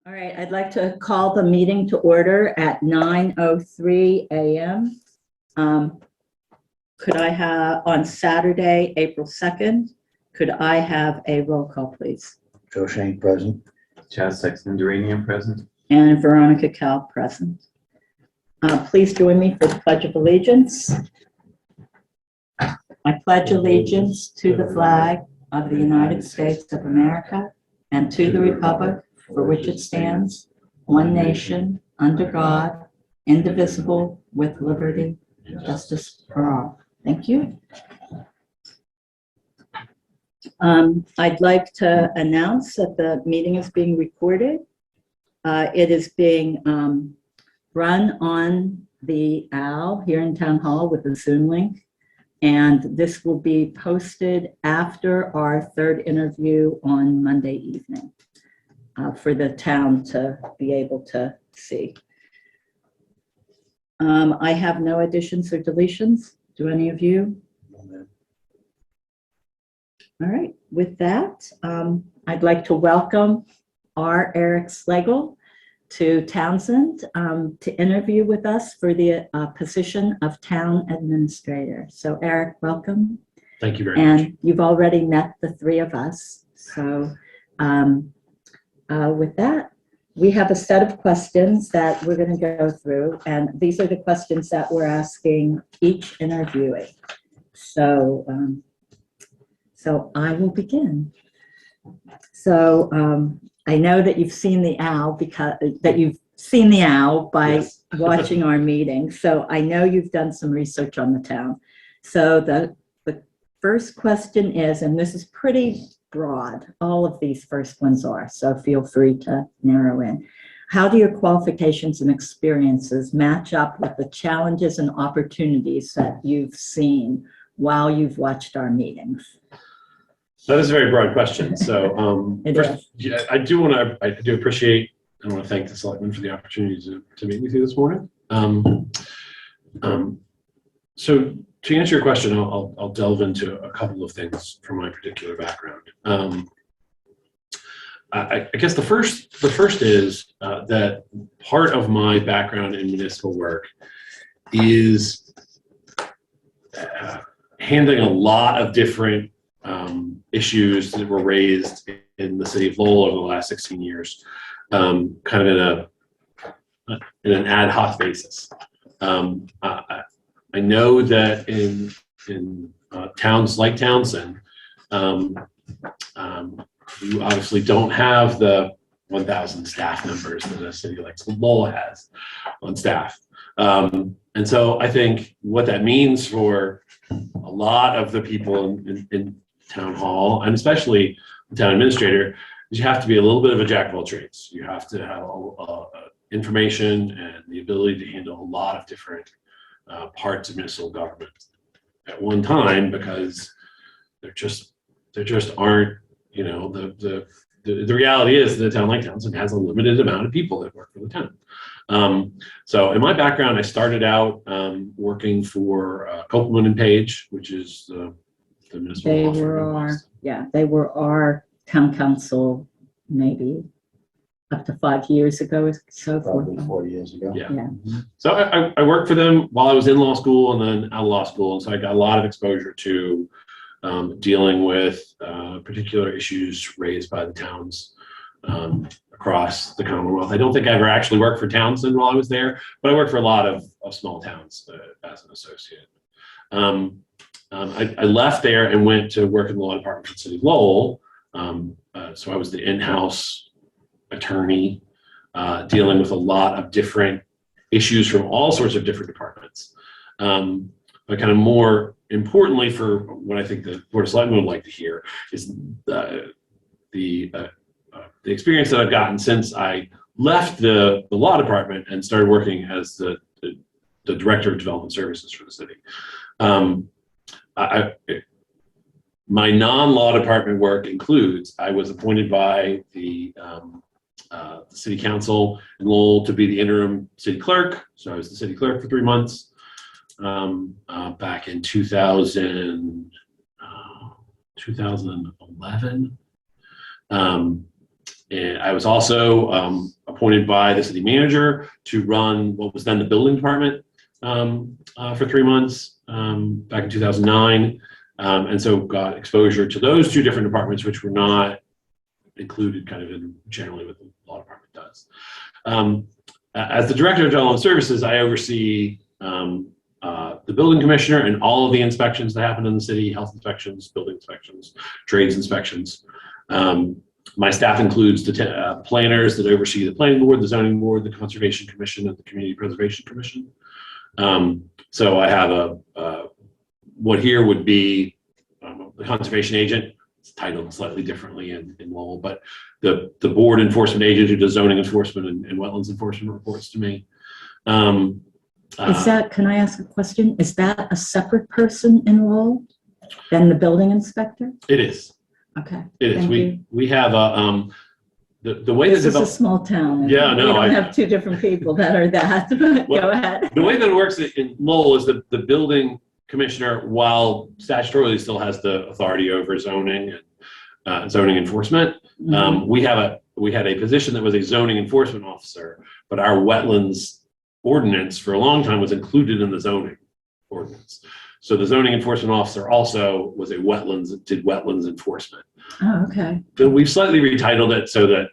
All right, I'd like to call the meeting to order at 9:03 a.m. Could I have, on Saturday, April 2nd, could I have a roll call, please? Joe Shank present. Chaz Sexton Duranian present. And Veronica Cal present. Please join me for the Pledge of Allegiance. I pledge allegiance to the flag of the United States of America and to the republic for which it stands, one nation, under God, indivisible, with liberty and justice for all. Thank you. I'd like to announce that the meeting is being recorded. It is being run on the OWL here in Town Hall with a Zoom link. And this will be posted after our third interview on Monday evening for the town to be able to see. I have no additions or deletions. Do any of you? All right, with that, I'd like to welcome R. Eric Slagle to Townsend to interview with us for the position of town administrator. So Eric, welcome. Thank you very much. And you've already met the three of us. So with that, we have a set of questions that we're going to go through. And these are the questions that we're asking each interviewee. So, so I will begin. So I know that you've seen the OWL by Yes. watching our meeting. So I know you've done some research on the town. So the first question is, and this is pretty broad, all of these first ones are, so feel free to narrow in. How do your qualifications and experiences match up with the challenges and opportunities that you've seen while you've watched our meetings? That is a very broad question. So It first, is. yeah, I do appreciate, I want to thank the selectmen for the opportunity to meet with you this morning. So to answer your question, I'll delve into a couple of things from my particular background. I guess the first is that part of my background in municipal work is handling a lot of different issues that were raised in the city of Lowell over the last 16 years, kind of in an ad hoc basis. I know that in towns like Townsend, you obviously don't have the 1,000 staff members that a city like Lowell has on staff. And so I think what that means for a lot of the people in town hall, and especially the town administrator, is you have to be a little bit of a jack of all trades. You have to have information and the ability to handle a lot of different parts of municipal government at one time, because there just aren't, you know, the reality is that a town like Townsend has a limited amount of people that work for the town. So in my background, I started out working for Copeland and Page, which is the municipal law firm. They were our town council maybe up to 5 years ago or so forth. Probably 4 years ago. Yeah. Yeah. So I worked for them while I was in law school and then out of law school. And so I got a lot of exposure to dealing with particular issues raised by the towns across the Commonwealth. I don't think I ever actually worked for Townsend while I was there, but I worked for a lot of small towns as an associate. I left there and went to work in the law department for the city of Lowell. So I was the in-house attorney dealing with a lot of different issues from all sorts of different departments. But kind of more importantly, for what I think the Board of Selectmen would like to hear is the experience that I've gotten since I left the law department and started working as the director of development services for the city. My non-law department work includes, I was appointed by the city council in Lowell to be the interim city clerk. So I was the city clerk for 3 months back in 2011. And I was also appointed by the city manager to run what was then the building department for 3 months back in 2009. And so got exposure to those two different departments, which were not included kind of in generally what the law department does. As the director of development services, I oversee the building commissioner and all of the inspections that happen in the city, health inspections, building inspections, trades inspections. My staff includes the planners that oversee the planning board, the zoning board, the conservation commission, and the community preservation commission. So I have what here would be the conservation agent. It's titled slightly differently in Lowell, but the board enforcement agent who does zoning enforcement and wetlands enforcement reports to me. Is that, can I ask a question? Is that a separate person in Lowell than the building inspector? It is. Okay. It is. Thank you. We have the way This that is a small town. and Yeah, no, We don't I- have two different people that are that. But Well, go ahead. the way that it works in Lowell is that the building commissioner, while statutorily still has the authority over zoning and zoning enforcement, Mhm. we had a position that was a zoning enforcement officer, but our wetlands ordinance for a long time was included in the zoning ordinance. So the zoning enforcement officer also was did wetlands enforcement. Oh, okay. But we've slightly retitled it so that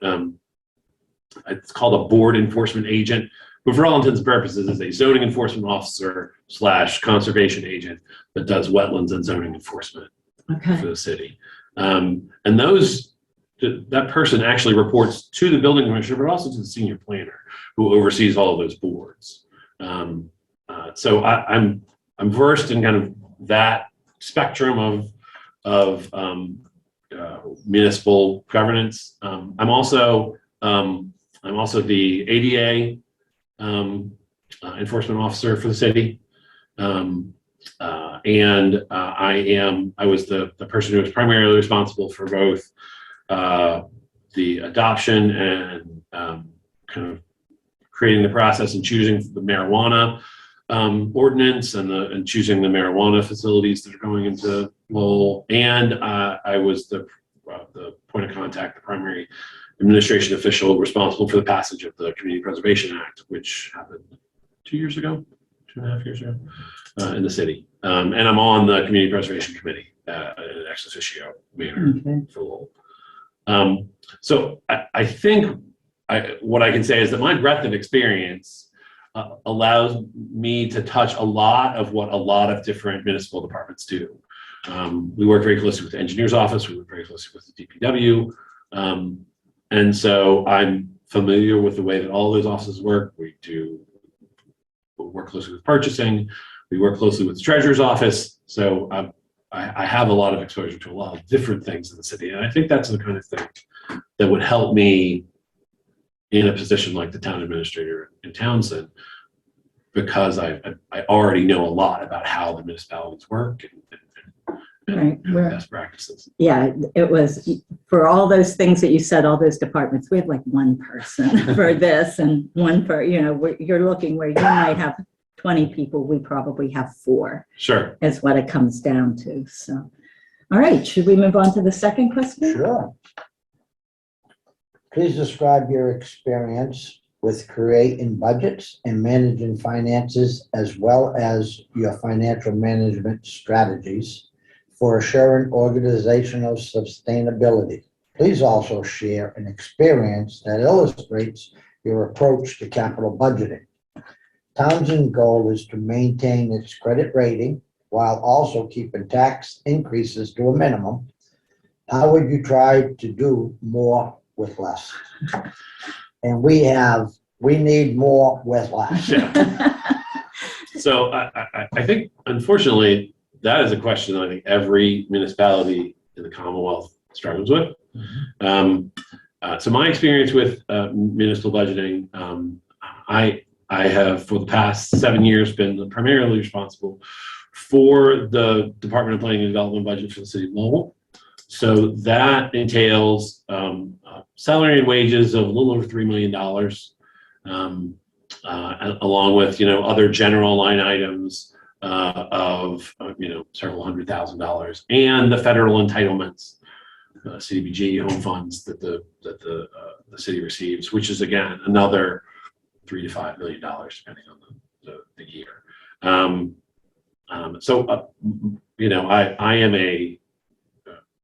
it's called a board enforcement agent, but for all intents and purposes is a zoning enforcement officer / conservation agent that does wetlands and zoning enforcement Okay. for the city. And that person actually reports to the building commissioner, but also to the senior planner who oversees all of those boards. So I'm versed in kind of that spectrum of municipal governance. I'm also the ADA enforcement officer for the city. I was the person who was primarily responsible for both the adoption and kind of creating the process and choosing the marijuana ordinance and choosing the marijuana facilities that are going into Lowell. And I was the point of contact, the primary administration official responsible for the passage of the Community Preservation Act, which happened 2 years ago, 2.5 years ago, in the city. And I'm on the Community Preservation Committee in an ex officio manner Okay. for Lowell. So I think what I can say is that my breadth of experience allows me to touch a lot of what a lot of different municipal departments do. We work very closely with the engineer's office. We work very closely with the DPW. And so I'm familiar with the way that all those offices work. We work closely with purchasing. We work closely with the treasurer's office. So I have a lot of exposure to a lot of different things in the city. And I think that's the kind of thing that would help me in a position like the town administrator in Townsend, because I already know a lot about how the municipalities work and Right. best practices. Yeah, it was for all those things that you said, all those departments, we have like one person for this and one for, you're looking where you might have 20 people, we probably have 4 Sure. is what it comes down to. So, all right, should we move on to the second question? Sure. Please describe your experience with creating budgets and managing finances, as well as your financial management strategies for assuring organizational sustainability. Please also share an experience that illustrates your approach to capital budgeting. Townsend's goal is to maintain its credit rating while also keeping tax increases to a minimum. How would you try to do more with less? And we need more with less. Yeah. So I think, unfortunately, that is a question that I think every municipality in the Commonwealth struggles with. So my experience with municipal budgeting, I have for the past 7 years been primarily responsible for the Department of Planning and Development budget for the city of Lowell. So that entails salary and wages of a little over $3 million, along with other general line items of several $100,000, and the federal entitlements CDBG home funds that the city receives, which is again another $3 to $5 million depending on the year. I am a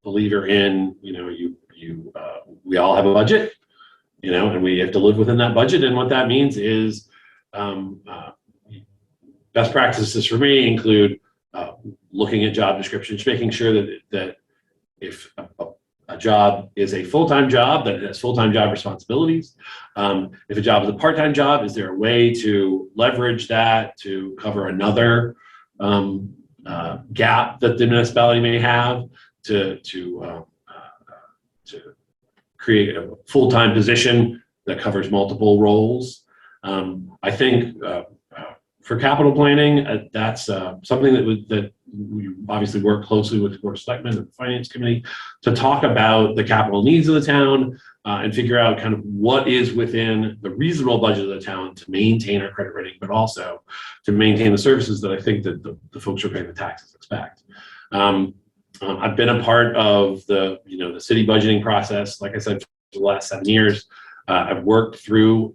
believer in we all have a budget, and we have to live within that budget, and what that means is best practices for me include looking at job descriptions, making sure that if a job is a full-time job, that it has full-time job responsibilities. If a job is a part-time job, is there a way to leverage that to cover another gap that the municipality may have to create a full-time position that covers multiple roles? I think for capital planning, that's something that we obviously work closely with the Board of Selectmen and the Finance Committee to talk about the capital needs of the town and figure out kind of what is within the reasonable budget of the town to maintain our credit rating, but also to maintain the services that I think that the folks who are paying the taxes expect. I've been a part of the city budgeting process, like I said, for the last 7 years. I've worked through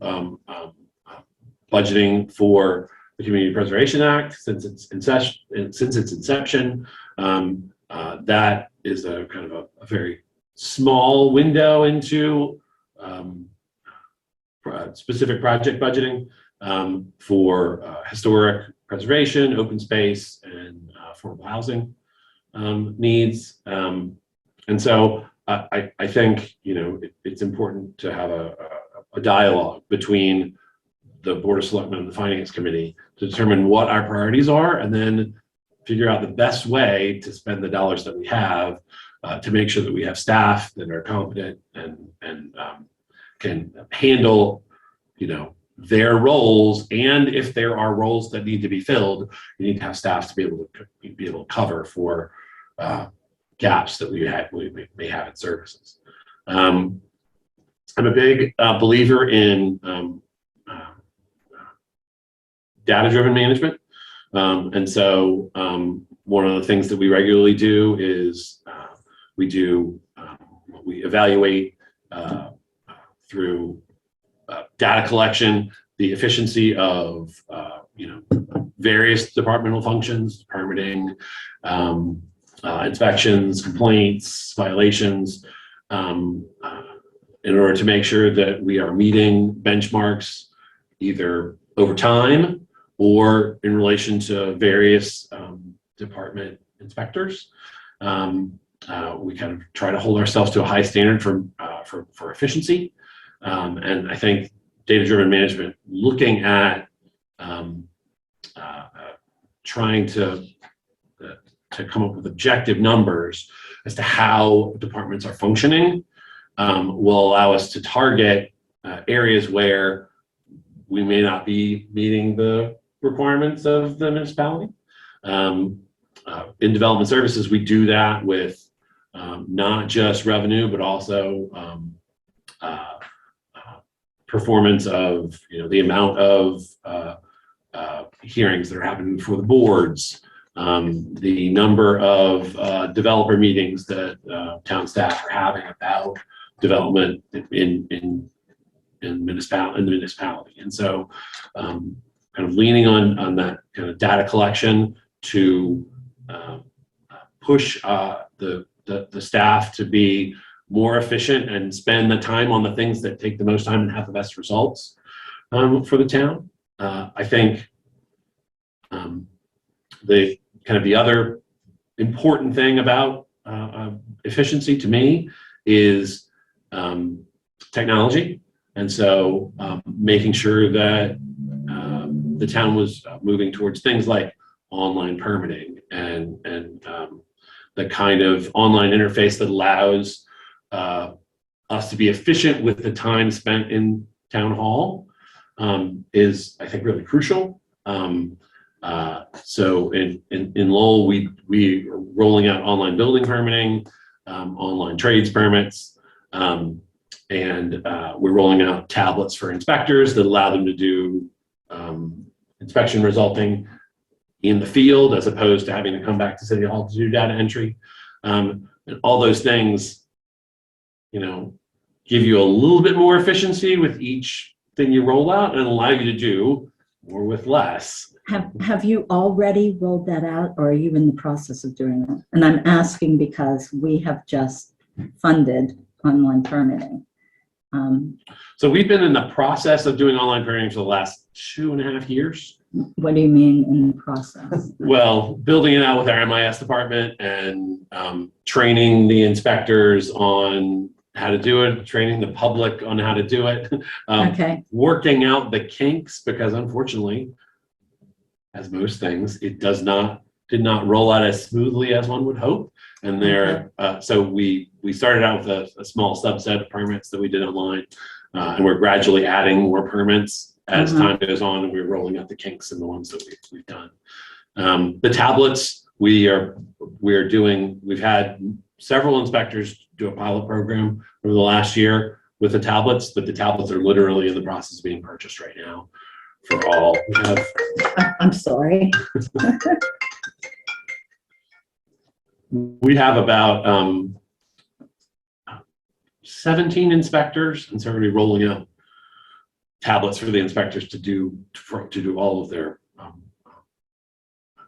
budgeting for the Community Preservation Act since its inception. That is a kind of a very small window into specific project budgeting for historic preservation, open space, and affordable housing needs. And so I think it's important to have a dialogue between the Board of Selectmen and the Finance Committee to determine what our priorities are, and then figure out the best way to spend the dollars that we have to make sure that we have staff that are competent and can handle their roles. And if there are roles that need to be filled, you need to have staff to be able to cover for gaps that we may have in services. I'm a big believer in data-driven management. And so one of the things that we regularly do is we evaluate through data collection the efficiency of various departmental functions, permitting, inspections, complaints, violations, in order to make sure that we are meeting benchmarks either over time or in relation to various department inspectors. We kind of try to hold ourselves to a high standard for efficiency. And I think data-driven management, looking at trying to come up with objective numbers as to how departments are functioning, will allow us to target areas where we may not be meeting the requirements of the municipality. In development services, we do that with not just revenue, but also performance of the amount of hearings that are happening before the boards, the number of developer meetings that town staff are having about development in the municipality. And so kind of leaning on that kind of data collection to push the staff to be more efficient and spend the time on the things that take the most time and have the best results for the town. I think the other important thing about efficiency to me is technology. And so making sure that the town was moving towards things like online permitting and the kind of online interface that allows us to be efficient with the time spent in town hall is, I think, really crucial. So in Lowell, we are rolling out online building permitting, online trades permits, and we're rolling out tablets for inspectors that allow them to do inspection resulting in the field as opposed to having to come back to City Hall to do data entry. And all those things give you a little bit more efficiency with each thing you roll out and allow you to do more with less. Have you already rolled that out, or are you in the process of doing that? And I'm asking because we have just funded online permitting. So we've been in the process of doing online permitting for the last 2.5 years. What do you mean in the process? Well, building it out with our MIS department and training the inspectors on how to do it, training the public on how to do it, Okay, working out the kinks, because unfortunately, as most things, it did not roll out as smoothly as one would hope. And so we started out with a small subset of permits that we did online, and we're gradually adding more permits as time goes on, and we're rolling out the kinks and the ones that we've done. The tablets we've had several inspectors do a pilot program over the last year with the tablets, but the tablets are literally in the process of being purchased right now for all. I'm sorry. We have about 17 inspectors, and so we're going to be rolling out tablets for the inspectors to do all of their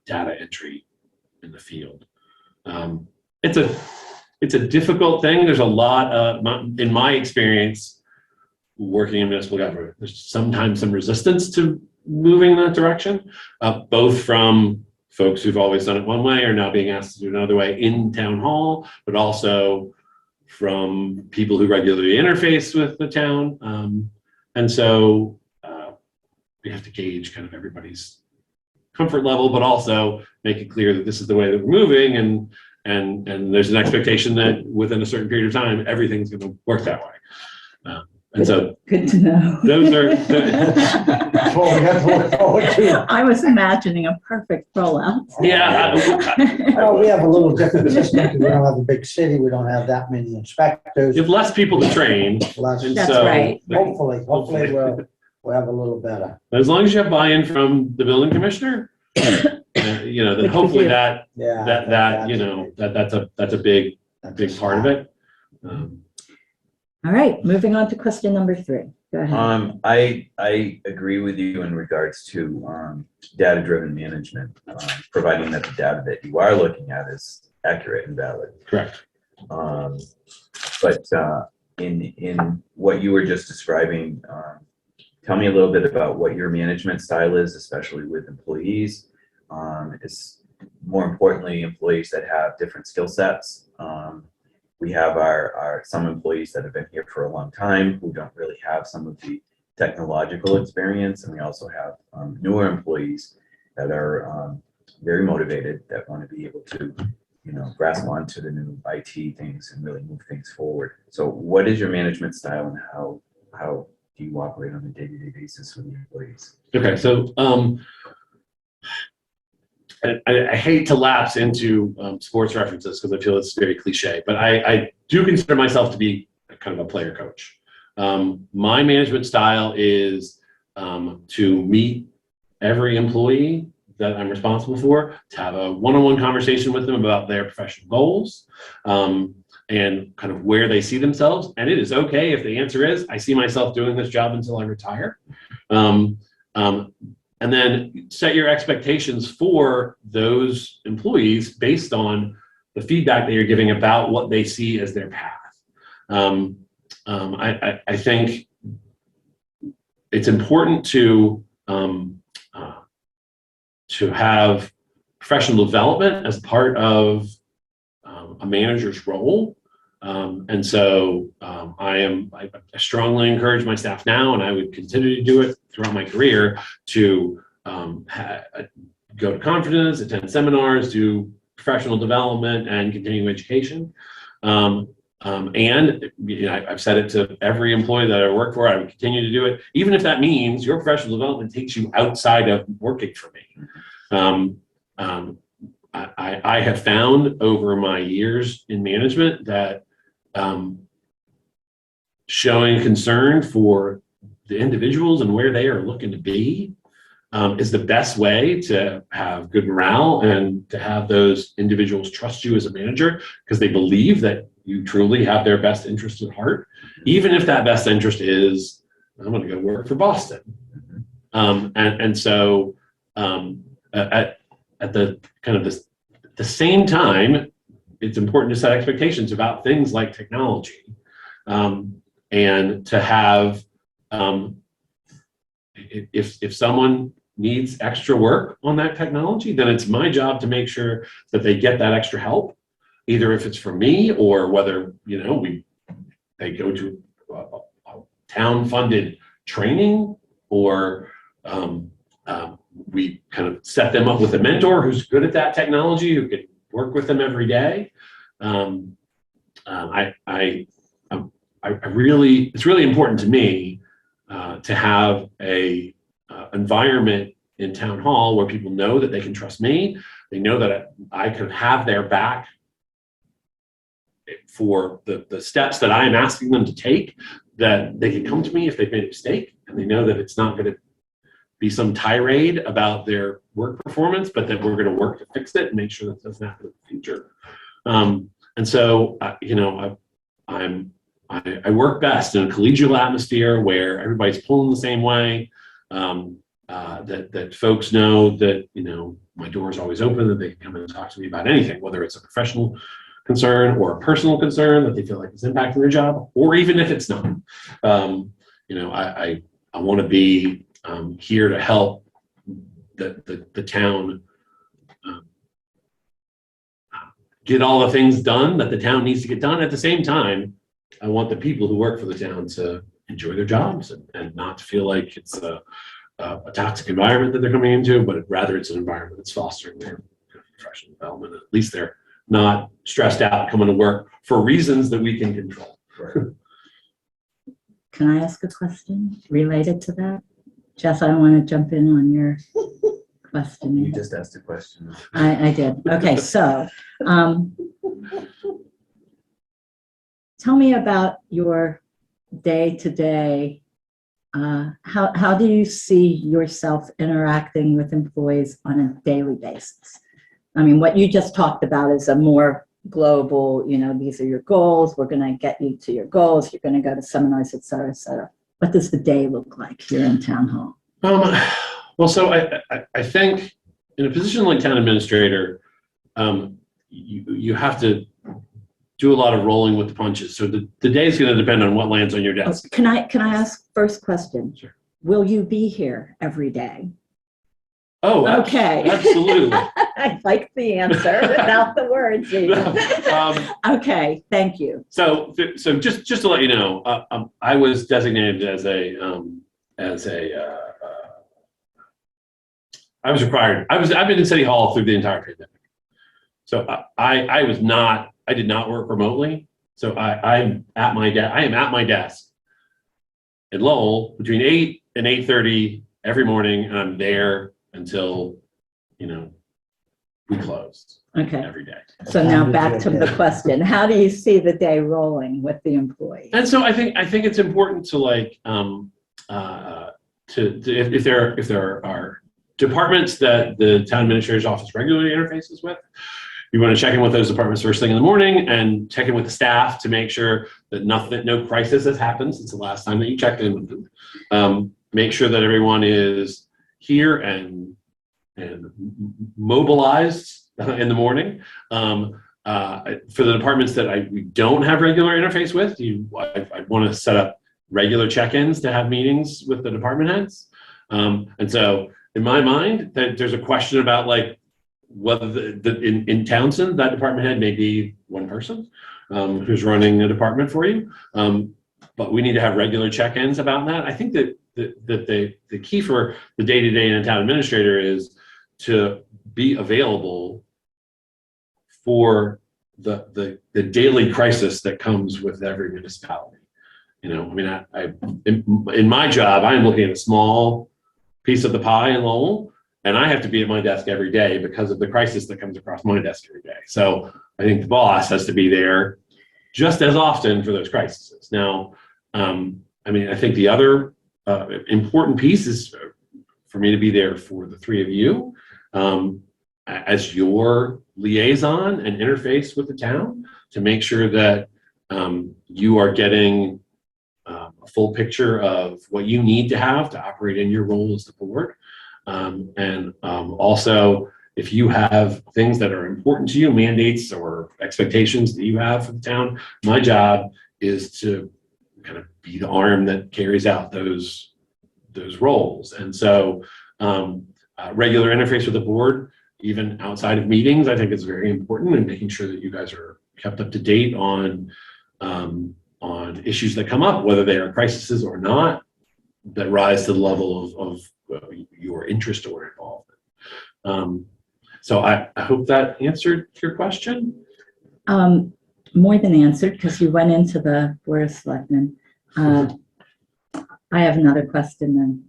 data entry in the field. It's a difficult thing. There's a lot in my experience working in municipal government, there's sometimes some resistance to moving in that direction, both from folks who've always done it one way are now being asked to do it another way in town hall, but also from people who regularly interface with the town. And so we have to gauge kind of everybody's comfort level, but also make it clear that this is the way that we're moving, and there's an expectation that within a certain period of time, everything's going to work that way. And so Good to know. those are Well, we have to look forward to. I was imagining a perfect rollout. yeah. Well, we have a little different system because we don't have a big city. We don't have that many inspectors. You have less people to train. Less- And That's so, right. Hopefully we'll have a little better. As long as you have buy-in from the building commissioner, then Which we hopefully do. that Yeah. that's a big part of it. All right, moving on to question number 3. Go ahead. I agree with you in regards to data-driven management, providing that the data that you are looking at is accurate and valid. Correct. But in what you were just describing, tell me a little bit about what your management style is, especially with employees. It's more importantly, employees that have different skill sets. We have some employees that have been here for a long time who don't really have some of the technological experience, and we also have newer employees that are very motivated, that want to be able to, grasp onto the new IT things and really move things forward. So, what is your management style, and how do you operate on a day-to-day basis with the employees? Okay, so I hate to lapse into sports references because I feel it's very cliche, but I do consider myself to be kind of a player coach. My management style is to meet every employee that I'm responsible for, to have a one-on-one conversation with them about their professional goals and kind of where they see themselves. And it is okay if the answer is, I see myself doing this job until I retire. And then set your expectations for those employees based on the feedback that you're giving about what they see as their path. I think it's important to have professional development as part of a manager's role. And so I strongly encourage my staff now, and I would continue to do it throughout my career, to go to conferences, attend seminars, do professional development and continuing education. And I've said it to every employee that I work for, I would continue to do it, even if that means your professional development takes you outside of working for me. I have found over my years in management that showing concern for the individuals and where they are looking to be is the best way to have good morale and to have those individuals trust you as a manager, because they believe that you truly have their best interest at heart, even if that best interest is, I'm going to go work for Boston. And so at the kind of the same time, it's important to set expectations about things like technology, and to have, if someone needs extra work on that technology, then it's my job to make sure that they get that extra help, either if it's from me or whether, they go to a town-funded training, or we kind of set them up with a mentor who's good at that technology, who can work with them every day. It's really important to me to have a environment in town hall where people know that they can trust me. They know that I can have their back for the steps that I am asking them to take, that they can come to me if they've made a mistake, and they know that it's not going to be some tirade about their work performance, but that we're going to work to fix it and make sure that doesn't happen in the future. And so, I work best in a collegial atmosphere where everybody's pulling the same way, that folks know that, my door is always open, that they can come in and talk to me about anything, whether it's a professional concern or a personal concern that they feel like is impacting their job, or even if it's not. I want to be here to help the town get all the things done that the town needs to get done. At the same time, I want the people who work for the town to enjoy their jobs and not to feel like it's a toxic environment that they're coming into, but rather it's an environment that's fostering their professional development. At least they're not stressed out coming to work for reasons that we can control. Can I ask a question related to that? Jess, I don't want to jump in on your question. You just asked a question. I did. Okay, so tell me about your day-to-day. How do you see yourself interacting with employees on a daily basis? I mean, what you just talked about is a more global, these are your goals. We're going to get you to your goals. You're going to go to seminars, et cetera, et cetera. What does the day look like here in town hall? Well, so I think in a position like town administrator, you have to do a lot of rolling with the punches. So the day is going to depend on what lands on your desk. Can I ask first question? Sure. Will you be here every day? Oh, okay. Absolutely. I like the answer without the words. Okay, thank you. So just to let you know, I was designated I was required. I've been in City Hall through the entire pandemic. So I did not work remotely. So I am at my desk in Lowell between 8 and 8:30 every morning, and I'm there until we close. Okay. Every day. So now back to the question: how do you see the day rolling with the employee? And so I think it's important to if there are departments that the town administrator's office regularly interfaces with, you want to check in with those departments first thing in the morning and check in with the staff to make sure that no crisis has happened since the last time that you checked in with them. Make sure that everyone is here and mobilized in the morning. For the departments that we don't have regular interface with, I want to set up regular check-ins to have meetings with the department heads. And so in my mind, that there's a question about whether in Townsend, that department head may be one person who's running a department for you. But we need to have regular check-ins about that. I think that the key for the day-to-day in a town administrator is to be available for the daily crisis that comes with every municipality. In my job, I'm looking at a small piece of the pie in Lowell, and I have to be at my desk every day because of the crisis that comes across my desk every day. So I think the boss has to be there just as often for those crises. Now, I think the other important piece is for me to be there for the three of you as your liaison and interface with the town to make sure that you are getting a full picture of what you need to have to operate in your role as the board. Also, if you have things that are important to you, mandates or expectations that you have for the town, my job is to kind of be the arm that carries out those roles. And so regular interface with the board, even outside of meetings, I think is very important, and making sure that you guys are kept up to date on issues that come up, whether they are crises or not, that rise to the level of your interest or involvement. So I hope that answered your question. More than answered, because you went into the Board of Selectmen. I have another question then.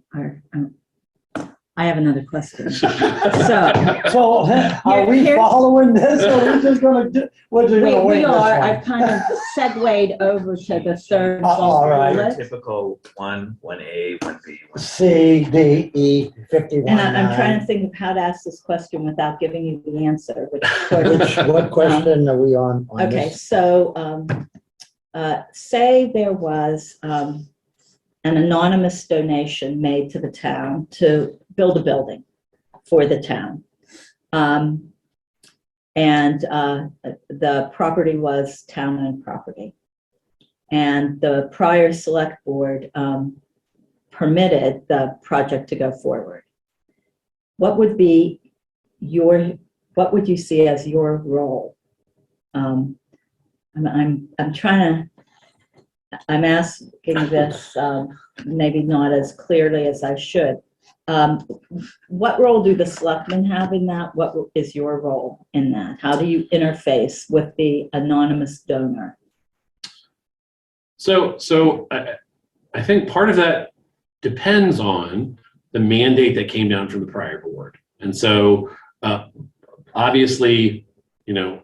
I have another question. So So are we Here- following this, or are we just gonna do, we're just gonna we wait this are, one? I've kind of segued over to the third All right. list. Typical 1A, 1B, 1C. C, D, E, 51. And I'm trying to think of how to ask this question without giving you the answer, which sort of. What question are we on Okay, this? so say there was an anonymous donation made to the town to build a building for the town. And the property was town-owned property. And the prior select board permitted the project to go forward. What would be what would you see as your role? I'm trying to, I'm asking this maybe not as clearly as I should. What role do the selectmen have in that? What is your role in that? How do you interface with the anonymous donor? So I think part of that depends on the mandate that came down from the prior board. And so obviously, you know,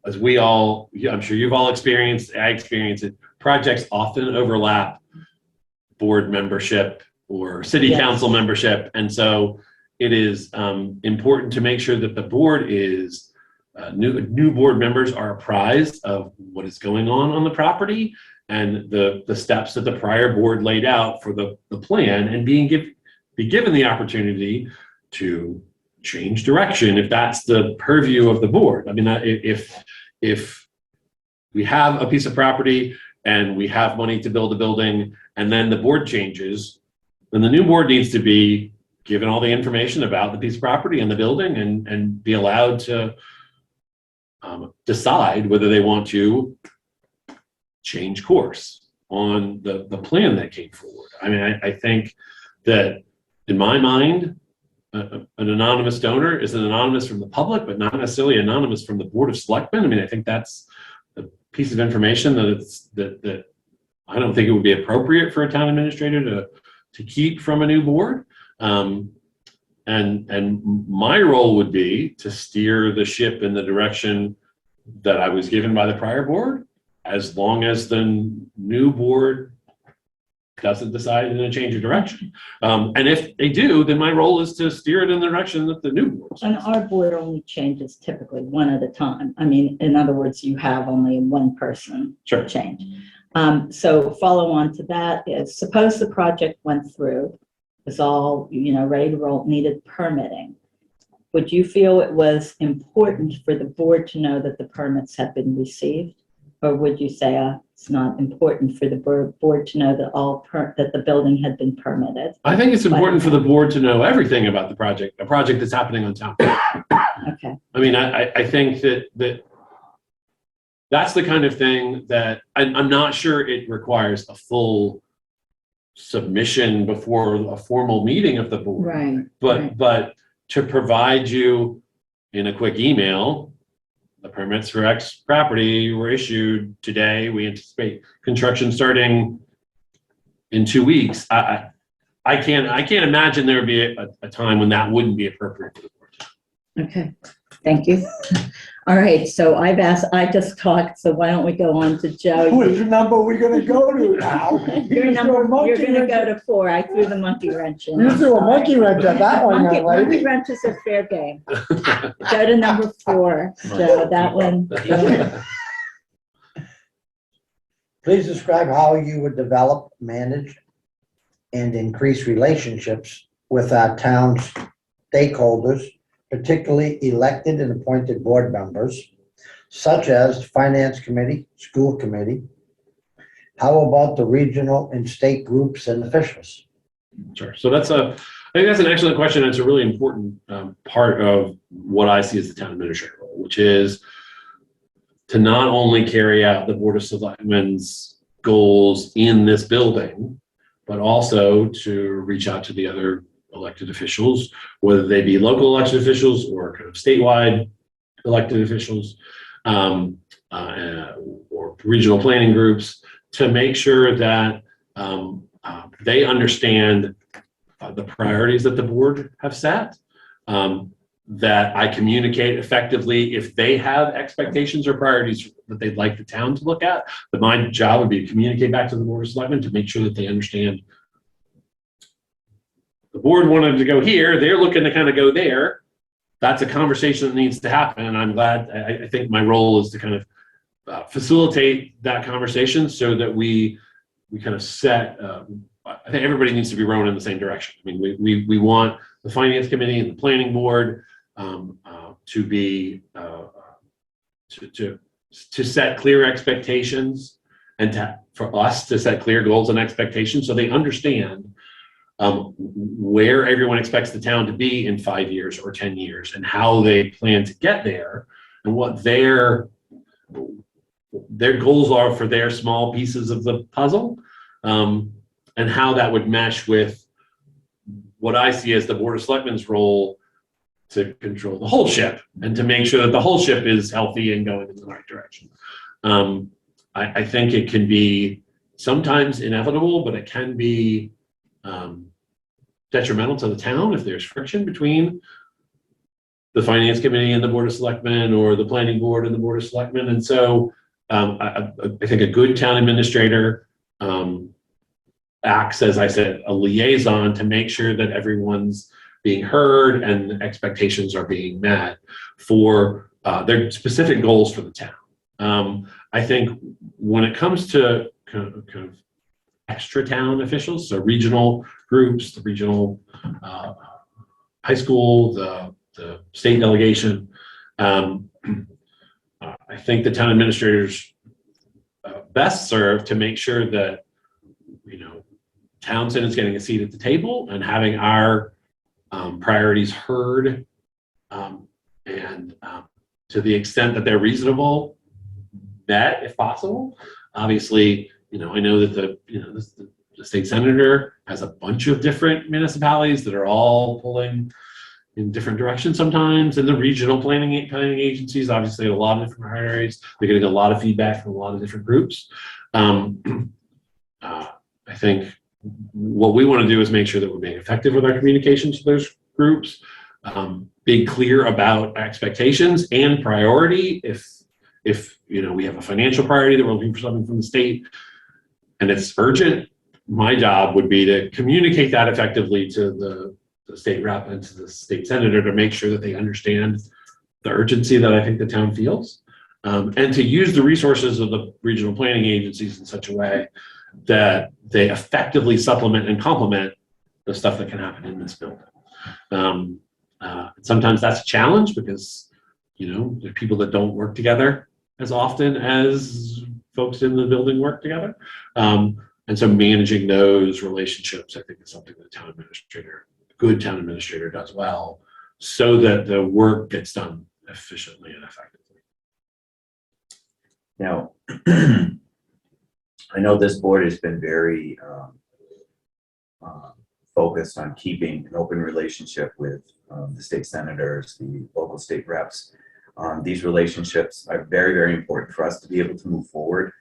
as we all, I'm sure you've all experienced, I experienced it, projects often overlap board membership or city Yes. council membership. And so it is important to make sure that the board is, new board members are apprised of what is going on the property and the steps that the prior board laid out for the plan, and be given the opportunity to change direction if that's the purview of the board. I mean, if we have a piece of property and we have money to build a building and then the board changes, then the new board needs to be given all the information about the piece of property and the building and be allowed to decide whether they want to change course on the plan that came forward. I mean, I think that in my mind, an anonymous donor is an anonymous from the public, but not necessarily anonymous from the Board of Selectmen. I mean, I think that's a piece of information that I don't think it would be appropriate for a town administrator to keep from a new board. And my role would be to steer the ship in the direction that I was given by the prior board, as long as the new board doesn't decide to change of direction. And if they do, then my role is to steer it in the direction that the new board. And our board only changes typically one at a time. I mean, in other words, you have only one person Sure. change. So follow on to that is, suppose the project went through, was all, ready to roll, needed permitting. Would you feel it was important for the board to know that the permits had been received? Or would you say it's not important for the board to know that that the building had been permitted? I think it's important for the board to know everything about the project, a project that's happening on town. Okay. I mean, I think that's the kind of thing that I'm not sure it requires a full submission before a formal meeting of the board. Right. But to provide you in a quick email, the permits for X property were issued today. We anticipate construction starting in 2 weeks. I can't imagine there would be a time when that wouldn't be appropriate for the board. Okay, thank you. All right, so I just talked, so why don't we go on to Joe? Which number are we gonna go to now? You're gonna go to 4. I threw the monkey wrench in. You threw a monkey wrench at that one, young Monkey lady. wrenches are fair game. Go to number 4, Joe, that one. Please describe how you would develop, manage, and increase relationships with our town's stakeholders, particularly elected and appointed board members, such as Finance Committee, School Committee. How about the regional and state groups and officials? Sure. So I think that's an excellent question. It's a really important part of what I see as the town administrator role, which is to not only carry out the Board of Selectmen's goals in this building, but also to reach out to the other elected officials, whether they be local elected officials or kind of statewide elected officials, or regional planning groups, to make sure that they understand the priorities that the board have set, that I communicate effectively if they have expectations or priorities that they'd like the town to look at. But my job would be to communicate back to the Board of Selectmen to make sure that they understand the board wanted to go here, they're looking to kind of go there. That's a conversation that needs to happen. And I'm glad, I think my role is to kind of facilitate that conversation so that we kind of set, I think everybody needs to be rowing in the same direction. I mean, we want the Finance Committee and the Planning Board to be, to set clear expectations and for us to set clear goals and expectations so they understand where everyone expects the town to be in 5 years or 10 years and how they plan to get there and what their goals are for their small pieces of the puzzle, and how that would mesh with what I see as the Board of Selectmen's role to control the whole ship and to make sure that the whole ship is healthy and going in the right direction. I think it can be sometimes inevitable, but it can be detrimental to the town if there's friction between the Finance Committee and the Board of Selectmen or the Planning Board and the Board of Selectmen. And so I think a good town administrator acts, as I said, a liaison to make sure that everyone's being heard and expectations are being met for their specific goals for the town. I think when it comes to kind of extra town officials, so regional groups, the regional high school, the state delegation, I think the town administrators best serve to make sure that, Townsend is getting a seat at the table and having our priorities heard, and to the extent that they're reasonable, met if possible. Obviously, I know that the state senator has a bunch of different municipalities that are all pulling in different directions sometimes, and the regional planning agencies obviously have a lot of different priorities. They're getting a lot of feedback from a lot of different groups. I think what we want to do is make sure that we're being effective with our communications to those groups, being clear about expectations and priority. If we have a financial priority that we're looking for something from the state and it's urgent, my job would be to communicate that effectively to the state rep and to the state senator to make sure that they understand the urgency that I think the town feels, and to use the resources of the regional planning agencies in such a way that they effectively supplement and complement the stuff that can happen in this building. Sometimes that's a challenge because, there are people that don't work together as often as folks in the building work together. And so managing those relationships, I think, is something that a good town administrator does well so that the work gets done efficiently and effectively. Now, I know this board has been very focused on keeping an open relationship with the state senators, the local state reps. These relationships are very, very important for us to be able to move forward.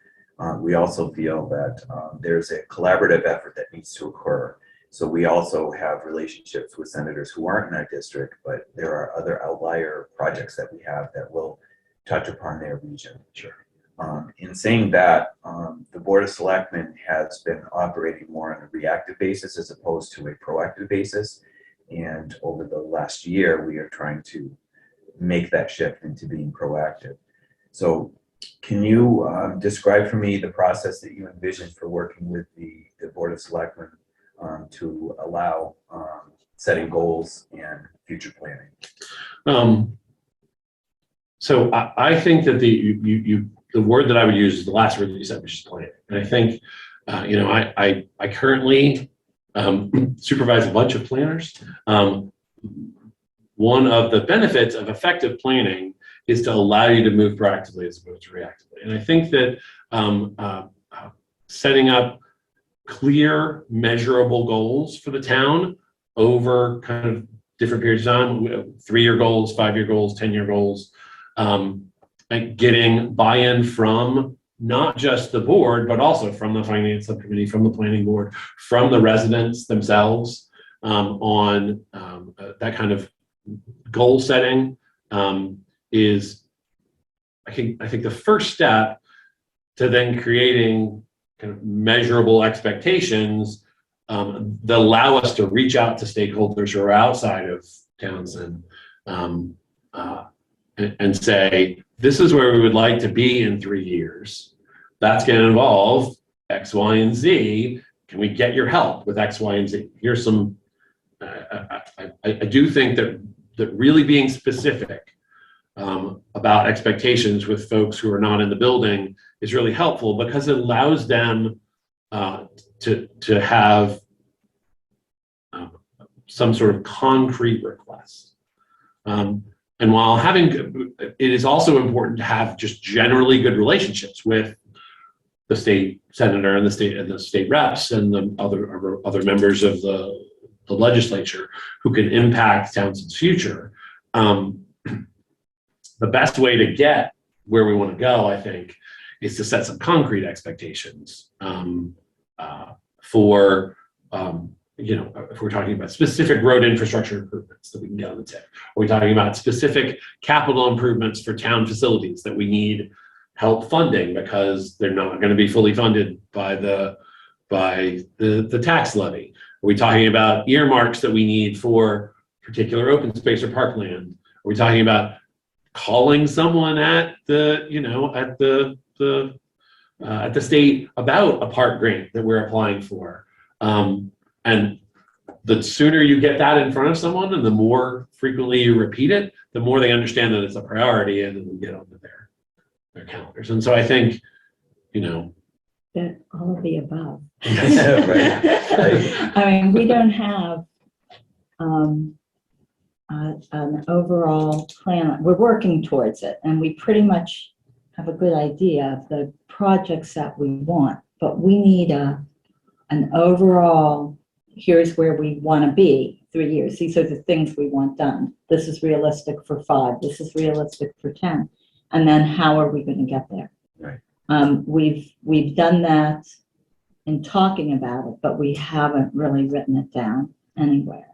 We also feel that there's a collaborative effort that needs to occur. So we also have relationships with senators who aren't in our district, but there are other outlier projects that we have that will touch upon their region. Sure. In saying that, the Board of Selectmen has been operating more on a reactive basis as opposed to a proactive basis. And over the last year, we are trying to make that shift into being proactive. So Can you describe for me the process that you envision for working with the Board of Selectmen to allow setting goals and future planning? So I think that the word that I would use is the last word that you said, which is planning. And I think, I currently supervise a bunch of planners. One of the benefits of effective planning is to allow you to move proactively as opposed to reactively. And I think that setting up clear, measurable goals for the town over kind of different periods of time, 3-year goals, 5-year goals, 10-year goals, and getting buy-in from not just the board, but also from the finance subcommittee, from the planning board, from the residents themselves on that kind of goal setting is, I think the first step to then creating kind of measurable expectations that allow us to reach out to stakeholders who are outside of Townsend and say, this is where we would like to be in 3 years. That's going to involve X, Y, and Z. Can we get your help with X, Y, and Z? Here's some, I do think that really being specific about expectations with folks who are not in the building is really helpful because it allows them to have some sort of concrete request. And while it is also important to have just generally good relationships with the state senator and the state reps and the other members of the legislature who can impact Townsend's future. The best way to get where we want to go, I think, is to set some concrete expectations for if we're talking about specific road infrastructure improvements that we can get on the tip. Are we talking about specific capital improvements for town facilities that we need help funding because they're not going to be fully funded by the tax levy? Are we talking about earmarks that we need for particular open space or parkland? Are we talking about calling someone at the state about a park grant that we're applying for? And the sooner you get that in front of someone and the more frequently you repeat it, the more they understand that it's a priority and then we get onto their calendars. And so I think, That all of the above. Right. I mean, we don't have an overall plan. We're working towards it, and we pretty much have a good idea of the projects that we want, but we need an overall, here's where we want to be 3 years. These are the things we want done. This is realistic for 5. This is realistic for 10. And then how are we going to get there? Right. We've done that in talking about it, but we haven't really written it down anywhere.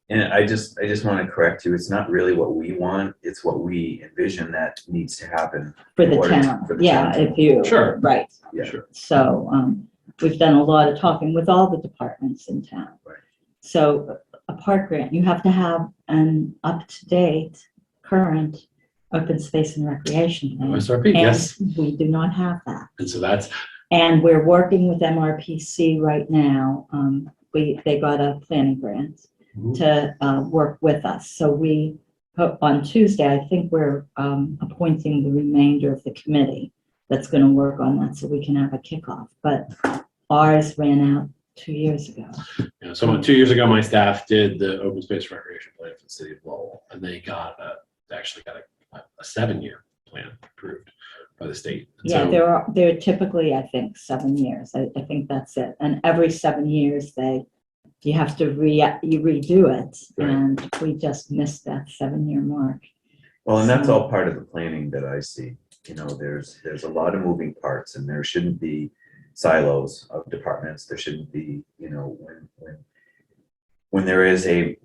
And I just want to correct you. It's not really what we want. It's what we envision that needs to happen For in the order to- town, for the yeah, town. if you. Sure. Right. Yeah. Sure. So we've done a lot of talking with all the departments in town. Right. So a park grant, you have to have an up-to-date, current open space and recreation plan. OSRP, yes. And we do not have that. And so that's, And we're working with MRPC right now. They got a planning grant to work with us. So we, on Tuesday, I think we're appointing the remainder of the committee that's going to work on that so we can have a kickoff. But ours ran out 2 years ago. so 2 years ago, my staff did the open space recreation plan for the city of Lowell, and they actually got a 7-year plan approved by the state. And Yeah, so- they're typically, I think, 7 years. I think that's it. And every 7 years, you have to you redo it. Right. And we just missed that 7-year mark. Well, and that's all part of the planning that I see. There's a lot of moving parts, and there shouldn't be silos of departments. There shouldn't be,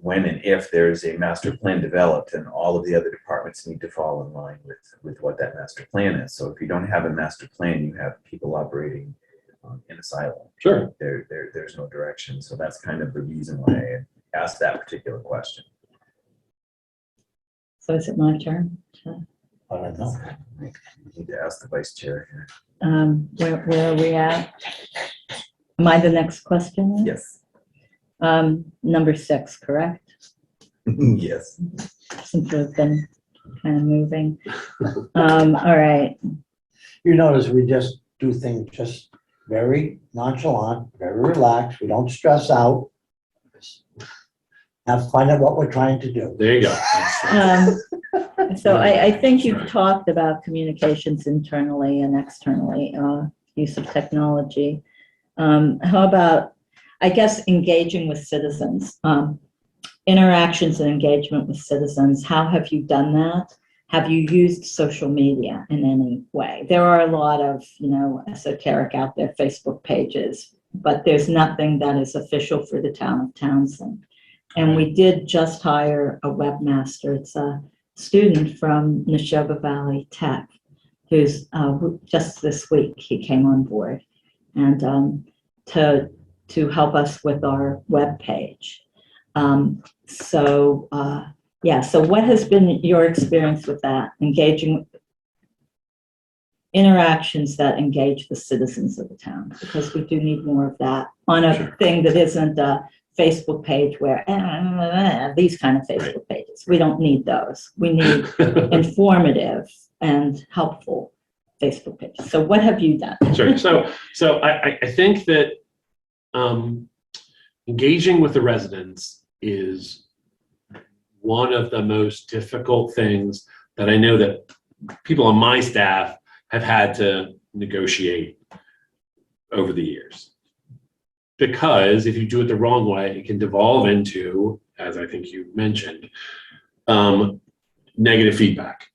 when and if there is a master plan developed, and all of the other departments need to fall in line with what that master plan is. So if you don't have a master plan, you have people operating in a silo. Sure. There's no direction. So that's kind of the reason why I asked that particular question. So is it my turn? I don't know. I need to ask the vice chair here. Where are we at? Am I the next question? Yes. Number 6, correct? Yes. Since we've been kind of moving. All right. You notice we just do things just very nonchalant, very relaxed. We don't stress out. Have fun at what we're trying to do. There you go. So I think you've Right. talked about communications internally and externally, use of technology. How about, I guess, engaging with citizens? Interactions and engagement with citizens, how have you done that? Have you used social media in any way? There are a lot of, esoteric out there Facebook pages, but there's nothing that is official for the town of Townsend. And we did just hire a webmaster. It's a student from Neshoba Valley Tech, who's just this week he came on board, and to help us with our webpage. So what has been your experience with that, engaging interactions that engage the citizens of the town? Because we do need more of that on a Sure. thing that isn't a Facebook page where these kind of Facebook pages. We don't need those. We need informative and helpful Facebook pages. So what have you done? Sure. So I think that engaging with the residents is one of the most difficult things that I know that people on my staff have had to negotiate over the years. Because if you do it the wrong way, it can devolve into, as I think you mentioned, negative feedback.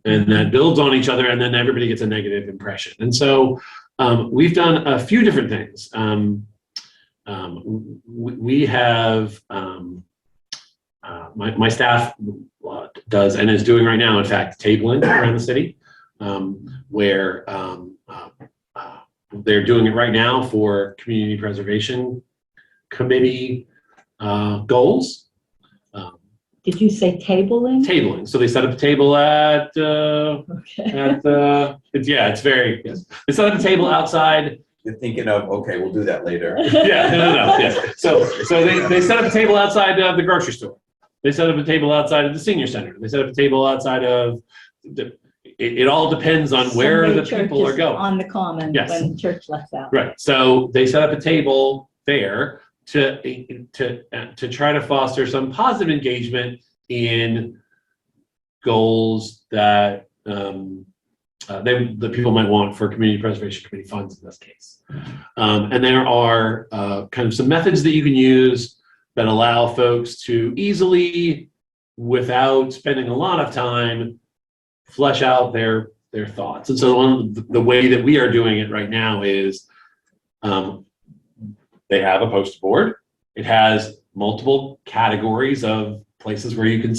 And that builds on each other, and then everybody gets a negative impression. And so we've done a few different things. We have, my staff does and is doing right now, in fact, tabling around the city, where they're doing it right now for Community Preservation Committee goals. Did you say tabling? Tabling. So they set up a table at Okay. it's very, yes. They set up a table outside. You're thinking of, okay, we'll do that later. Yeah, no. Yes. So they set up a table outside of the grocery store. They set up a table outside of the senior center. They set up a table outside of it all depends on where Sunday the people are churches going. on the common Yes. when church lets out. Right. So they set up a table there to try to foster some positive engagement in goals that the people might want for Community Preservation Committee funds in this case. And there are kind of some methods that you can use that allow folks to easily, without spending a lot of time, flesh out their thoughts. And so the way that we are doing it right now is they have a poster board. It has multiple categories of places where you can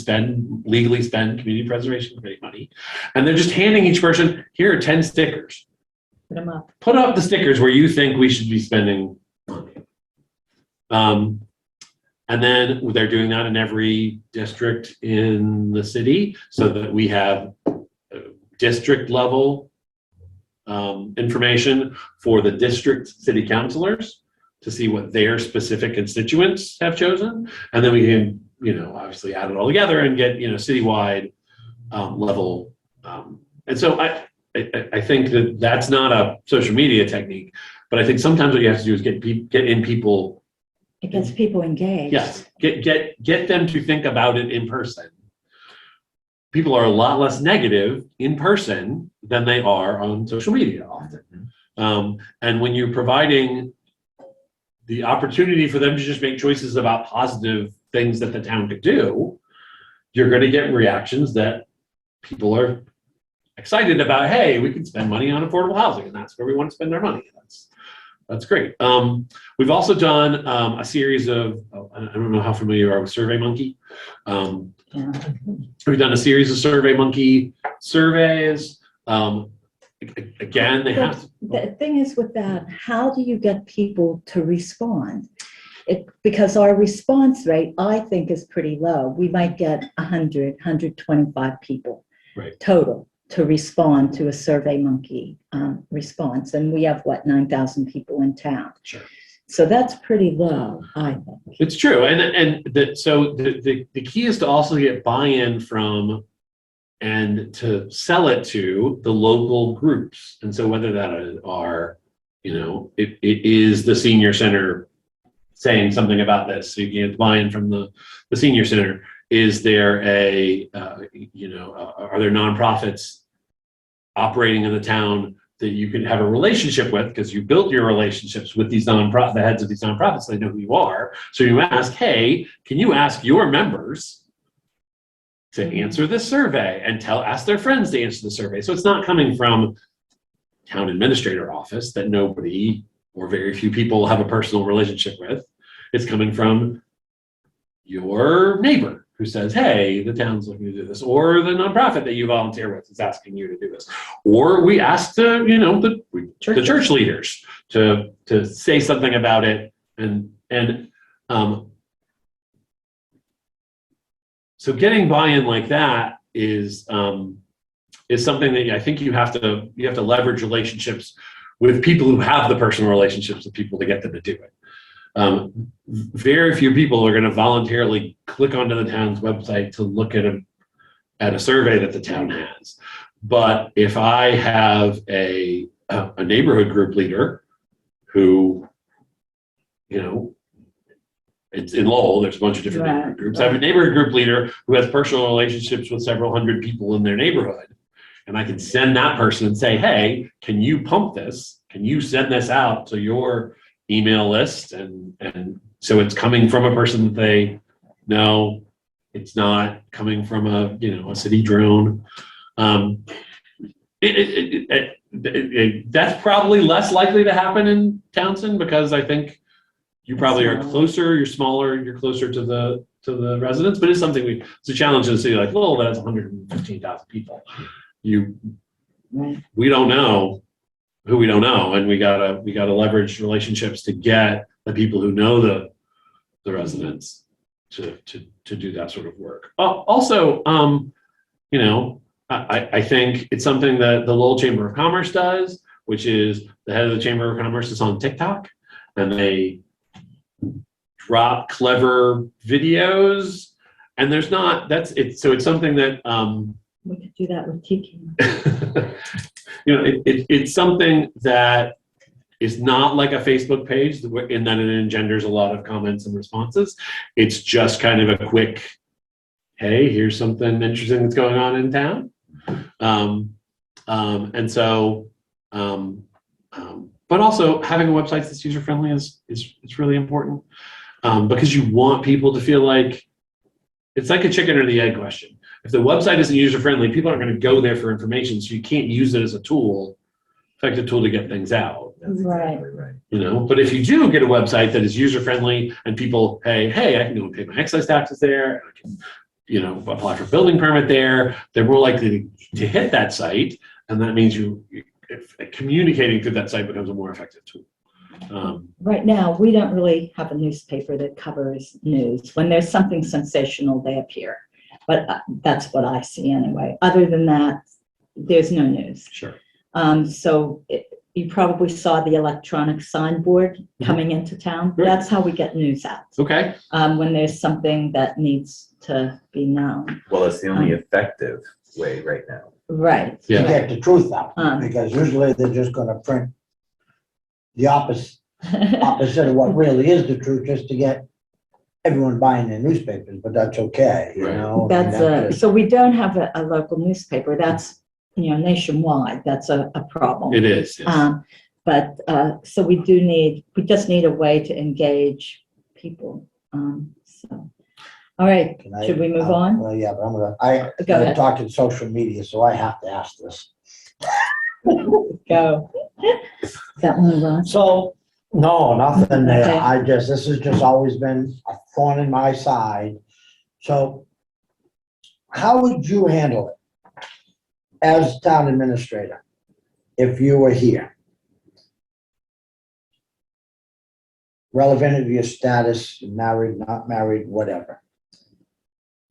legally spend Community Preservation Committee money. And they're just handing each person, here are 10 stickers. Put them up. Put up the stickers where you think we should be spending money. And then they're doing that in every district in the city so that we have district level information for the district city councilors to see what their specific constituents have chosen. And then we can, obviously add it all together and get, citywide level. And so I think that that's not a social media technique, but I think sometimes what you have to do is get in people. It gets people engaged. Yes, get them to think about it in person. People are a lot less negative in person than they are on social media often. And when you're providing the opportunity for them to just make choices about positive things that the town could do, you're going to get reactions that people are excited about. Hey, we can spend money on affordable housing, and that's where we want to spend our money. That's great. We've also done a series of, I don't know how familiar you are with SurveyMonkey. Yeah. We've done a series of SurveyMonkey surveys. Again, they have. The thing is with that, how do you get people to respond? Because our response rate, I think, is pretty low. We might get 100, 125 people Right. total. to respond to a SurveyMonkey response. And we have, 9,000 people in town. Sure. So that's pretty low, I think. It's true, so the key is to also get buy-in from and to sell it to the local groups. And so whether that are, it is the senior center saying something about this, so you get buy-in from the senior center. Is there are there nonprofits operating in the town that you can have a relationship with, because you built your relationships with these the heads of these nonprofits, they know who you are. So you ask, hey, can you ask your members to answer this survey, and ask their friends to answer the survey? So it's not coming from town administrator office that nobody or very few people have a personal relationship with. It's coming from your neighbor who says, hey, the town's looking to do this, or the nonprofit that you volunteer with is asking you to do this. Or we asked the church leaders to say something about it. So getting buy-in like that is something that I think you have to leverage relationships with people who have the personal relationships with people to get them to do it. Very few people are going to voluntarily click onto the town's website to look at a survey that the town has. But if I have a neighborhood group leader who, it's in Lowell, there's a bunch of different neighborhood groups. I have a neighborhood group leader who has personal relationships with several hundred people in their neighborhood. And I can send that person and say, hey, can you pump this? Can you send this out to your email list? And so it's coming from a person that they know. It's not coming from a city drone. That's probably less likely to happen in Townsend, because I think you probably are closer, you're smaller, you're closer to the residents, but it's something it's a challenge in a city like Lowell that has 115,000 people. We don't know who we don't know, and we gotta leverage relationships to get the people who know the residents to do that sort of work. Also, I think it's something that the Lowell Chamber of Commerce does, which is the head of the Chamber of Commerce is on TikTok, and they drop clever videos, and it's something that We could do that with Tiki. it's something that is not like a Facebook page in that it engenders a lot of comments and responses. It's just kind of a quick, hey, here's something interesting that's going on in town. But also having a website that's user-friendly is really important, because you want people to feel like it's like a chicken or the egg question. If the website isn't user-friendly, people aren't going to go there for information, so you can't use it as a effective tool to get things out. That's Right. exactly right. But if you do get a website that is user-friendly and people, hey, I can go and pay my excise taxes there, I can, apply for a building permit there, they're more likely to hit that site, and that means communicating through that site becomes a more effective tool. Right now, we don't really have a newspaper that covers news. When there's something sensational, they appear. But that's what I see anyway. Other than that, there's no news. Sure. You probably saw the electronic signboard coming into town. Right. That's how we get news out. Okay. When there's something that needs to be known. Well, it's the only effective way right now. Right. To Yeah. get the truth out, Um. because usually they're just gonna print the opposite of what really is the truth, just to get everyone buying their newspapers, but that's okay, Right. So we don't have a local newspaper. That's, nationwide. That's a problem. It is. Yes. So we just need a way to engage people. All right, should we move on? Well, yeah, but Go I'm ahead. talking social media, so I have to ask this. Go. Is that move on? So, no, nothing there. Okay. This has just always been a thorn in my side. So how would you handle it as town administrator if you were here? Relevant of your status, married, not married, whatever.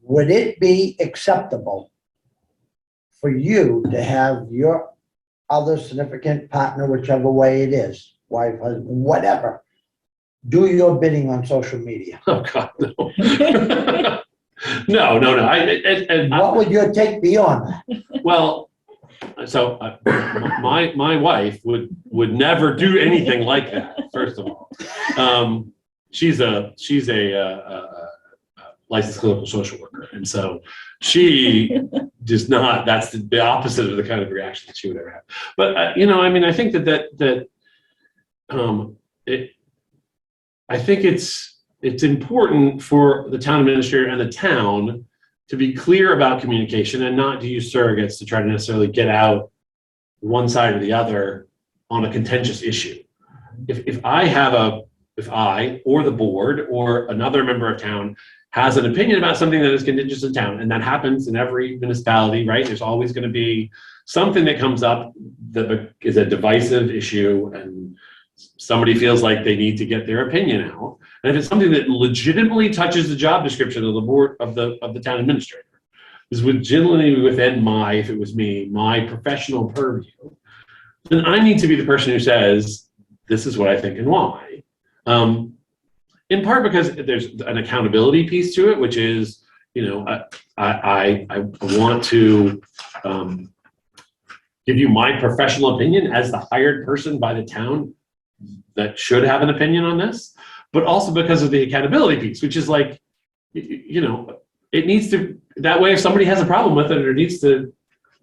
Would it be acceptable for you to have your other significant partner, whichever way it is, wife, husband, whatever, do your bidding on social media? Oh, God, no. No. What would your take be on that? Well, so my wife would never do anything like that. First of all, she's a licensed clinical social worker, and so she does not. That's the opposite of the kind of reaction that she would ever have. But I mean, I think I think it's important for the town administrator and the town to be clear about communication and not to use surrogates to try to necessarily get out one side or the other on a contentious issue. If I or the board or another member of town has an opinion about something that is contentious in town, and that happens in every municipality, right? There's always going to be something that comes up that is a divisive issue, and somebody feels like they need to get their opinion out. And if it's something that legitimately touches the job description of the board of the town administrator, is legitimately within if it was me, my professional purview, then I need to be the person who says, this is what I think and why. In part because there's an accountability piece to it, which is, I want to give you my professional opinion as the hired person by the town that should have an opinion on this, but also because of the accountability piece, which is like, it needs to, that way if somebody has a problem with it or needs to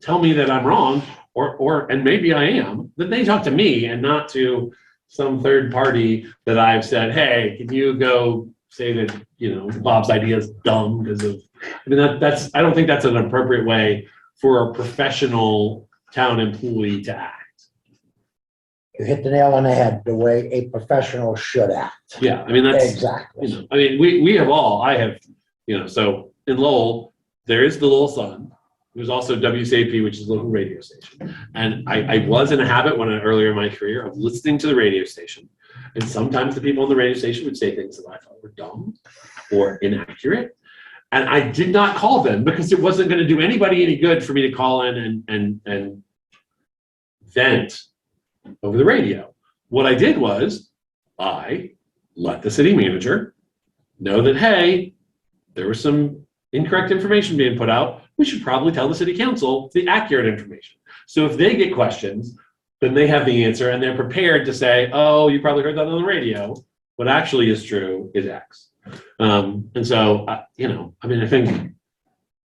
tell me that I'm wrong, and maybe I am, then they talk to me and not to some third party that I've said, hey, can you go say that, Bob's idea is dumb because of, I don't think that's an appropriate way for a professional town employee to act. You hit the nail on the head, the way a professional should act. Yeah, I mean, that's, Exactly. I mean, I have, so in Lowell, there is the Lowell Sun. There's also WCAP, which is a local radio station. And I was in a habit earlier in my career of listening to the radio station. And sometimes the people on the radio station would say things that I thought were dumb or inaccurate. And I did not call them because it wasn't going to do anybody any good for me to call in and vent over the radio. What I did was I let the city manager know that, hey, there was some incorrect information being put out. We should probably tell the city council the accurate information. So if they get questions, then they have the answer and they're prepared to say, oh, you probably heard that on the radio. What actually is true is X. And so, I think,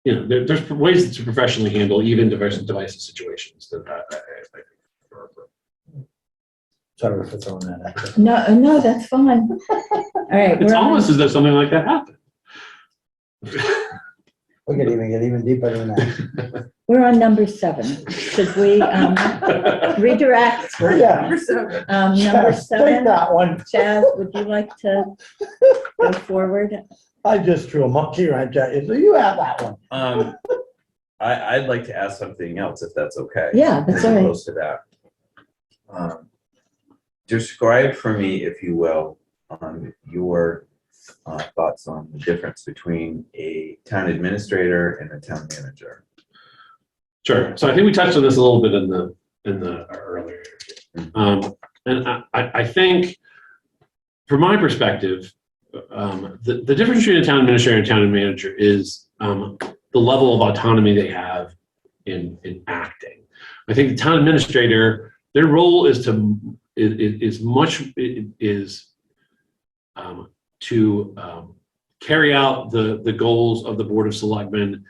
there's ways to professionally handle even divisive situations that I think are appropriate. Sorry for throwing that at you. No, that's fine. All right. It's almost as though something like that happened. We could even get even deeper than that. We're on number 7. Should we redirect? Yeah. Number Take 7. that one. Chaz, would you like to go forward? I just threw a monkey wrench at you, so you have that one. I'd like to ask something else, if that's okay. Yeah, that's As all right. opposed to that. Describe for me, if you will, your thoughts on the difference between a town administrator and a town manager. Sure. So I think we touched on this a little bit in the earlier. And I think, from my perspective, the difference between a town administrator and a town manager is the level of autonomy they have in acting. I think the town administrator, their role is to carry out the goals of the Board of Selectmen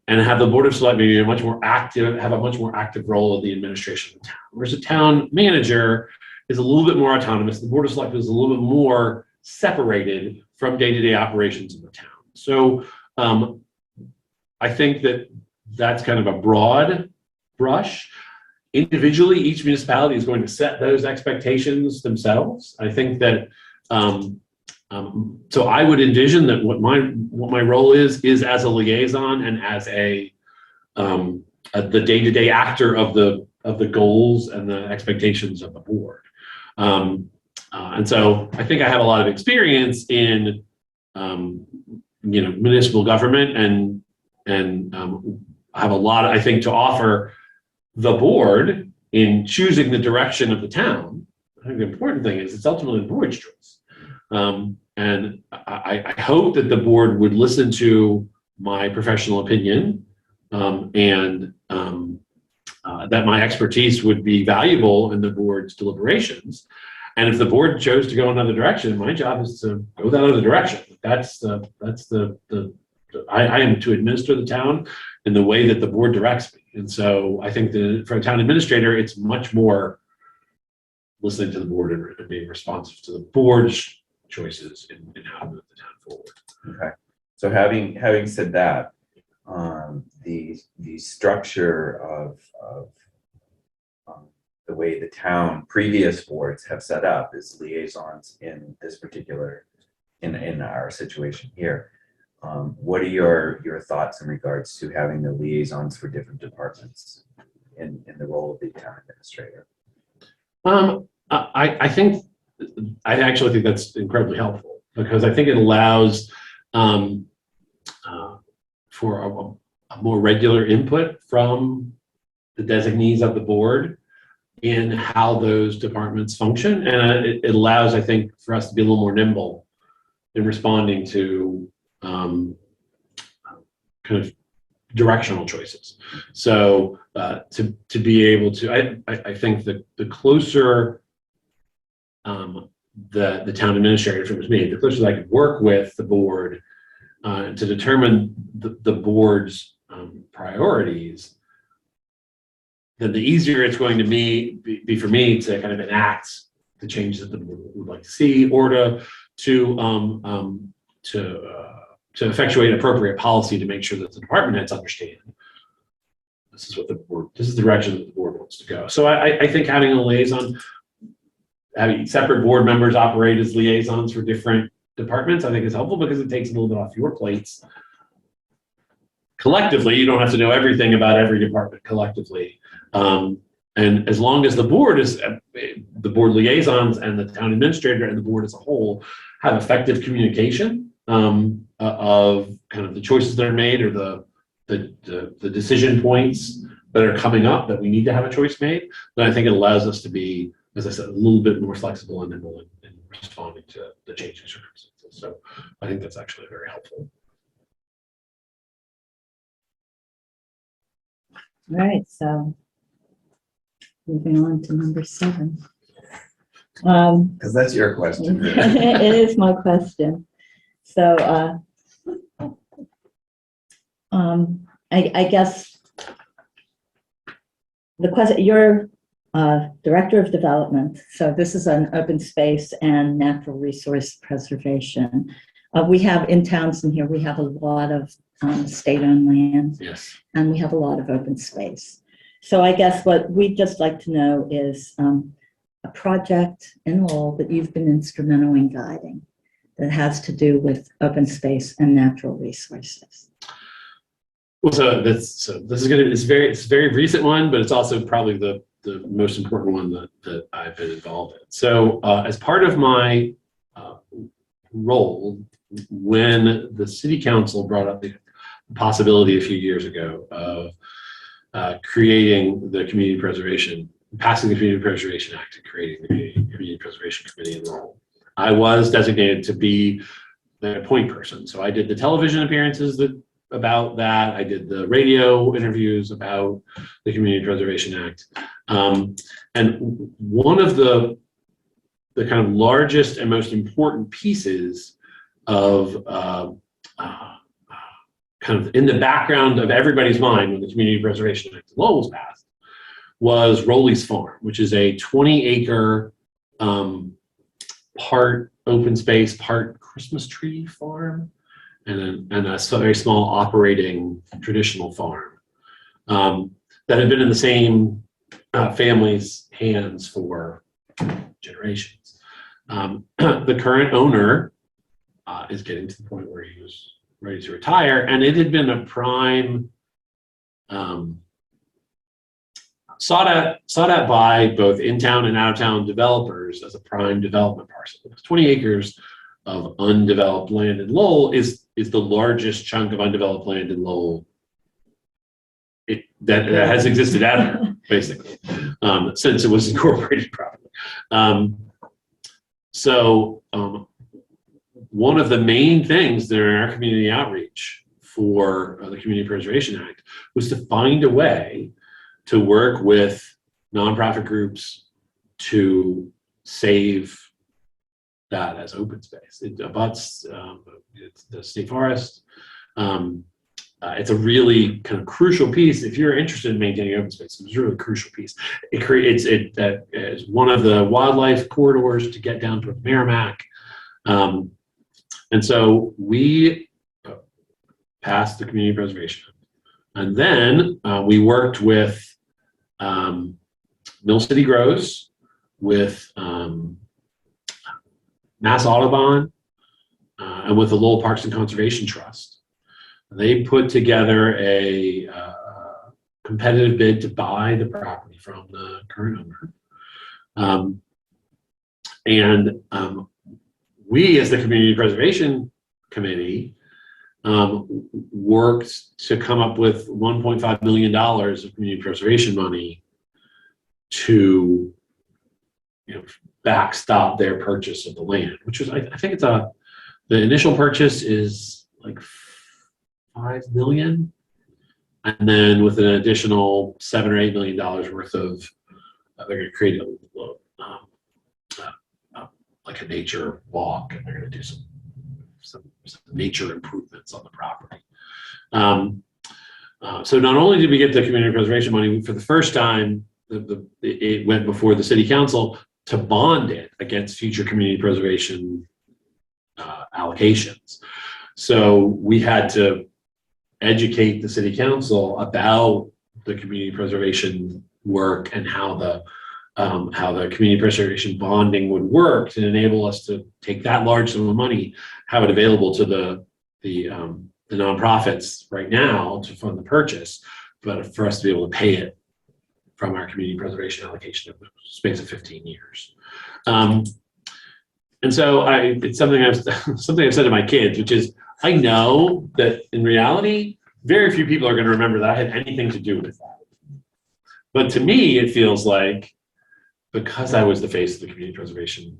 and have the Board of Selectmen be have a much more active role in the administration of the town. Whereas a town manager is a little bit more autonomous. The Board of Selectmen is a little bit more separated from day-to-day operations in the town. So I think that's kind of a broad brush. Individually, each municipality is going to set those expectations themselves. I think that so I would envision that what my role is as a liaison and as the day-to-day actor of the goals and the expectations of the board. And so I think I have a lot of experience in municipal government and have a lot, I think, to offer the board in choosing the direction of the town. I think the important thing is it's ultimately the board's choice. And I hope that the board would listen to my professional opinion, and that my expertise would be valuable in the board's deliberations. And if the board chose to go another direction, my job is to go that other direction. I am to administer the town in the way that the board directs me. And so I think that for a town administrator, it's much more listening to the board and being responsive to the board's choices in how to move the town forward. Okay. So having said that, the structure of the way the town previous boards have set up is liaisons in this particular, in our situation here. What are your thoughts in regards to having the liaisons for different departments in the role of the town administrator? I actually think that's incredibly helpful, because I think it allows for a more regular input from the designees of the board in how those departments function. And it allows, I think, for us to be a little more nimble in responding to kind of directional choices. So to be able to, I think that the closer the town administrator, if it was me, the closer I could work with the board to determine the board's priorities, then the easier it's going to be for me to kind of enact the changes that the board would like to see, or to effectuate appropriate policy to make sure that the department heads understand this is the direction that the board wants to go. So I think having a liaison, having separate board members operate as liaisons for different departments, I think is helpful, because it takes a little bit off your plates. Collectively, you don't have to know everything about every department collectively. And as long as the board liaisons and the town administrator and the board as a whole have effective communication of kind of the choices that are made, or the decision points that are coming up that we need to have a choice made, then I think it allows us to be, as I said, a little bit more flexible and nimble in responding to the changing circumstances. So I think that's actually very helpful. All right, so moving on to number 7. Because that's your question. Really. It is my question. So I guess the question, you're Director of Development, so this is an open space and natural resource preservation. We have in Townsend here, we have a lot of state-owned land. Yes. And we have a lot of open space. So I guess what we'd just like to know is a project in Lowell that you've been instrumental in guiding that has to do with open space and natural resources. Well, this is going to, it's a very recent one, but it's also probably the most important one that I've been involved in. So as part of my role, when the city council brought up the possibility a few years ago of creating the community preservation, passing the Community Preservation Act and creating the Community Preservation Committee in Lowell, I was designated to be the point person. So I did the television appearances about that. I did the radio interviews about the Community Preservation Act. And one of the kind of largest and most important pieces of kind of in the background of everybody's mind when the Community Preservation Act of Lowell was passed was Rowley's Farm, which is a 20-acre part open space, part Christmas tree farm, and a very small operating traditional farm that had been in the same family's hands for generations. The current owner is getting to the point where he was ready to retire, and it had been a prime sought out by both in-town and out-of-town developers as a prime development parcel. 20 acres of undeveloped land in Lowell is the largest chunk of undeveloped land in Lowell that has existed ever, basically, since it was incorporated properly. One of the main things during our community outreach for the Community Preservation Act was to find a way to work with nonprofit groups to save that as open space. It abuts it's the state forest. It's a really kind of crucial piece. If you're interested in maintaining open space, it's a really crucial piece. It creates it is one of the wildlife corridors to get down to Merrimack. And so we passed the Community Preservation Act. And then we worked with Mill City Grows, with Mass Audubon, and with the Lowell Parks and Conservation Trust. They put together a competitive bid to buy the property from the current owner. We, as the Community Preservation Committee, worked to come up with $1.5 million of community preservation money to, backstop their purchase of the land, which was, I think the initial purchase is like $5 million, and then with an additional $7 or $8 million worth of, they're going to create like a nature walk, and they're going to do some nature improvements on the property. So not only did we get the community preservation money, for the first time, it went before the city council to bond it against future community preservation allocations. So we had to educate the city council about the community preservation work and how the community preservation bonding would work to enable us to take that large sum of money, have it available to the nonprofits right now to fund the purchase, but for us to be able to pay it from our community preservation allocation of a space of 15 years. And so it's something I've said to my kids, which is, I know that in reality, very few people are going to remember that I had anything to do with that. But to me, it feels like, because I was the face of the Community Preservation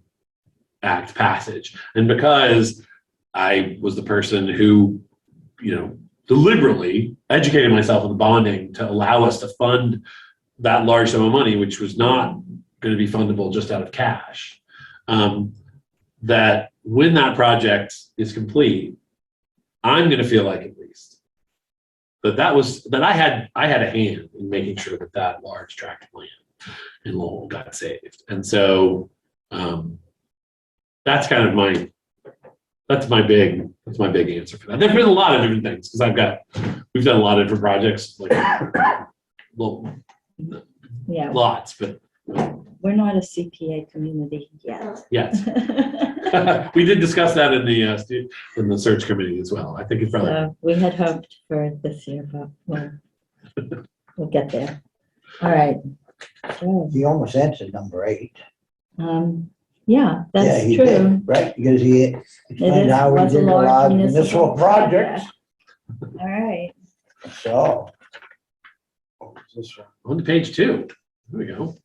Act passage, and because I was the person who, deliberately educated myself on the bonding to allow us to fund that large sum of money, which was not going to be fundable just out of cash, that when that project is complete, I'm going to feel like, at least, that I had a hand in making sure that large tract of land in Lowell got saved. And so that's kind of my big answer for that. There've been a lot of different things, because we've done a lot of different projects, like Yeah, lots, but we're not a CPA community yet. yes. We did discuss that in the search committee as well. I think it's probably So we had hoped for this year, but we'll get there. All right. So, He almost answered number 8. yeah, Yeah, that's he true. did, right? Because he explained how he was a did a large lot of municipal municipal projects. All right. So. What was this one? on to page 2. There we go.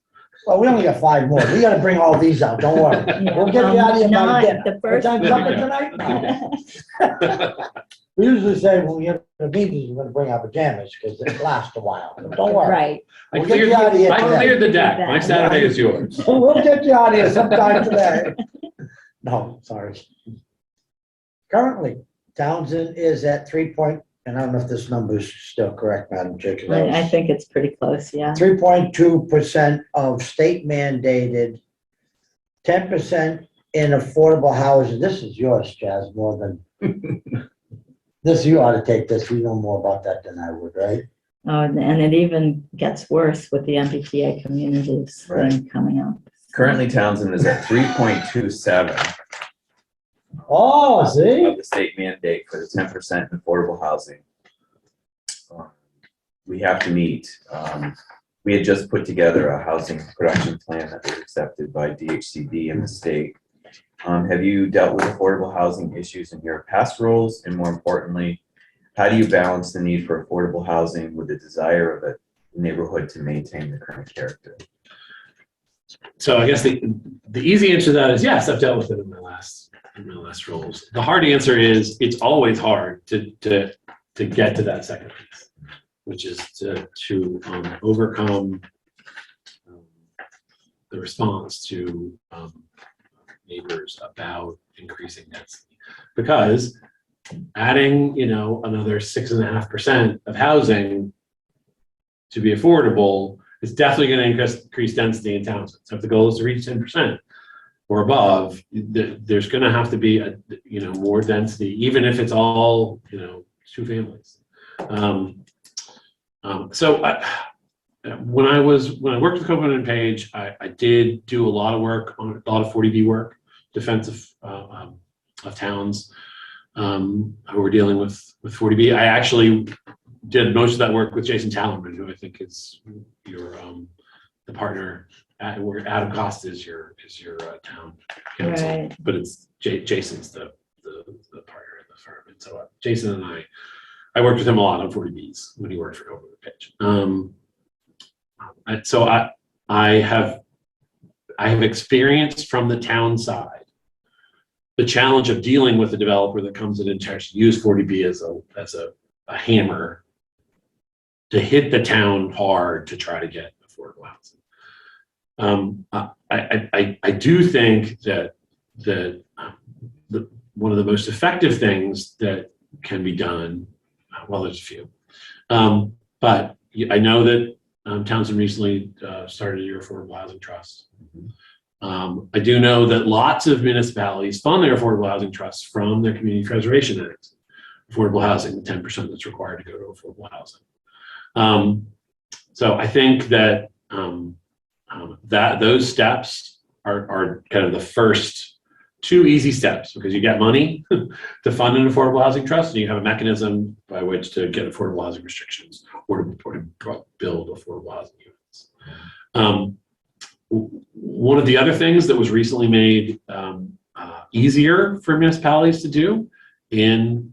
Well, we only got 5 more. We gotta bring all these out, don't worry. Yeah, We'll get you out of here by not dinner. the What first time's one. supper tonight? No. We usually say when we have the meetings, we're gonna bring our pajamas, because it lasts a while. So don't worry. Right. I We'll get you out of here today. cleared the deck. My Saturday is yours. We'll get you out of here sometime today. No, sorry. Currently, Townsend is at 3 point, and I don't know if this number is still correct, Madam Chair, 'cause that I was think it's pretty close, yeah. 3.2% of state mandated, 10% in affordable housing. This is yours, Jazz, more than, this, you ought to take this. You know more about that than I would, right? Oh, and it even gets worse with the MBTA communities thing coming up. Currently, Townsend is at 3.27 Oh, see? of the state mandate for the 10% in affordable housing. We have to meet. We had just put together a housing production plan that was accepted by DHCD in the state. Have you dealt with affordable housing issues in your past roles? And more importantly, how do you balance the need for affordable housing with the desire of a neighborhood to maintain the current character? So I guess the easy answer to that is yes, I've dealt with it in my last roles. The hard answer is it's always hard to get to that second piece, which is to overcome the response to neighbors about increasing density, because adding another 6.5% of housing to be affordable is definitely going to increase density in towns. So if the goal is to reach 10% or above, there's going to have to be more density, even if it's all two families. When I worked with Copeland and Page, I did do a lot of work on a lot of 40B work, defensive of towns who were dealing with 40B. I actually did most of that work with Jason Tallerman, who I think is your the partner where Adam Costa is your town council, Right. but it's Jason's the partner in the firm, and so Jason and I worked with him a lot on 40Bs when he worked for Copeland and Page. So I have experienced from the town side the challenge of dealing with a developer that comes in and tries to use 40B as a hammer to hit the town hard to try to get affordable housing. I do think that one of the most effective things that can be done, well, there's a few, but I know that Townsend recently started your affordable housing trust. I do know that lots of municipalities fund their affordable housing trusts from their Community Preservation Act. Affordable housing, the 10% that's required to go to affordable housing. So I think that that those steps are kind of the first two easy steps, because you get money to fund an affordable housing trust, and you have a mechanism by which to get affordable housing restrictions or to build affordable housing units. One of the other things that was recently made easier for municipalities to do in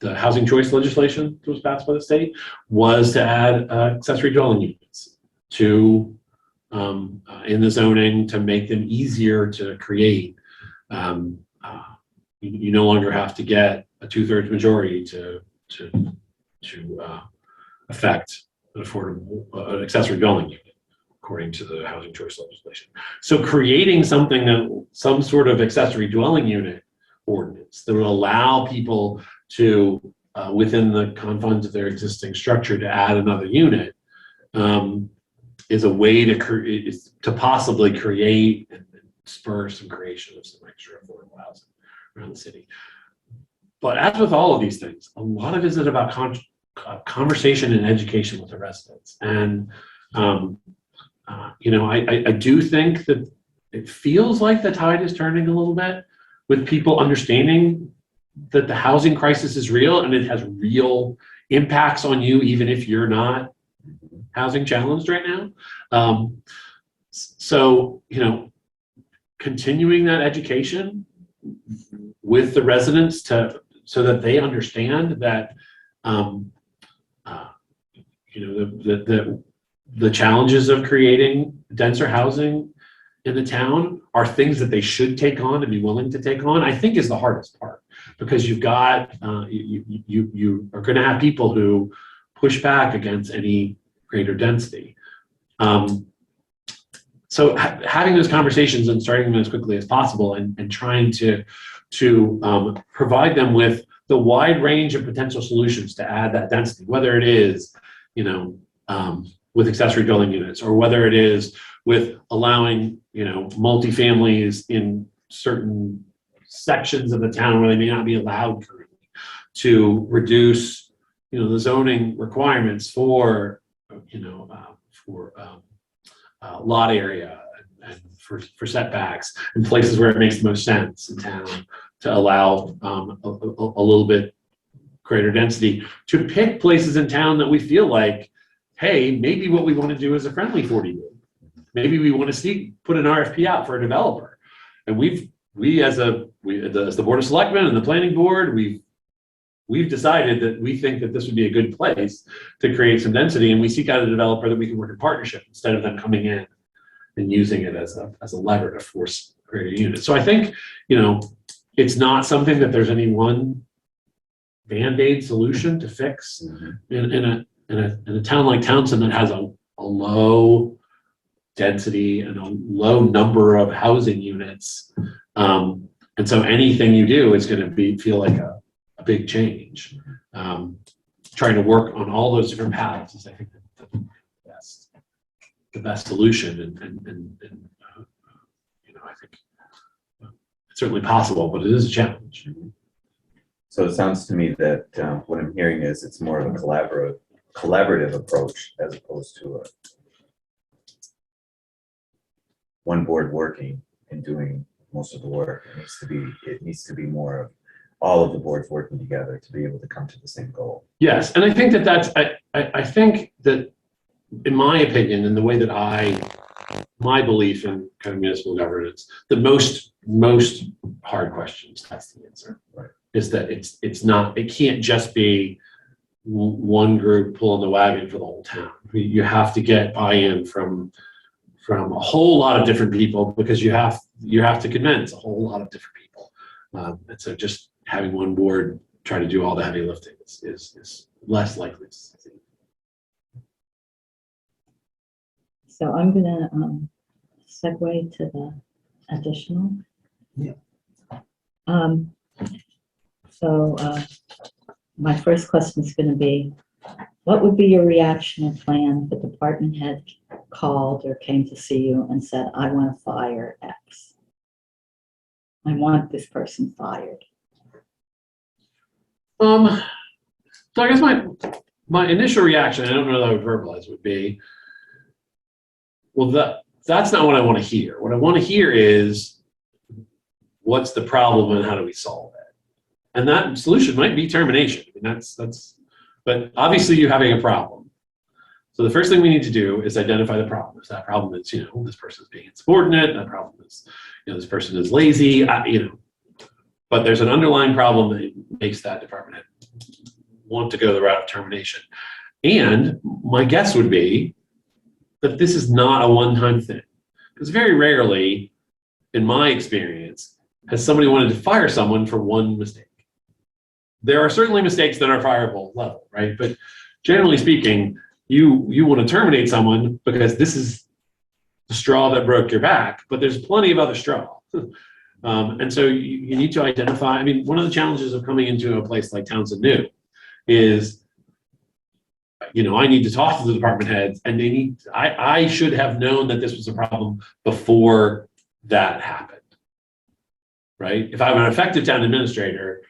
the housing choice legislation that was passed by the state was to add accessory dwelling units to in the zoning to make them easier to create. You no longer have to get a 2/3 majority to affect an affordable an accessory dwelling unit, according to the housing choice legislation. So creating some sort of accessory dwelling unit ordinance that would allow people to, within the confines of their existing structure, to add another unit is a way to possibly create and spur some creation of some extra affordable housing around the city. But as with all of these things, a lot of it is about conversation and education with the residents. And I do think that it feels like the tide is turning a little bit with people understanding that the housing crisis is real and it has real impacts on you, even if you're not housing challenged right now. So, continuing that education with the residents so that they understand that, the challenges of creating denser housing in the town are things that they should take on and be willing to take on, I think is the hardest part, because you've got, you are going to have people who push back against any greater density. So having those conversations and starting them as quickly as possible and trying to provide them with the wide range of potential solutions to add that density, whether it is, with accessory dwelling units, or whether it is with allowing, multifamilies in certain sections of the town where they may not be allowed currently, to reduce, the zoning requirements for, lot area and for setbacks in places where it makes the most sense in town to allow a little bit greater density, to pick places in town that we feel like, hey, maybe what we want to do is a friendly 40B. Maybe we want to put an RFP out for a developer. And we as the Board of Selectmen and the Planning Board, we've we've decided that we think that this would be a good place to create some density, and we seek out a developer that we can work in partnership instead of them coming in and using it as a lever to force create a unit. So I think, it's not something that there's any one Band-Aid solution to fix in a town like Townsend that has a low density and a low number of housing units. And so anything you do is going to feel like a big change. Trying to work on all those different paths is, I think, the best solution. And I think it's certainly possible, but it is a challenge. So it sounds to me that what I'm hearing is it's more of a collaborative approach as opposed to a one board working and doing most of the work. It needs to be more of all of the boards working together to be able to come to the same goal. Yes, and I think I think that, in my opinion, in the way that my belief in kind of municipal governance, the most hard questions, that's the answer. Right. Is that it can't just be one group pulling the wagon for the whole town. You have to get buy-in from a whole lot of different people, because you have to convince a whole lot of different people. And so just having one board try to do all the heavy lifting is less likely to succeed. So I'm gonna segue to the additional. Yeah. So my first question is gonna be, what would be your reaction or plan if the department head called or came to see you and said, I want to fire X? I want this person fired. So I guess my initial reaction, I don't know that I would verbalize, would be, well, that's not what I want to hear. What I want to hear is, what's the problem and how do we solve it? And that solution might be termination. I mean, but obviously you're having a problem. So the first thing we need to do is identify the problem. If that problem is, this person is being insubordinate, that problem is, this person is lazy, but there's an underlying problem that makes that department head want to go the route of termination. And my guess would be that this is not a one-time thing. Because very rarely, in my experience, has somebody wanted to fire someone for one mistake. There are certainly mistakes that are fireable level, right? But generally speaking, you want to terminate someone because this is the straw that broke your back, but there's plenty of other straw. And so you need to identify, one of the challenges of coming into a place like Townsend New is, I need to talk to the department heads, and I should have known that this was a problem before that happened, right? If I'm an effective town administrator,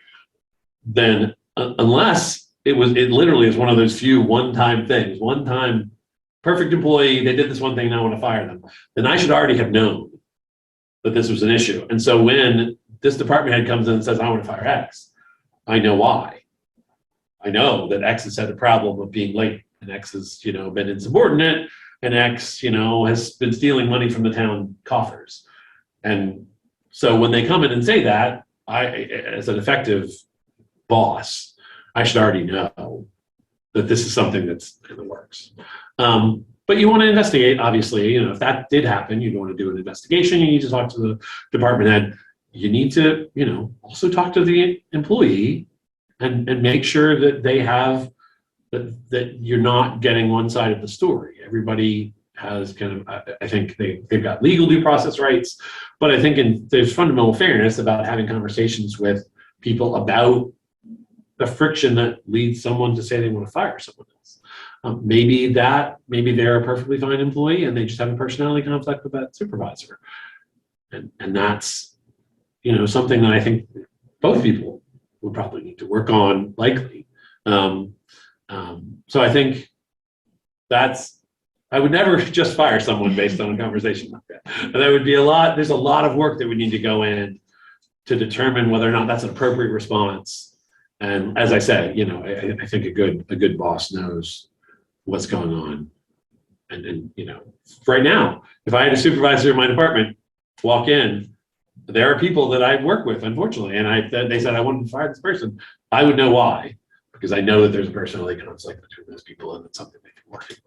then unless it literally is one of those few one-time things, one-time perfect employee, they did this one thing and I want to fire them, then I should already have known that this was an issue. And so when this department head comes in and says, I want to fire X, I know why. I know that X has had a problem of being late, and X has, been insubordinate, and X, has been stealing money from the town coffers. And so when they come in and say that, I, as an effective boss, I should already know that this is something that's in the works. But you want to investigate, obviously. If that did happen, you want to do an investigation. You need to talk to the department head. You need to, also talk to the employee and make sure that they have that you're not getting one side of the story. Everybody has kind of, I think they've got legal due process rights, but I think there's fundamental fairness about having conversations with people about the friction that leads someone to say they want to fire someone else. Maybe they're a perfectly fine employee and they just have a personality conflict with that supervisor. And that's, something that I think both people would probably need to work on, likely. So I think I would never just fire someone based on a conversation like that. There would be there's a lot of work that would need to go in to determine whether or not that's an appropriate response. And as I said, I think a good boss knows what's going on. And right now, if I had a supervisor in my department walk in there are people that I work with, unfortunately, and they said I wanted to fire this person. I would know why, because I know that there's a personality conflict between those people, and it's something they've been working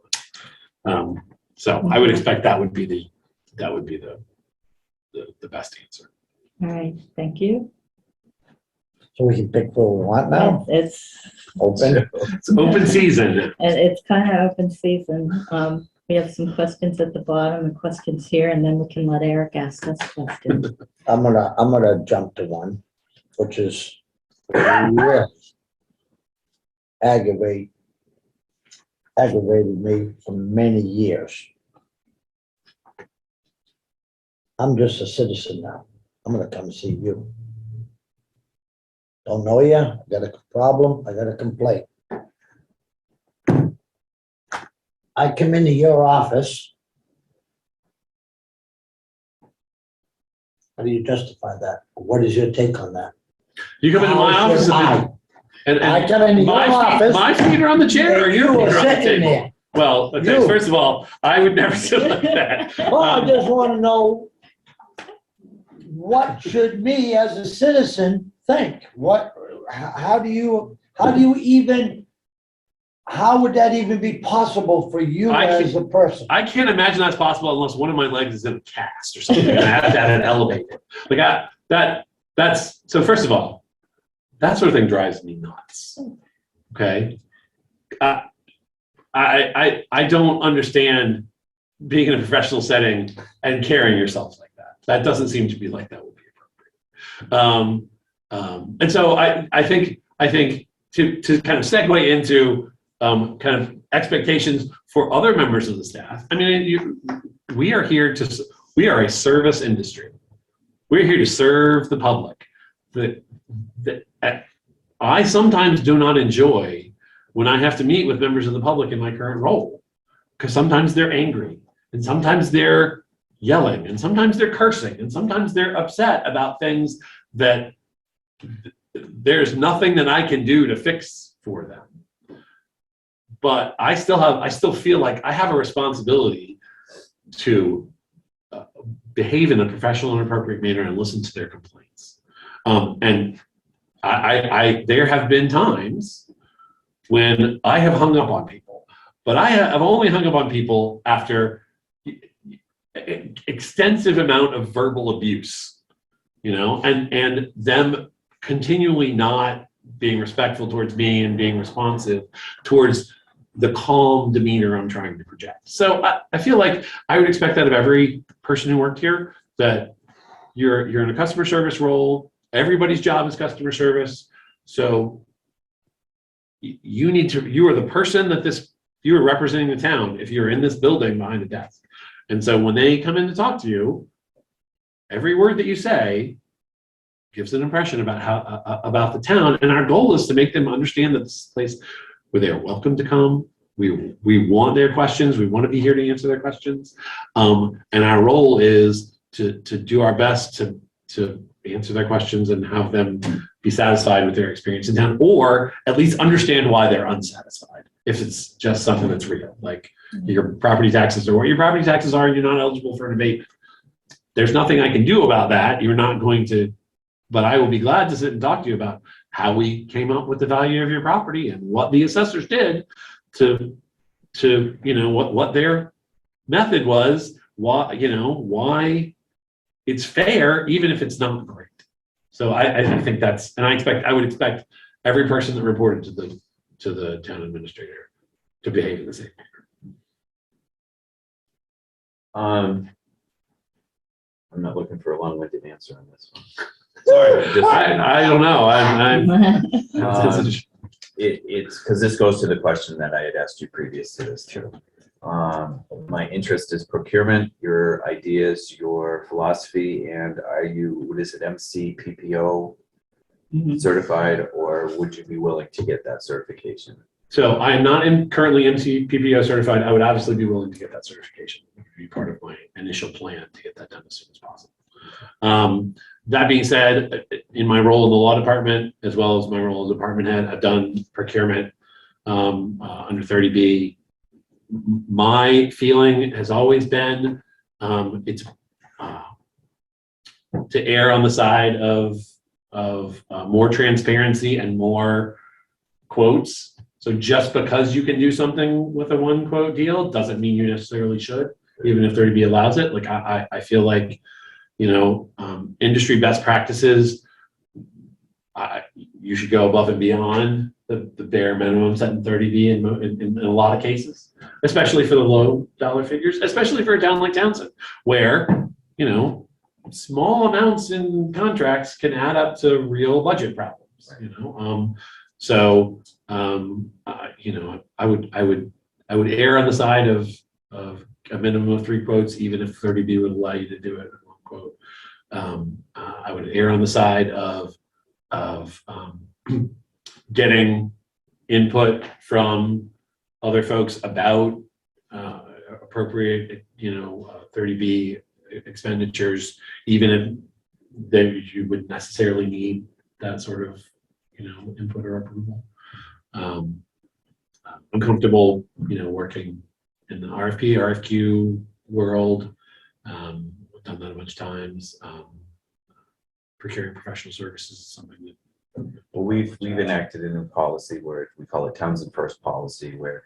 on. So I would expect that would be the best answer. All right, thank you. So we can pick what we want now, It's open. It's open season. And it's kind of open season. We have some questions at the bottom and questions here, and then we can let Eric ask us questions. I'm gonna jump to one, which is really aggravated me for many years. I'm just a citizen now. I'm gonna come see you. Don't know you, I got a problem, I got a complaint. I come into your office. How do you justify that? What is your take on that? You come into my How office should I? and I come into your office. my feet are on the chair, or and your you feet were are on the sitting table. there. Well, okay, You. first of all, I would never sit like that. Well, I just want to know, what should me as a citizen think? How would that even be possible for you I as a person? I can't imagine that's possible unless one of my legs is in a cast or something, and I have to have it elevated. Like that's so. First of all, that sort of thing drives me nuts. Okay, I don't understand being in a professional setting and carrying yourself like that. That doesn't seem to be like that would be appropriate. And so I think to kind of segue into kind of expectations for other members of the staff. I mean, we are a service industry. We're here to serve the public. I sometimes do not enjoy when I have to meet with members of the public in my current role, because sometimes they're angry, and sometimes they're yelling, and sometimes they're cursing, and sometimes they're upset about things that there's nothing that I can do to fix for them. But I still feel like I have a responsibility to behave in a professional and appropriate manner and listen to their complaints. And there have been times when I have hung up on people, but I've only hung up on people after extensive amount of verbal abuse, and them continually not being respectful towards me and being responsive towards the calm demeanor I'm trying to project. So I feel like I would expect that of every person who worked here, that you're in a customer service role. Everybody's job is customer service. So you are the person you are representing the town if you're in this building behind a desk. And so when they come in to talk to you, every word that you say gives an impression about the town. And our goal is to make them understand that this is a place where they are welcome to come. We want their questions. We want to be here to answer their questions. And our role is to do our best to answer their questions and have them be satisfied with their experience in town, or at least understand why they're unsatisfied. If it's just something that's real, like your property taxes or what your property taxes are, you're not eligible for an abatement. There's nothing I can do about that. You're not going to, but I will be glad to sit and talk to you about how we came up with the value of your property and what the assessors did to what their method was, why it's fair, even if it's not great. So I think I would expect every person that reported to the town administrator to behave in the same manner. I'm not looking for a long-winded answer on this one. Sorry, I don't know. It's because this goes to the question that I had asked you previous to this too. My interest is procurement, your ideas, your philosophy, and are you, what is it, MCPPO certified, or would you be willing to get that certification? So I am not currently MCPPO certified. I would obviously be willing to get that certification. It would be part of my initial plan to get that done as soon as possible. That being said, in my role in the law department, as well as my role as department head, I've done procurement under 30B. My feeling has always been to err on the side of more transparency and more quotes. So just because you can do something with a one quote deal doesn't mean you necessarily should, even if 30B allows it. Like I feel like, industry best practices, you should go above and beyond the bare minimum set in 30B in a lot of cases, especially for the low dollar figures, especially for a town like Townsend, where, small amounts in contracts can add up to real budget problems, I would err on the side of a minimum of 3 quotes, even if 30B would allow you to do it in 1 quote. I would err on the side of getting input from other folks about appropriate, 30B expenditures, even if you would necessarily need that sort of, input or approval. I'm comfortable, working in the RFQ world. I've done that a bunch of times. Procuring professional services is something that. Well, we've enacted a new policy where we call it Townsend First policy, where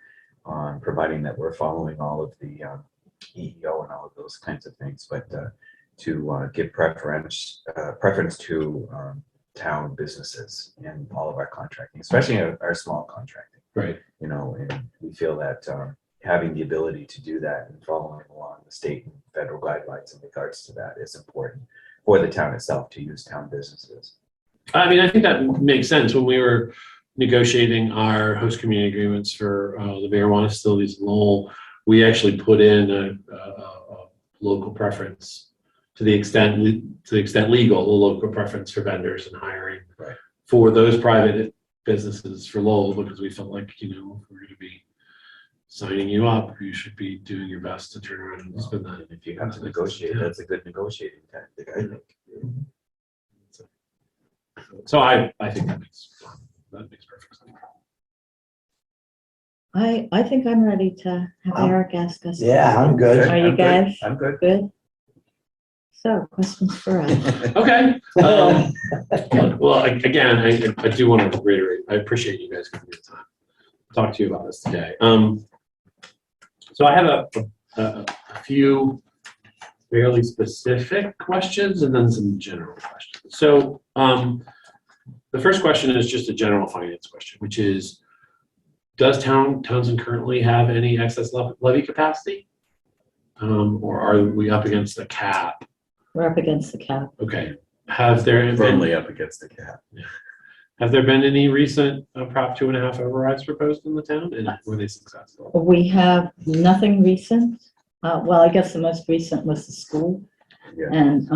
providing that we're following all of the EEO and all of those kinds of things, but to give preference to town businesses in all of our contracting, especially our small contracting. Right. And we feel that having the ability to do that and following along the state and federal guidelines in regards to that is important for the town itself to use town businesses. I mean, I think that makes sense. When we were negotiating our host community agreements for the marijuana facilities in Lowell, we actually put in a local preference to the extent legal, a local preference for vendors and hiring for those private businesses for Lowell, because we felt like, if we're going to be signing you up, you should be doing your best to turn around and spend that. And if you have to negotiate, that's a good negotiating tactic, I think. So I think that makes perfect sense. I think I'm ready to have Eric ask us. Yeah, I'm good. Are you guys I'm good. good? So, questions for us? Okay. Well, again, I do want to reiterate, I appreciate you guys giving me the time to talk to you about this today. So I have a few fairly specific questions and then some general questions. So the first question is just a general finance question, which is, does Townsend currently have any excess levy capacity? Or are we up against the cap? We're up against the cap. Okay. Have there Firmly up against the cap. been any recent Prop 2.5 overrides proposed in the town, and were they successful? We have nothing recent. Well, I guess the most recent was the school. Yeah. And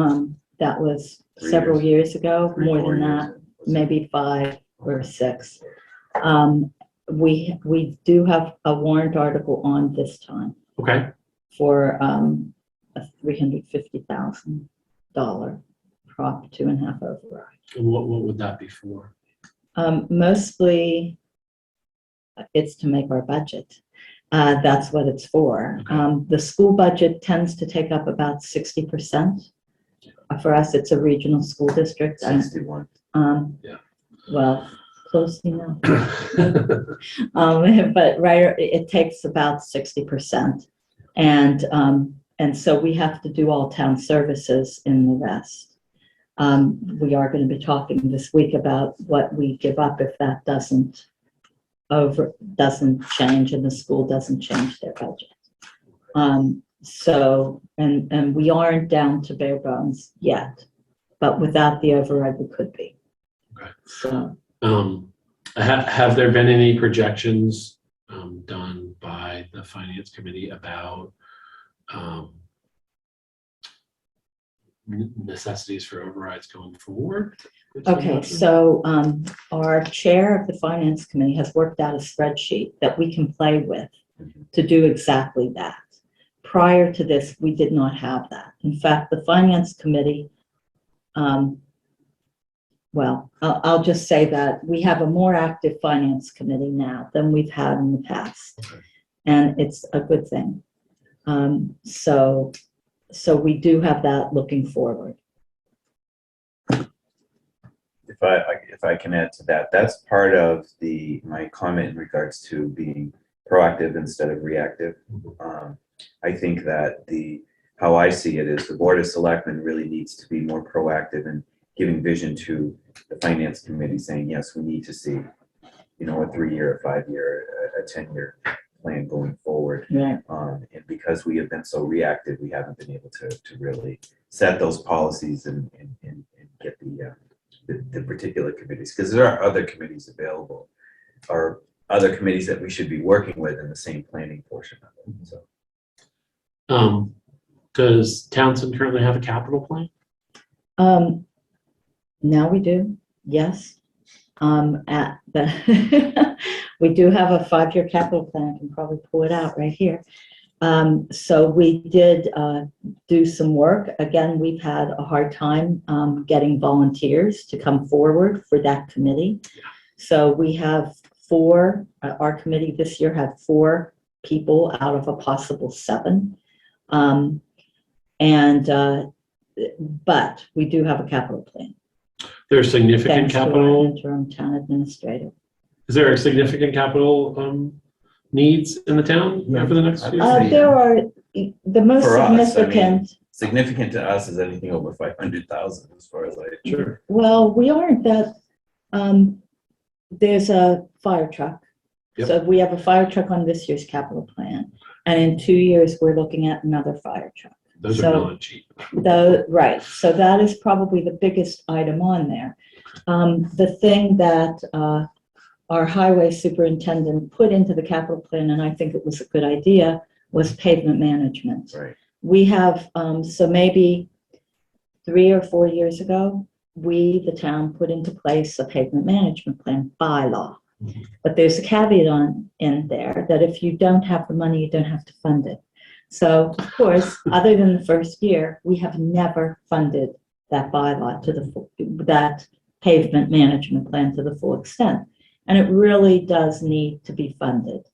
that was 3 several years ago, 3, more 4 than years. that, maybe 5 or 6. We do have a warrant article on this time Okay. for a $350,000 Prop 2.5 override. And what would that be for? Mostly it's to make our budget. That's what it's for. Okay. The school budget tends to take up about 60%. For us, it's a regional school district. 61. Yeah. Well, close enough. But it takes about 60%. And so we have to do all town services in the rest. We are going to be talking this week about what we give up if that doesn't change and the school doesn't change their budget. So we aren't down to bare bones yet, but without the override, we could be. Okay. So Have there been any projections done by the finance committee about necessities for overrides going forward? okay, so our chair of the finance committee has worked out a spreadsheet that we can play with to do exactly that. Prior to this, we did not have that. In fact, the finance committee, well, I'll just say that we have a more active finance committee now than we've had in the past. Okay. And it's a good thing. So we do have that looking forward. if I can add to that, that's part of my comment in regards to being proactive instead of reactive. I think that how I see it is the Board of Selectmen really needs to be more proactive in giving vision to the Finance Committee, saying, yes, we need to see, a 3-year, a 5-year, a 10-year plan going forward. Right. And because we have been so reactive, we haven't been able to really set those policies and get the particular committees, because there are other committees available, or other committees that we should be working with in the same planning portion of it. So Does Townsend currently have a capital plan? Now we do, yes. We do have a 5-year capital plan. I can probably pull it out right here. So we did do some work. Again, we've had a hard time getting volunteers to come forward for that committee. So we have 4, our committee this year had 4 people out of a possible 7. But we do have a capital plan. There's significant Thanks to our capital. interim town administrator. Is there a significant capital needs in the town for the next few years? There are, the most For us, I mean, significant, significant to us is anything over 500,000, as far as Sure. well, we aren't that, there's a fire truck. Yep. So we have a fire truck on this year's capital plan. And in 2 years, we're looking at another fire truck. Those So- are not cheap. Right, so that is probably the biggest item on there. The thing that our highway superintendent put into the capital plan, and I think it was a good idea, was pavement management. Right. We have, so maybe 3 or 4 years ago, we, the town, put into place a pavement management plan by law. Mhm. But there's a caveat in there that if you don't have the money, you don't have to fund it. So, of course, other than the first year, we have never funded that bylaw to that pavement management plan to the full extent. And it really does need to be funded,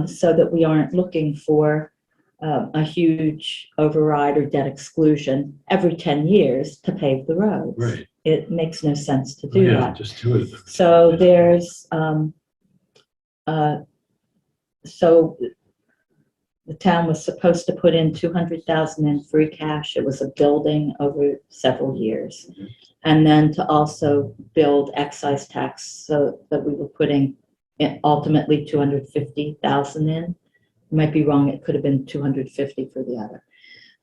so that we aren't looking for a huge override or debt exclusion every 10 years to pave the roads. Right. It makes no sense to do Yeah, that. just 2 of them. So there's, so the town was supposed to put in 200,000 in free cash. It was a building over several years. Mhm. And then to also build excise tax, so that we were putting ultimately 250,000 in. Might be wrong, it could have been 250 for the other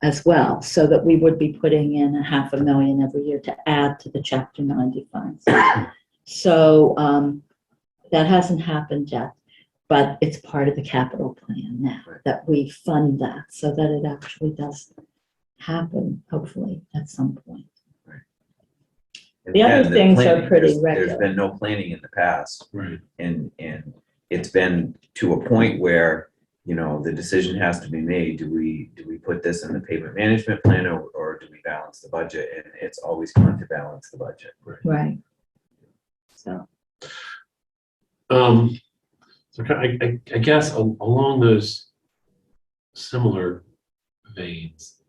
as well, so that we would be putting in $500,000 every year to add to the Chapter 90 funds. So that hasn't happened yet, but it's part of the capital plan now, that we fund that so that it actually does happen, hopefully, at some point. The other And things are planning, pretty there's regular. been no planning in the past, Right. and it's been to a point where, the decision has to be made. Do we put this in the pavement management plan, or do we balance the budget? And it's always going to balance the budget. Right. So, So I guess along those similar veins,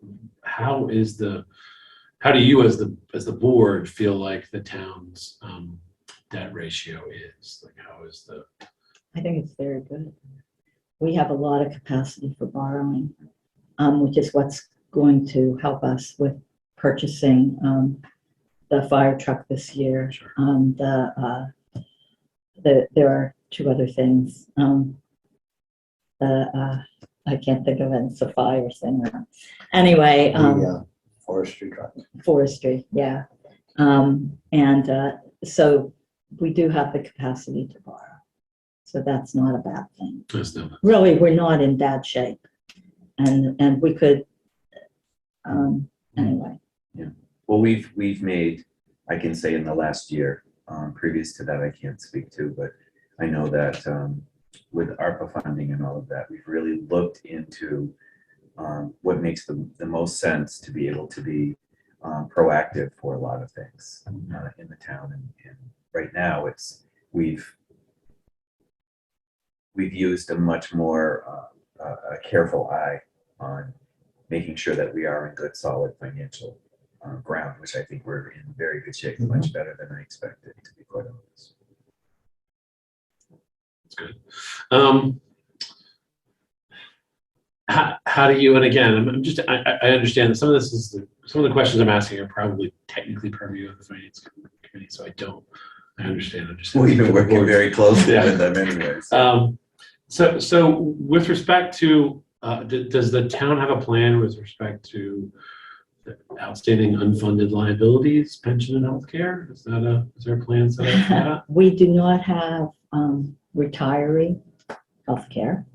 how do you as the board feel like the town's debt ratio is? Like, how is I think it's very good. We have a lot of capacity for borrowing, which is what's going to help us with purchasing the fire truck this year. Sure. There are 2 other things. I can't think of it. It's a fire thing. Anyway, The forestry truck. forestry, yeah. So we do have the capacity to borrow. So that's not a bad thing. Really, we're not in bad shape. And we could, anyway. Well, we've made, I can say in the last year, previous to that, I can't speak to, but I know that with ARPA funding and all of that, we've really looked into what makes the most sense to be able to be proactive for a lot of things in the town. And right now, we've used a much more a careful eye on making sure that we are in good, solid financial ground, which I think we're in very good shape, much better than I expected, to be quite honest. That's good. How do you, and again, I understand that some of this is, some of the questions I'm asking are probably technically purview of the finance committee, so I understand. I'm just. We've been working very closely Yeah. with them anyways. So with respect to, does the town have a plan with respect to the outstanding unfunded liabilities, pension and healthcare? Is there a plan set up for that? We do not have retiree healthcare.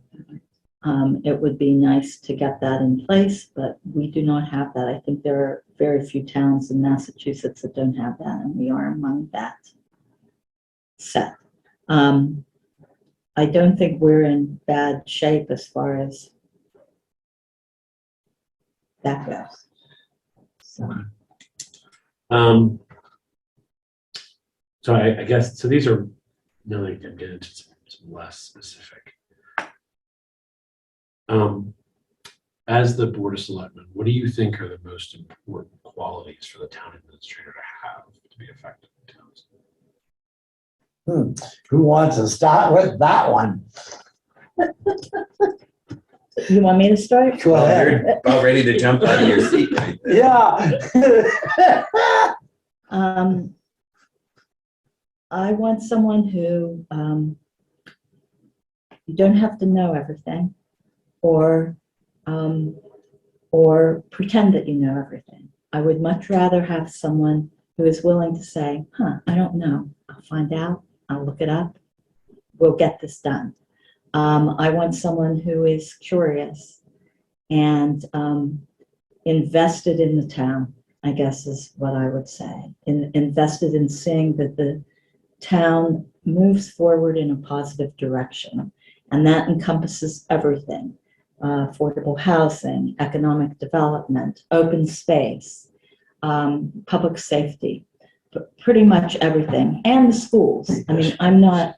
It would be nice to get that in place, but we do not have that. I think there are very few towns in Massachusetts that don't have that, and we are among that set. I don't think we're in bad shape as far as that goes. So, So I guess, so these are, now I can get into some less specific. As the Board of Selectmen, what do you think are the most important qualities for the town administrator to have to be effective in towns? Who wants to start with that one? you want me to start? Go Well, ahead. you're about ready to jump out of your seat. Right there. Yeah. I want someone who you don't have to know everything, or pretend that you know everything. I would much rather have someone who is willing to say, I don't know. I'll find out. I'll look it up. We'll get this done. I want someone who is curious and invested in the town, I guess is what I would say. Invested in seeing that the town moves forward in a positive direction. And that encompasses everything. Affordable housing, economic development, open space, public safety, pretty much everything, and the schools. I mean, I'm not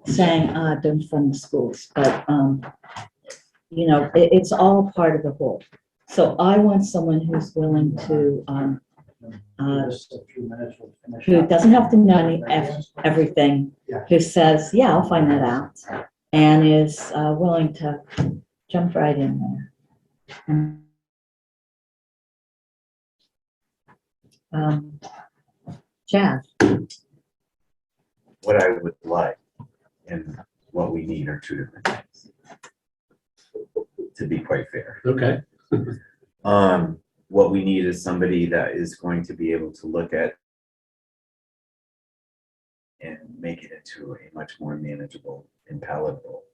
saying don't fund the schools, but it's all part of the whole. So I want someone who's willing to, who doesn't have to know everything, who says, yeah, I'll find that out, and is willing to jump right in there. Chad. What I would like and what we need are two different things, to be quite fair. Okay. What we need is somebody that is going to be able to look at and make it into a much more manageable and palatable,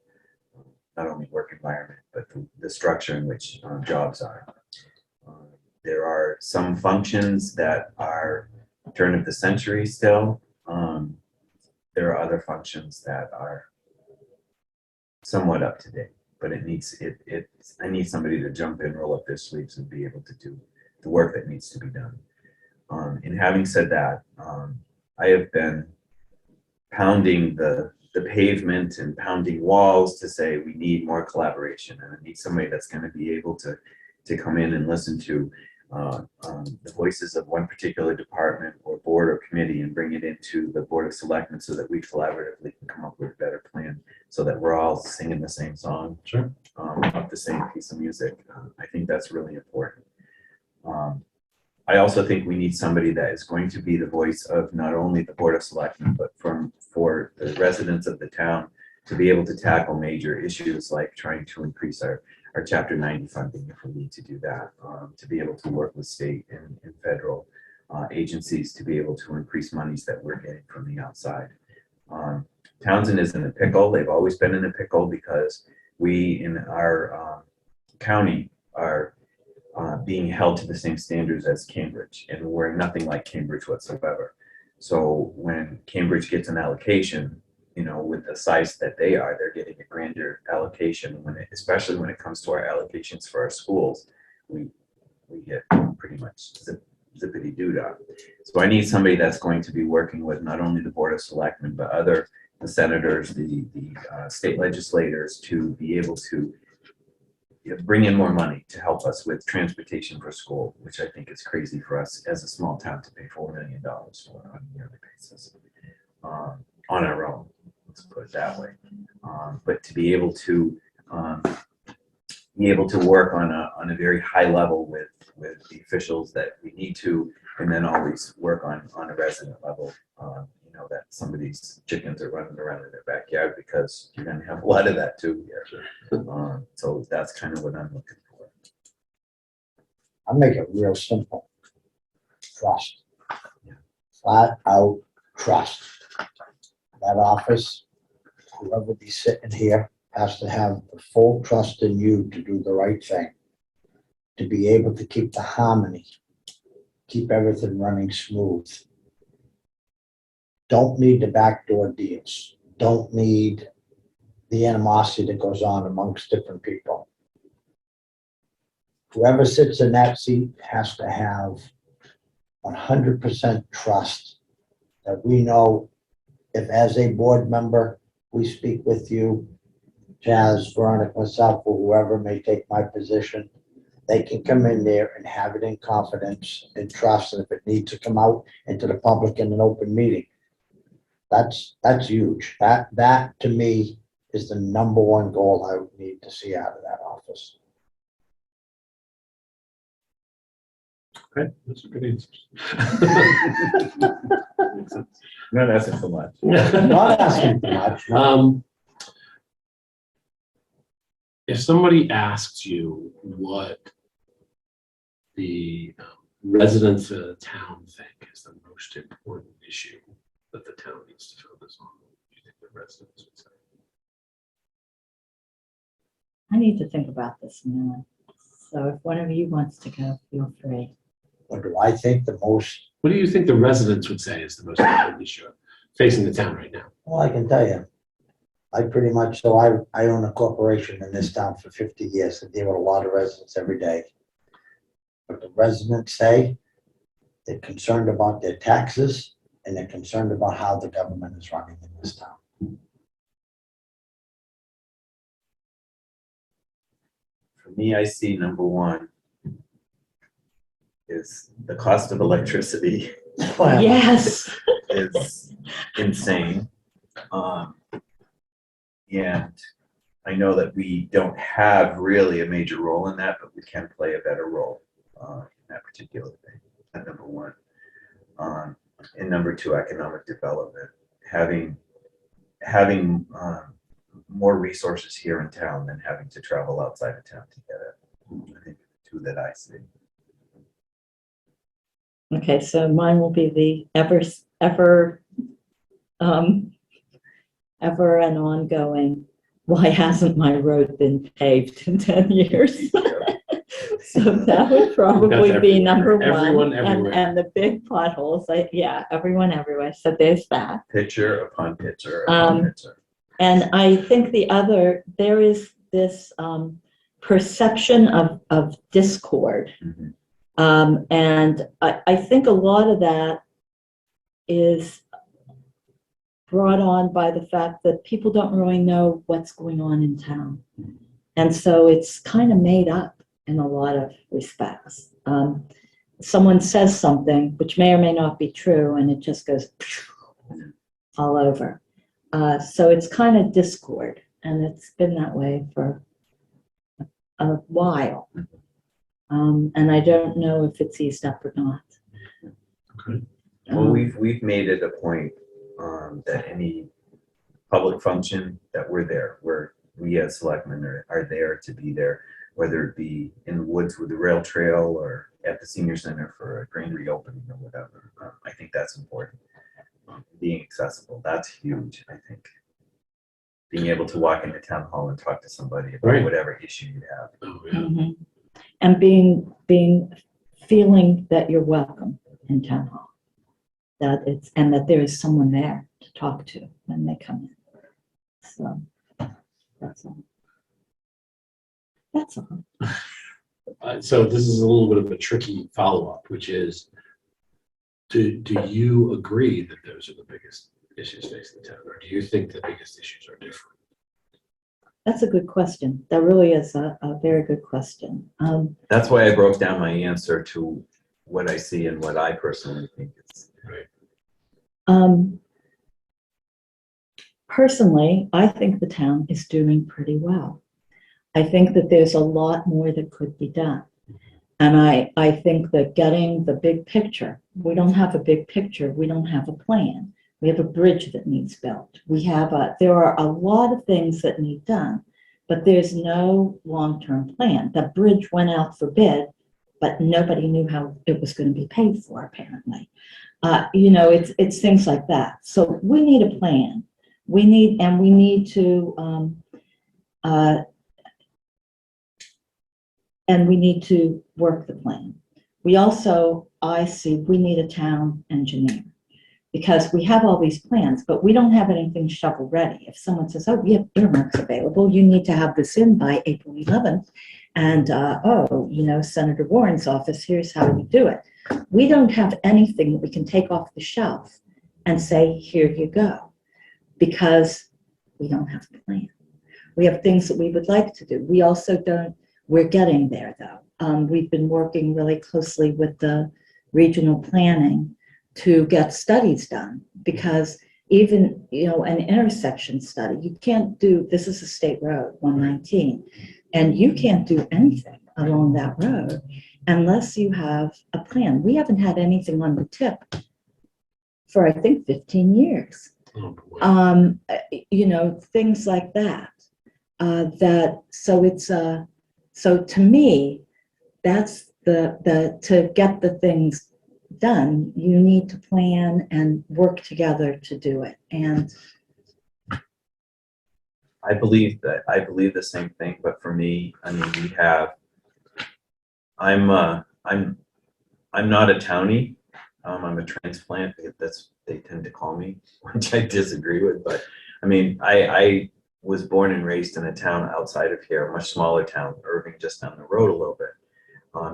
not only work environment, but the structure in which jobs are. There are some functions that are turn of the century still. There are other functions that are somewhat up to date, but I need somebody to jump in, roll up their sleeves, and be able to do the work that needs to be done. And having said that, I have been pounding the pavement and pounding walls to say we need more collaboration, and I need somebody that's going to be able to come in and listen to the voices of one particular department or board or committee and bring it into the Board of Selectmen so that we collaboratively can come up with a better plan so that we're all singing the same song, Sure. off the same piece of music. I think that's really important. I also think we need somebody that is going to be the voice of not only the Board of Selectmen, but for the residents of the town to be able to tackle major issues like trying to increase our Chapter 90 funding if we need to do that, to be able to work with state and federal agencies to be able to increase monies that we're getting from the outside. Townsend is in a pickle. They've always been in a pickle because we in our county are being held to the same standards as Cambridge, and we're nothing like Cambridge whatsoever. So when Cambridge gets an allocation, with the size that they are, they're getting a grander allocation. Especially when it comes to our allocations for our schools, we get pretty much zippity doo dah. So I need somebody that's going to be working with not only the Board of Selectmen, but the senators, the state legislators, to be able to bring in more money to help us with transportation for school, which I think is crazy for us as a small town to pay $4 million for on a yearly basis, on our own. Let's put it that way. But to be able to work on a very high level with the officials that we need to, and then always work on a resident level. That some of these chickens are running around in their backyard, because you're going to have a lot of that too here. So that's kind of what I'm looking for. I'll make it real simple. Trust. Flat out trust. That office, whoever be sitting here, has to have the full trust in you to do the right thing. To be able to keep the harmony, keep everything running smooth. Don't need the backdoor deals. Don't need the animosity that goes on amongst different people. Whoever sits in that seat has to have 100% trust that we know if, as a board member, we speak with you, Jazz, Veronica, myself, or whoever may take my position, they can come in there and have it in confidence and trust, and if it needs to come out into the public in an open meeting, that's huge. That to me is the number one goal I would need to see out of that office. Okay, those are good answers. No, that's not so much. I'm not asking for much. No. If somebody asks you what the residents of the town think is the most important issue that the town needs to focus on, what do you think the residents would say? I need to think about this a minute. So if one of you wants to go, feel free. What do I think the most? What do you think the residents would say is the most important issue facing the town right now? Well, I can tell you. I pretty much, so I own a corporation in this town for 50 years. I deal with a lot of residents every day. But the residents say they're concerned about their taxes and they're concerned about how the government is running in this town. For me, I see number one is the cost of electricity Yes. is insane. And I know that we don't have really a major role in that, but we can play a better role in that particular thing. That's number one. And number two, economic development. Having more resources here in town than having to travel outside of town to get it. I think the two that I see. Okay, so mine will be the ever and ongoing, why hasn't my road been paved in 10 years? So that would probably That's be number everyone one. everywhere. And the big potholes, yeah, everyone everywhere. So there's that. Picture upon picture upon picture. And I think the other, there is this perception of discord. Mhm. And I think a lot of that is brought on by the fact that people don't really know what's going on in town. And so it's kind of made up in a lot of respects. Someone says something which may or may not be true, and it just goes all over. So it's kind of discord, and it's been that way for a while. And I don't know if it's eased up or not. Okay. Well, we've made it a point that any public function that we're there, where we as selectmen are there to be there, whether it be in the woods with the rail trail or at the senior center for a grand reopening or whatever. I think that's important. Being accessible, that's huge, I think. Being able to walk into town hall and talk to somebody about Right. whatever issue you have. Oh, yeah. Mhm. And feeling that you're welcome in town hall, and that there is someone there to talk to when they come in. So that's all. That's all. So this is a little bit of a tricky follow-up, which is, do you agree that those are the biggest issues facing the town, or do you think the biggest issues are different? That's a good question. That really is a very good question. That's why I broke down my answer to what I see and what I personally think is. Personally, I think the town is doing pretty well. I think that there's a lot more that could be done. And I think that getting the big picture, we don't have a big picture, we don't have a plan. We have a bridge that needs built. There are a lot of things that need done, but there's no long-term plan. The bridge went out for bid, but nobody knew how it was going to be paid for, apparently. It's things like that. So we need a plan. We need to work the plan. We need a town engineer, because we have all these plans, but we don't have anything shovel ready. If someone says, oh, we have earmarks available, you need to have this in by April 11th. And, Senator Warren's office, here's how you do it. We don't have anything that we can take off the shelf and say, here you go, because we don't have a plan. We have things that we would like to do. We're getting there, though. We've been working really closely with the regional planning to get studies done, because even, an intersection study, you can't do, this is a state road, 119, and you can't do anything along that road unless you have a plan. We haven't had anything on the tip for, I think, 15 years. Oh, boy. Things like that. So to me, that's to get the things done, you need to plan and work together to do it. And I believe the same thing, but for me, I mean, I'm not a townie. I'm a transplant. They tend to call me, which I disagree with. But I mean, I was born and raised in a town outside of here, a much smaller town, Irving, just down the road a little bit.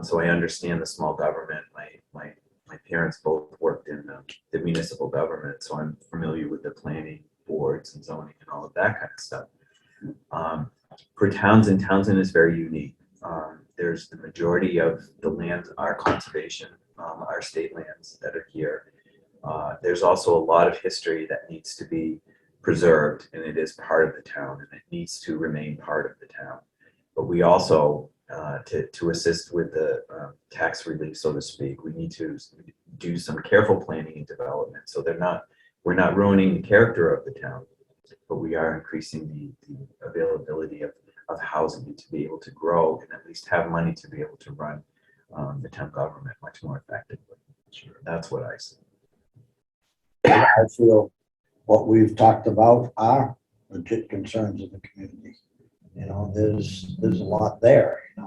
So I understand the small government. My parents both worked in the municipal government, so I'm familiar with the planning boards and zoning and all of that kind of stuff. For Townsend is very unique. There's the majority of the land, our conservation, our state lands that are here. There's also a lot of history that needs to be preserved, and it is part of the town, and it needs to remain part of the town. But we also, to assist with the tax relief, so to speak, we need to do some careful planning and development. So we're not ruining the character of the town, but we are increasing the availability of housing to be able to grow and at least have money to be able to run the town government much more effectively. Sure. That's what I see. I feel what we've talked about are legit concerns of the community. There's a lot there, and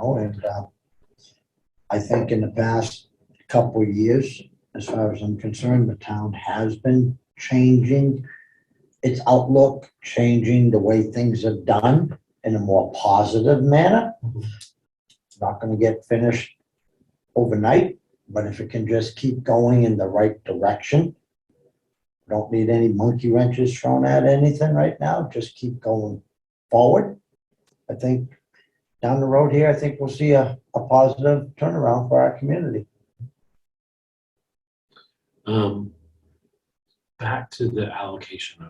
I think in the past couple of years, as far as I'm concerned, the town has been changing its outlook, changing the way things are done in a more positive manner. It's not going to get finished overnight, but if it can just keep going in the right direction, don't need any monkey wrenches thrown at anything right now, just keep going forward. I think down the road here, I think we'll see a positive turnaround for our community. Back to the allocation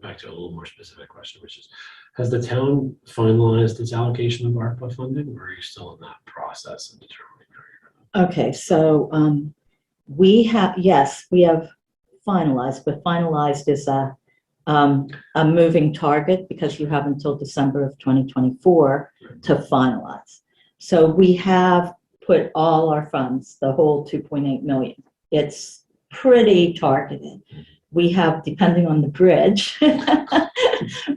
back to a little more specific question, which is, has the town finalized its allocation of ARPA funding, or are you still in that process of determining how you're going to? okay, so we have finalized, but finalized is a moving target, because you have until December of 2024 to finalize. So we have put all our funds, the whole 2.8 million. It's pretty targeted. We have, depending on the bridge,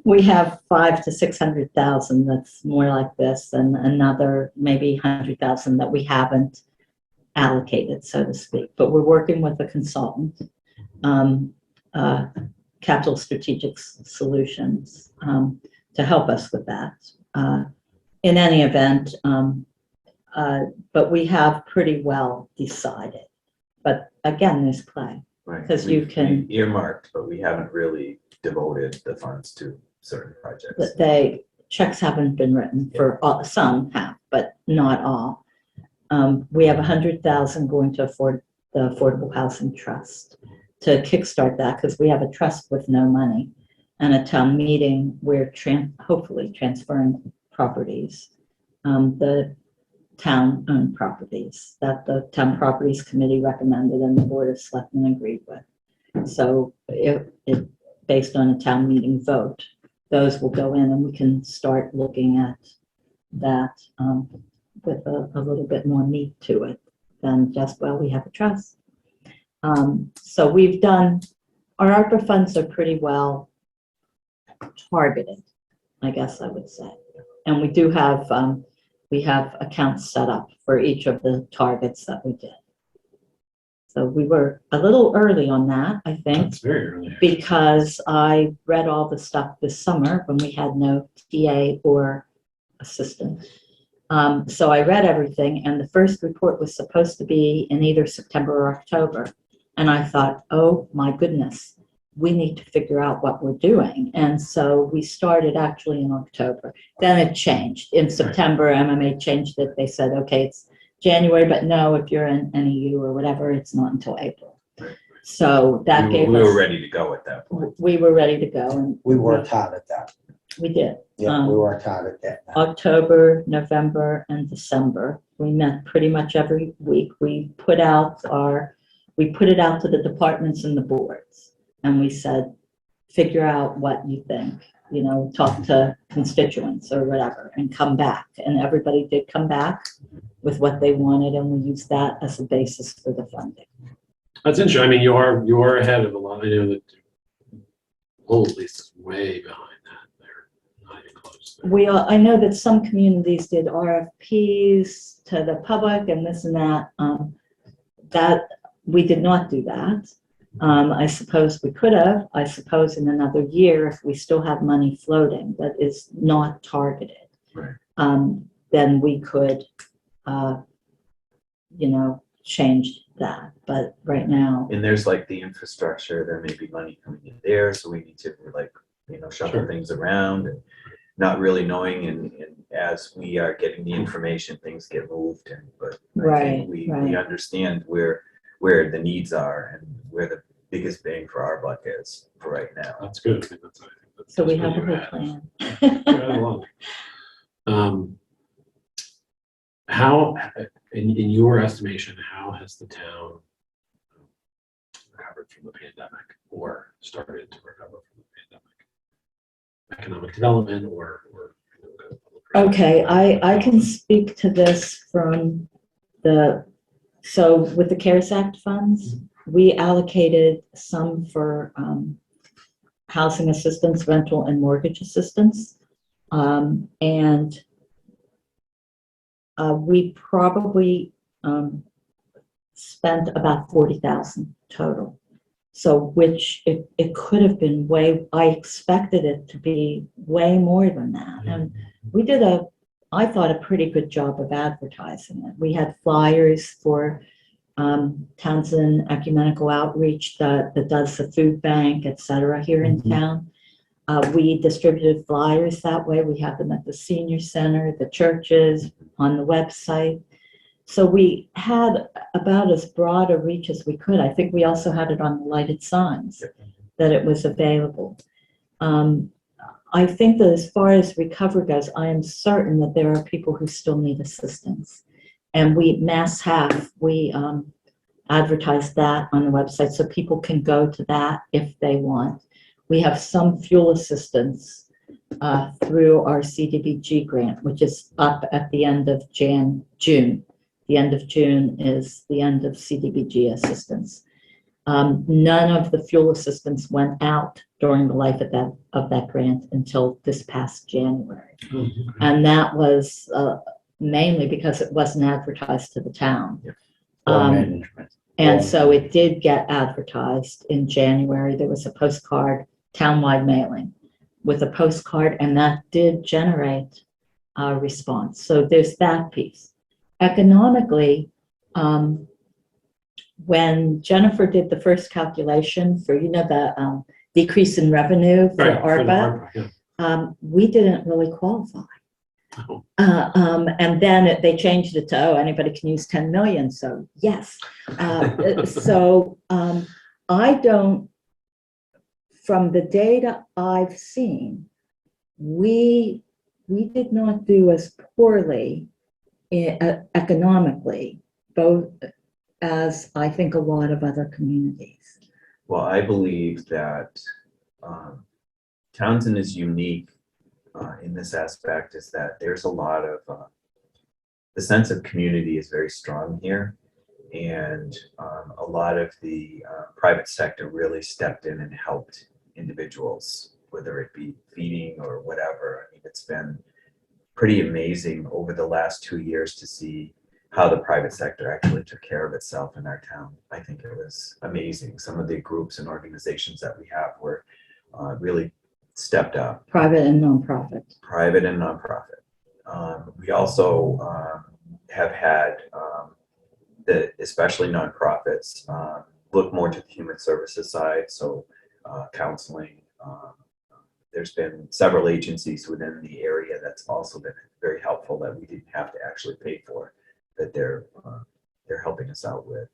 we have 500,000 to 600,000 that's more like this, and another maybe 100,000 that we haven't allocated, so to speak. But we're working with a consultant, Capital Strategic Solutions, to help us with that. In any event, but we have pretty well decided. But again, there's play. Right. Because you can- We've earmarked, but we haven't really devoted the funds to certain projects. That checks haven't been written for all, some have, but not all. We have 100,000 going to the Affordable Housing Trust to kickstart that, because we have a trust with no money, and a town meeting, we're hopefully transferring properties, the town-owned properties that the Town Properties Committee recommended and the Board of Selectmen agreed with. So it based on a town meeting vote, those will go in, and we can start looking at that with a little bit more meat to it than just, well, we have a trust. So we've done, our ARPA funds are pretty well targeted, I guess I would say. And we do have, we have accounts set up for each of the targets that we did. So we were a little early on that, I think, That's very early. because I read all the stuff this summer when we had no TA or assistant. So I read everything, and the first report was supposed to be in either September or October. And I thought, oh my goodness, we need to figure out what we're doing. And so we started actually in October. Then it changed. In September, MMA changed it. They said, okay, it's January, but no, if you're in NEU or whatever, it's not until April. So that gave We us, were ready to go at that point. we were ready to go, and We worked hard at that. we did. Yeah, we worked hard at that. October, November, and December. We met pretty much every week. We put it out to the departments and the boards. And we said, figure out what you think, talk to constituents or whatever, and come back. And everybody did come back with what they wanted, and we used that as a basis for the funding. That's interesting. I mean, you're ahead of a lot. I know that Lowell at least is way behind that. They're not even close. I know that some communities did RFPs to the public and this and that. That we did not do that. I suppose we could have. I suppose in another year, if we still have money floating that is not targeted, Right. then we could, change that. But right now, And there's like the infrastructure, there may be money coming in there, so we need to shuffle Sure. things around and not really knowing, and as we are getting the information, things get moved, but I think we understand where the needs are and where the biggest bang for our buck is for right now. That's good. I think that's so we that's have a what whole you plan. had. Right along. How, in your estimation, how has the town recovered from the pandemic or started to recover from the pandemic? Economic development or Okay, I can speak to this from so with the CARES Act funds, we allocated some for housing assistance, rental and mortgage assistance. And we probably spent about 40,000 total. So which it could have been I expected it to be way more than that. And we did I thought a pretty good job of advertising it. We had flyers for Townsend Ecumenical Outreach that does the food bank, et cetera, here in town. We distributed flyers that way. We have them at the senior center, the churches, on the website. So we had about as broad a reach as we could. I think we also had it on the lighted signs that it was available. I think that as far as recovery goes, I am certain that there are people who still need assistance. And we advertise that on the website so people can go to that if they want. We have some fuel assistance through our CDBG grant, which is up at the end of June. The end of June is the end of CDBG assistance. None of the fuel assistance went out during the life of that grant until this past January. And that was mainly because it wasn't advertised to the town. Management. And so it did get advertised in January. There was a postcard, townwide mailing with a postcard, and that did generate a response. So there's that piece. Economically, when Jennifer did the first calculation for, the decrease in revenue for Right, for the ARPA, ARPA, we didn't really qualify. Oh. And then they changed it to, oh, anybody can use 10 million, so yes. I don't, from the data I've seen, we did not do as poorly economically, both as I think a lot of other communities. Well, I believe that Townsend is unique in this aspect, is that there's a lot of, the sense of community is very strong here. And a lot of the private sector really stepped in and helped individuals, whether it be feeding or whatever. I mean, it's been pretty amazing over the last 2 years to see how the private sector actually took care of itself in our town. I think it was amazing. Some of the groups and organizations that we have were really stepped up. Private and nonprofit. Private and nonprofit. We also have had especially nonprofits look more to the human services side, so counseling. There's been several agencies within the area that's also been very helpful that we didn't have to actually pay for, that they're helping us out with.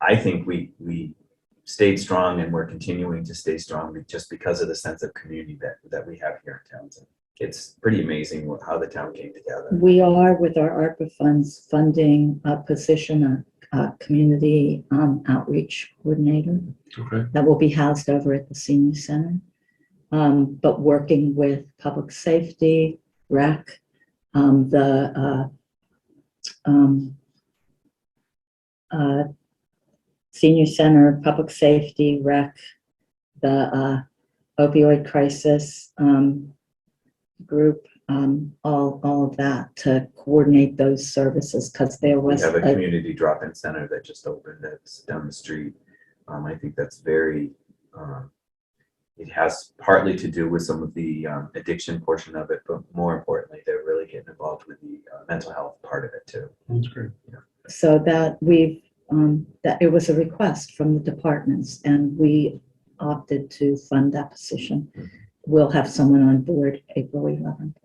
I think we stayed strong, and we're continuing to stay strong just because of the sense of community that we have here in Townsend. It's pretty amazing how the town came together. We are, with our ARPA funds, funding a position, a community outreach coordinator Okay. that will be housed over at the senior center. But working with public safety, rec, the senior center, public safety, rec, the opioid crisis group, all of that to coordinate those services, because there We was have a community drop-in center that just opened that's down the street. I think that's very, it has partly to do with some of the addiction portion of it, but more importantly, they're really getting involved with the mental health part of it too. That's great. so that we've that it was a request from the departments, and we opted to fund that position. We'll have someone on board April 11th.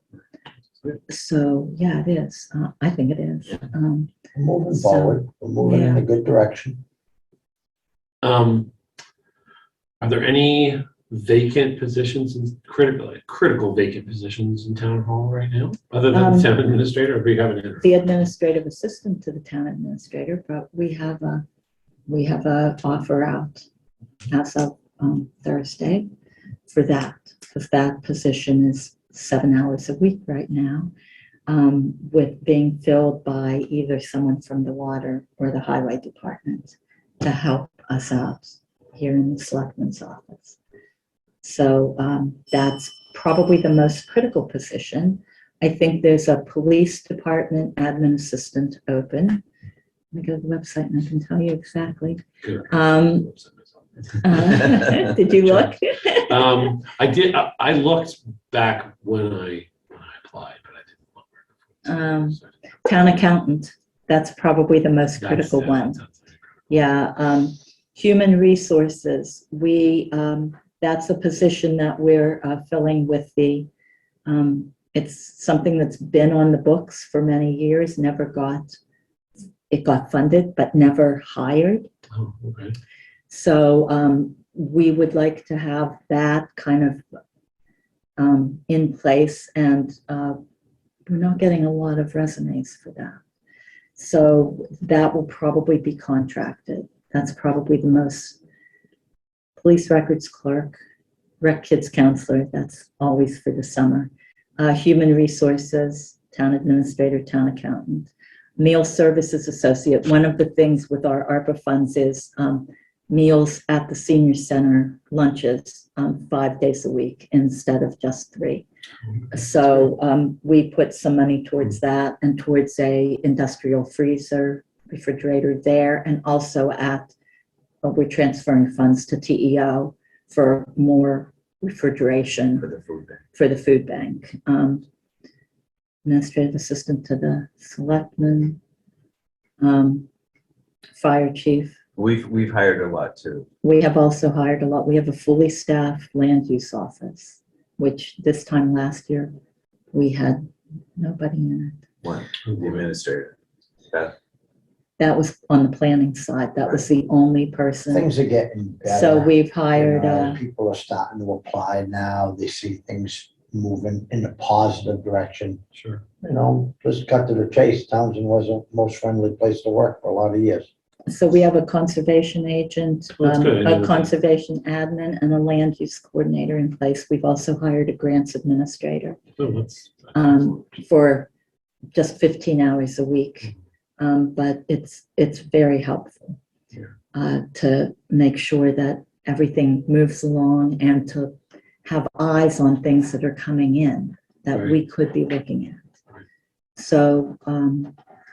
So yeah, it is. I think it is. We're moving So, forward, we're moving in yeah. a good direction. Are there any vacant positions, critical vacant positions in town hall right now, other than the town administrator, or do you have an interview? The administrative assistant to the town administrator, but we have a offer out as of Thursday for that, because that position is 7 hours a week right now, with being filled by either someone from the water or the highway department to help us out here in the selectman's office. So that's probably the most critical position. I think there's a police department admin assistant open. Let me go to the website and I can tell you exactly. Good. Did you look? I did. I looked back when I applied, but I didn't look where it was. Town accountant, that's probably the most critical one. Yeah, human resources, that's a position that we're filling with it's something that's been on the books for many years, it got funded, but never hired. Oh, okay. So we would like to have that kind of in place, and we're not getting a lot of resumes for that. So that will probably be contracted. That's probably the most. Police records clerk, rec kids counselor, that's always for the summer. Human resources, town administrator, town accountant. Meal services associate. One of the things with our ARPA funds is meals at the senior center, lunches 5 days a week instead of just 3. So we put some money towards that, and towards a industrial freezer, refrigerator there, and also we're transferring funds to TEO for more refrigeration For the food bank. for the food bank. Administrative assistant to the selectman, fire chief. We've hired a lot too. We have also hired a lot. We have a fully staffed land use office which this time last year, we had nobody in it. One, the administrator. Beth? That was on the planning side. That was the only person. Things are getting better. So we've You hired, know, people are starting to apply now. They see things moving in a positive direction. Sure. You know, just cut to the chase. Townsend wasn't the most friendly place to work for a lot of years. so we have a conservation agent, That's good. a conservation admin, and a land use coordinator in place. We've also hired a grants administrator Oh, that's- for just 15 hours a week. But it's very helpful to make sure that everything moves along and to have eyes on things that are coming in that we could be looking at. Right. So,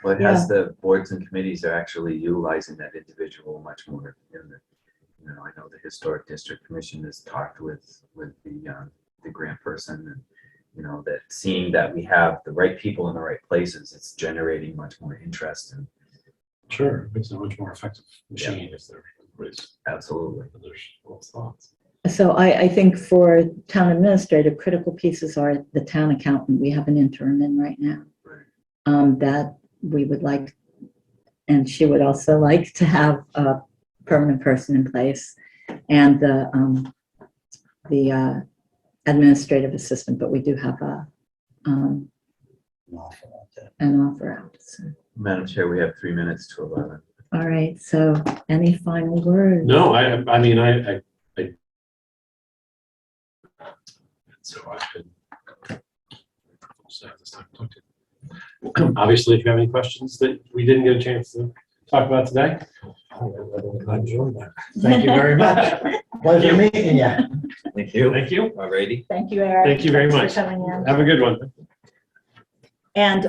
Well, it has the boards and committees are actually utilizing that individual much more in the, you know, I know the Historic District Commission has talked with the grant person and, you know, that seeing that we have the right people in the right places, it's generating much more interest and Sure, it's a much more effective machine if everybody's, absolutely. there's lots of thoughts. so I think for town administrator, critical pieces are the town accountant. We have an interim in right now. Right. That we would like, and she would also like to have a permanent person in place, and the administrative assistant, but we do have an offer out. So. Madam Chair, we have 3 minutes to 11. All right, so any final words? No, I mean, so I've been, so this time to talk to you. Obviously, if you have any questions that we didn't get a chance to talk about today. Thank you very much. Pleasure meeting you. Thank you. Thank you. Alrighty. Thank you, Eric. Thank you very Thanks much. for coming in. Have a good one. And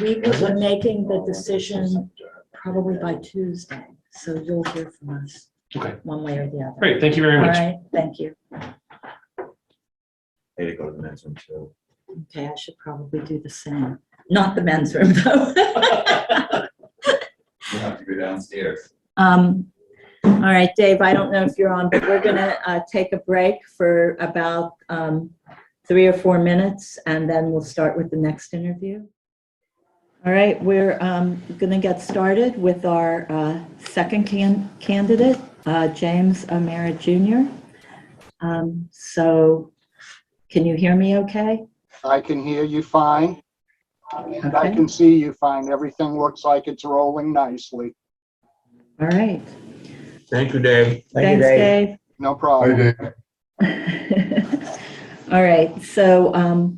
we will be making the decision probably by Tuesday, so you'll hear from us Okay, one way or the other. great. Thank you very All much. right, thank you. I had to go to the men's room too. Okay, I should probably do the same. Not the men's room, though. You have to go downstairs. All right, Dave, I don't know if you're on, but we're gonna take a break for about 3 or 4 minutes, and then we'll start with the next interview. All right, we're gonna get started with our second candidate, James O'Mara Jr. So can you hear me okay? I can hear you fine. And I Okay. can see you fine. Everything looks like it's rolling nicely. All right. Thank you, Dave. Thank you, Thanks, Dave. Dave. No problem. All right, so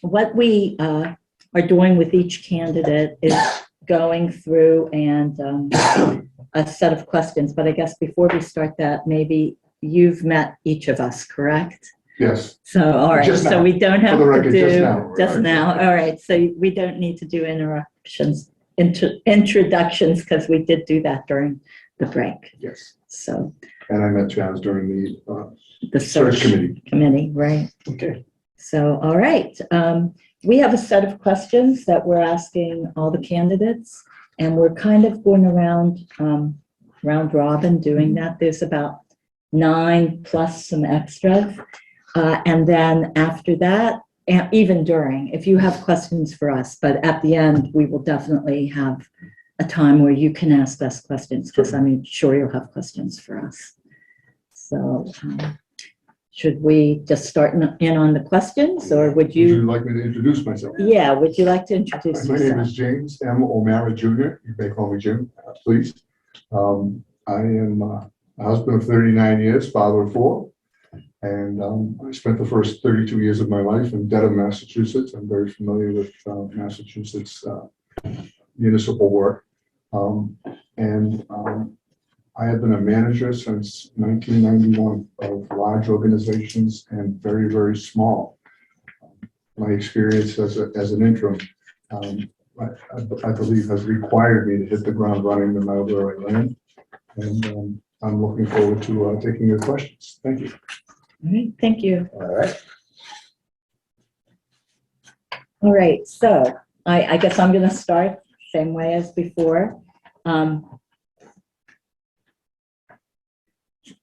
what we are doing with each candidate is going through and a set of questions, but I guess before we start that, maybe you've met each of us, correct? Yes, So, all right, Just so now. we don't have the to record, just do, now. just now, all right, so we don't need to do introductions, because we did do that during the break, yes. so And I met Chaz during the the search search committee, right? Okay. So, all right, we have a set of questions that we're asking all the candidates, and we're kind of going around round robin doing that. There's about 9 plus some extras. And then after that, and even during, if you have questions for us, but at the end, we will definitely have a time where you can ask us questions, because I'm sure you'll have questions for us. So, should we just start in on the questions, or would Would you you? like me to introduce myself? Yeah, would you like to introduce My name yourself? is James M. O'Mara Jr. You may call me Jim, please. I am a husband of 39 years, father of 4. And I spent the first 32 years of my life in Dedham, Massachusetts. I'm very familiar with Massachusetts municipal work. I have been a manager since 1991 of large organizations and very, very small. My experience as an interim, I believe, has required me to hit the ground running no matter where I land. And I'm looking forward to taking your questions. Thank you. All right, thank you. All right. All right, so I guess I'm going to start same way as before.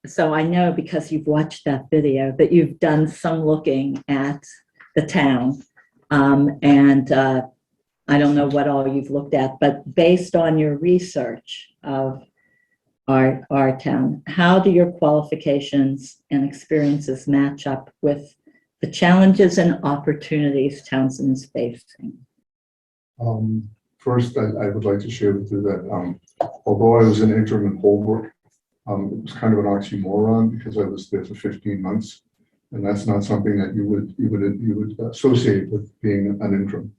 so I know because you've watched that video that you've done some looking at the town. And I don't know what all you've looked at, but based on your research of our town, how do your qualifications and experiences match up with the challenges and opportunities Townsend is facing? First, I would like to share with you that although I was an interim in Holbrook, it was kind of an oxymoron because I was there for 15 months, and that's not something that you would associate with being an interim.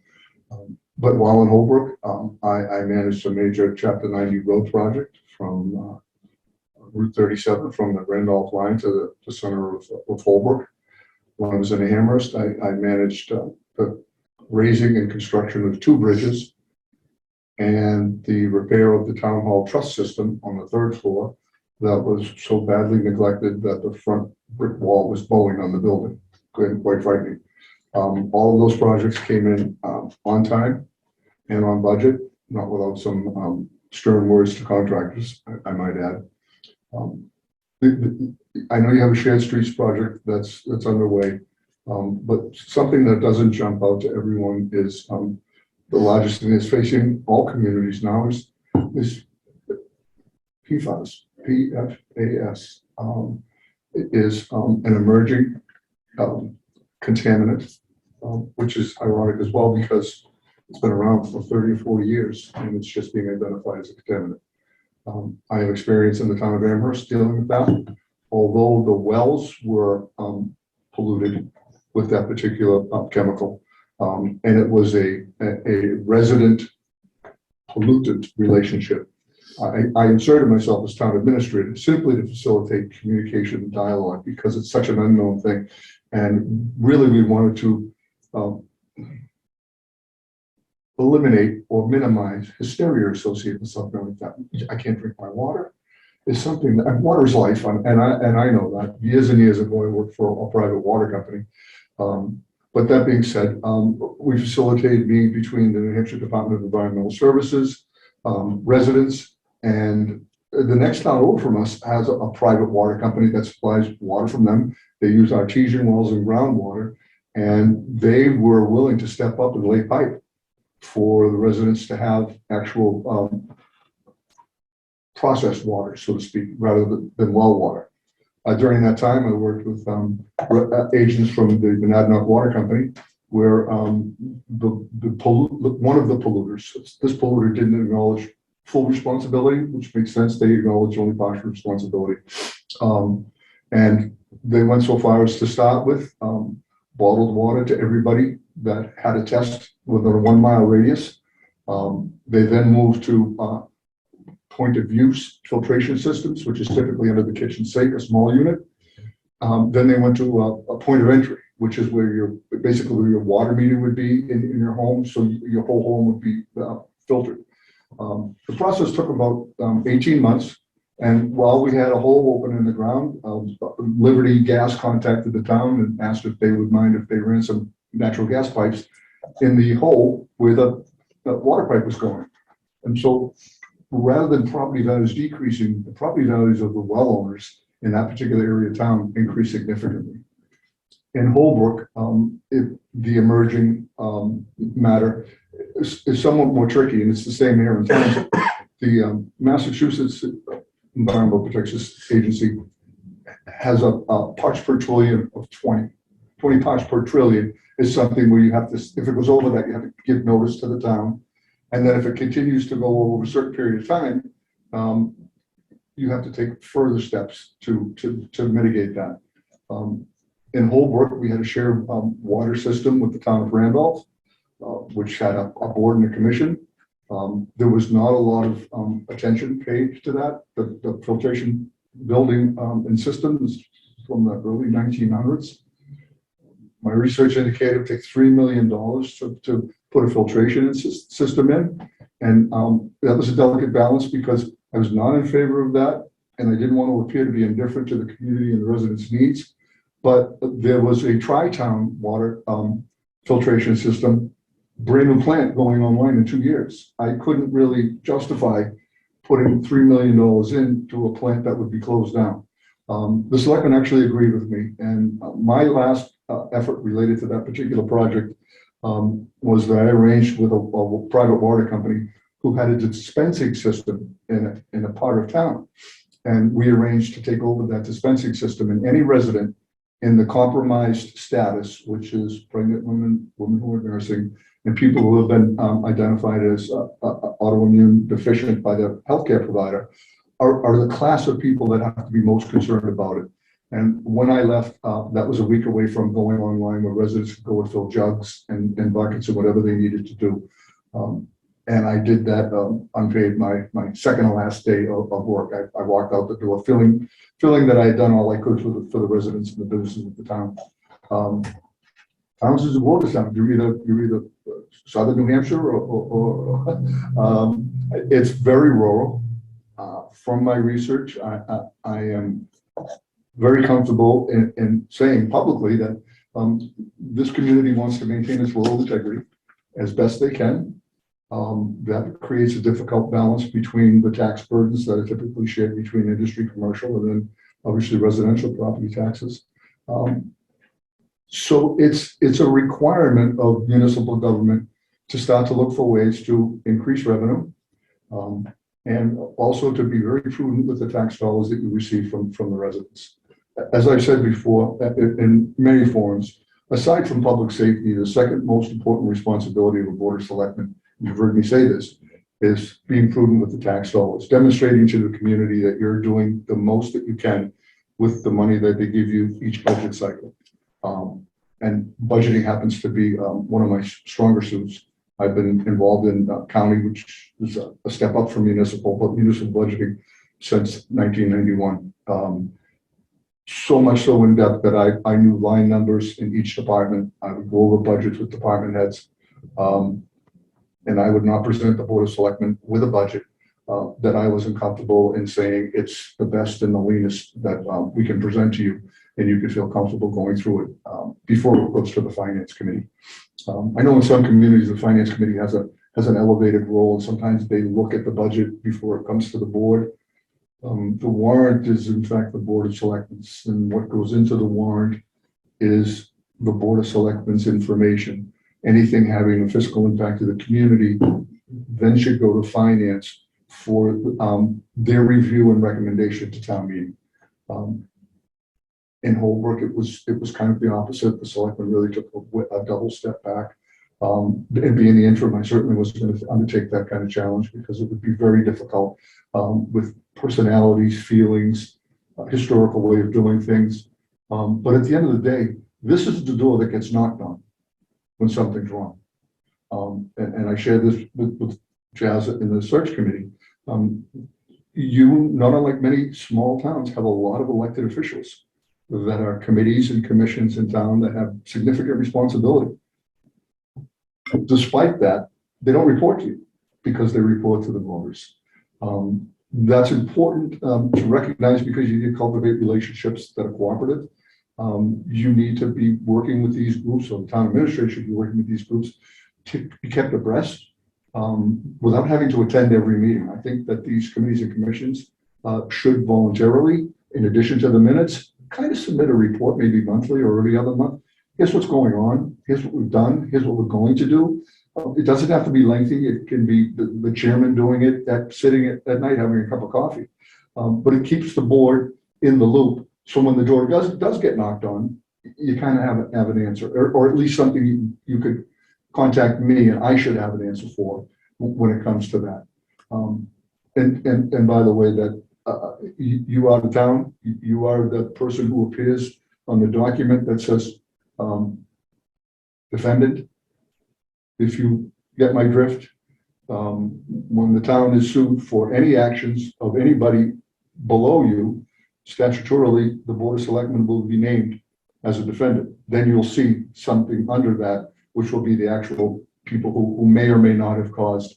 But while in Holbrook, I managed a major Chapter 90 road project from Route 37, from the Randolph line to the center of Holbrook. When I was in Amherst, I managed the raising and construction of 2 bridges and the repair of the town hall truss system on the 3rd floor that was so badly neglected that the front brick wall was bowing on the building. Quite frightening. All of those projects came in on time and on budget, not without some stern words to contractors, I might add. I know you have a shared streets project that's underway, but something that doesn't jump out to everyone is the largest thing that's facing all communities now is PFAS. PFAS. It is an emerging contaminant, which is ironic as well because it's been around for 30 or 40 years and it's just being identified as a contaminant. I have experience in the town of Amherst dealing with that. Although the wells were polluted with that particular chemical, and it was a resident pollutant relationship. I inserted myself as town administrator simply to facilitate communication and dialogue because it's such an unknown thing. And really we wanted to eliminate or minimize hysteria associated with something like that. I can't drink my water. Is something that water is life, and I know that years and years ago I worked for a private water company. But that being said, we facilitated meetings between the New Hampshire Department of Environmental Services, residents, and the next town over from us has a private water company that supplies water from them. They use artesian wells and groundwater, and they were willing to step up and lay pipe for the residents to have actual processed water, so to speak, rather than well water. During that time, I worked with agents from the Monadnock Water Company, where one of the polluters, this polluter didn't acknowledge full responsibility, which makes sense. They acknowledge only partial responsibility. And they went so far as to start with bottled water to everybody that had a test within a 1 mile radius. They then moved to point of use filtration systems, which is typically under the kitchen sink, a small unit. Then they went to a point of entry, which is where your water meter would be in your home, so your whole home would be filtered. The process took about 18 months, and while we had a hole open in the ground, Liberty Gas contacted the town and asked if they would mind if they ran some natural gas pipes in the hole where the water pipe was going. And so rather than property values decreasing, the property values of the well owners in that particular area of town increased significantly. In Holbrook, the emerging matter is somewhat more tricky, and it's the same here in terms of the Massachusetts Environmental Protection Agency has a parts per trillion of 20 parts per trillion is something where you have to, if it goes over that, you have to give notice to the town. And then if it continues to go over a certain period of time, you have to take further steps to mitigate that. In Holbrook, we had a shared water system with the town of Randolph, which had a board and a commission. There was not a lot of attention paid to that. The filtration building and systems from the early 1900s. My research indicated it took $3 million to put a filtration system in. And that was a delicate balance because I was not in favor of that. And I didn't want to appear to be indifferent to the community and the residents' needs. But there was a tri-town water filtration system, brand new plant going online in 2 years. I couldn't really justify putting $3 million into a plant that would be closed down. The selectmen actually agreed with me, and my last effort related to that particular project was that I arranged with a private water company who had a dispensing system in a part of town. And we arranged to take over that dispensing system, and any resident in the compromised status, which is pregnant women who are nursing, and people who have been identified as autoimmune deficient by their healthcare provider, are the class of people that have to be most concerned about it. And when I left, that was a week away from going online where residents could go and fill jugs and buckets and whatever they needed to do. And I did that unpaid my second to last day of work. I walked out the door feeling that I had done all I could for the residents and the businesses of the town. Towns is a border town. You're either southern New Hampshire or it's very rural. From my research, I am very comfortable in saying publicly that this community wants to maintain its rural integrity as best they can. That creates a difficult balance between the tax burdens that are typically shared between industry, commercial, and then obviously residential property taxes. So it's a requirement of municipal government to start to look for ways to increase revenue, and also to be very prudent with the tax dollars that you receive from the residents. As I've said before, in many forums, aside from public safety, the second most important responsibility of a board of selectmen, you've heard me say this, is being prudent with the tax dollars, demonstrating to the community that you're doing the most that you can with the money that they give you each budget cycle. And budgeting happens to be one of my stronger suits. I've been involved in county, which is a step up from municipal, but municipal budgeting since 1991. So much so in depth that I knew line numbers in each department. I would go over budgets with department heads. And I would not present the Board of Selectmen with a budget that I wasn't comfortable in saying it's the best and the leanest that we can present to you, and you can feel comfortable going through it before it goes to the Finance Committee. I know in some communities, the Finance Committee has an elevated role, and sometimes they look at the budget before it comes to the board. The warrant is in fact the Board of Selectmen's, and what goes into the warrant is the Board of Selectmen's information. Anything having a fiscal impact to the community then should go to finance for their review and recommendation to town meeting. In Holbrook, it was kind of the opposite. The selectmen really took a double step back. And being the interim, I certainly was going to undertake that kind of challenge because it would be very difficult with personalities, feelings, historical way of doing things. But at the end of the day, this is the door that gets knocked on when something's wrong. And I share this with Jazz in the search committee. You, not unlike many small towns, have a lot of elected officials that are committees and commissions in town that have significant responsibility. Despite that, they don't report to you because they report to the voters. That's important to recognize because you need to cultivate relationships that are cooperative. You need to be working with these groups, or the town administrator should be working with these groups to be kept abreast without having to attend every meeting. I think that these committees and commissions should voluntarily, in addition to the minutes, kind of submit a report, maybe monthly or every other month. Here's what's going on. Here's what we've done. Here's what we're going to do. It doesn't have to be lengthy. It can be the chairman doing it, sitting at night having a cup of coffee. But it keeps the board in the loop. So when the door does get knocked on, you kind of have an answer, or at least something you could contact me and I should have an answer for when it comes to that. And by the way, that you out of town, you are the person who appears on the document that says defendant. If you get my drift, when the town is sued for any actions of anybody below you, statutorily, the Board of Selectmen will be named as a defendant. Then you'll see something under that, which will be the actual people who may or may not have caused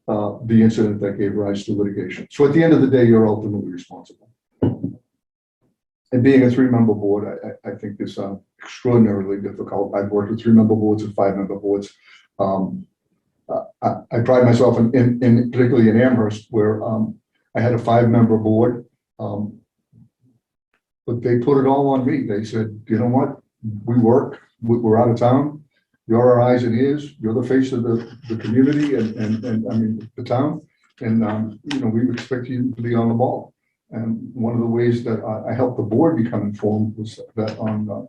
the incident that gave rise to litigation. So at the end of the day, you're ultimately responsible. And being a 3-member board, I think is extraordinarily difficult. I've worked with 3-member boards and 5-member boards. I pride myself in particularly in Amherst, where I had a 5-member board. The but they put it all on me. They said, you know what? We work, we're out of town. You're our eyes and ears. You're the face of the community and I mean, the town. And, you know, we expect you to be on the ball. And one of the ways that I helped the board become informed was that on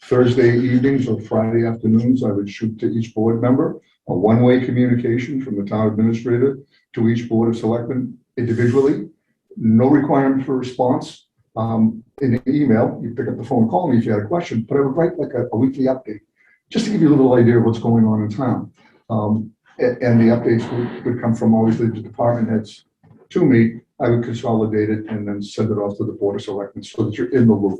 Thursday evenings or Friday afternoons, I would shoot to each board member a one-way communication from the town administrator to each board of selectmen individually. No requirement for response. In an email, you pick up the phone, call me if you had a question, but I would write like a weekly update, just to give you a little idea of what's going on in town. And the updates would come from always the department heads to me. I would consolidate it and then send it off to the board of selectmen so that you're in the loop.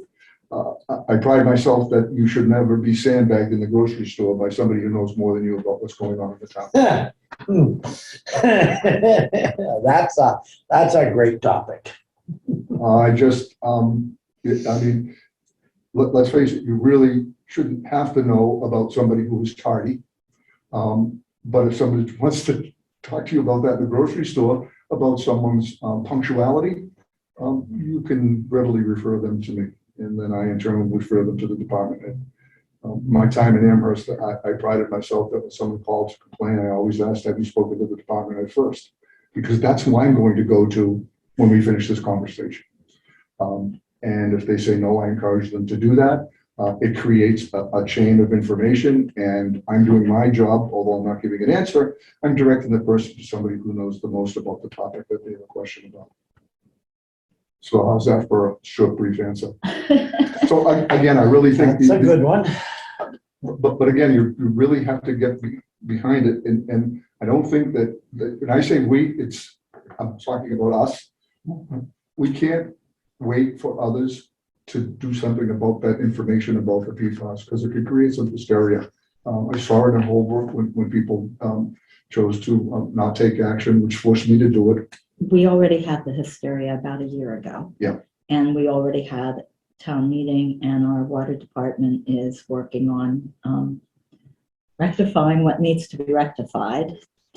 I pride myself that you should never be sandbagged in the grocery store by somebody who knows more than you about what's going on in the town. That's a great topic. I just, I mean, let's face it, you really shouldn't have to know about somebody who is tardy. But if somebody wants to talk to you about that in the grocery store, about someone's punctuality, you can readily refer them to me. And then I in turn will refer them to the department head. My time in Amherst, I prided myself that when someone called to complain, I always asked, have you spoken to the department head first? Because that's who I'm going to go to when we finish this conversation. And if they say no, I encourage them to do that. It creates a chain of information, and I'm doing my job, although I'm not giving an answer, I'm directing the person to somebody who knows the most about the topic that they have a question about. So how's that for a short, brief answer? So again, I really think. That's a good one. But again, you really have to get behind it. And I don't think that when I say we, I'm talking about us. We can't wait for others to do something about that information about the PFAS, because it could create some hysteria. I saw it in Holbrook when people chose to not take action, which forced me to do it. We already had the hysteria about a year ago. Yeah. And we already had town meeting, and our water department is working on rectifying what needs to be rectified.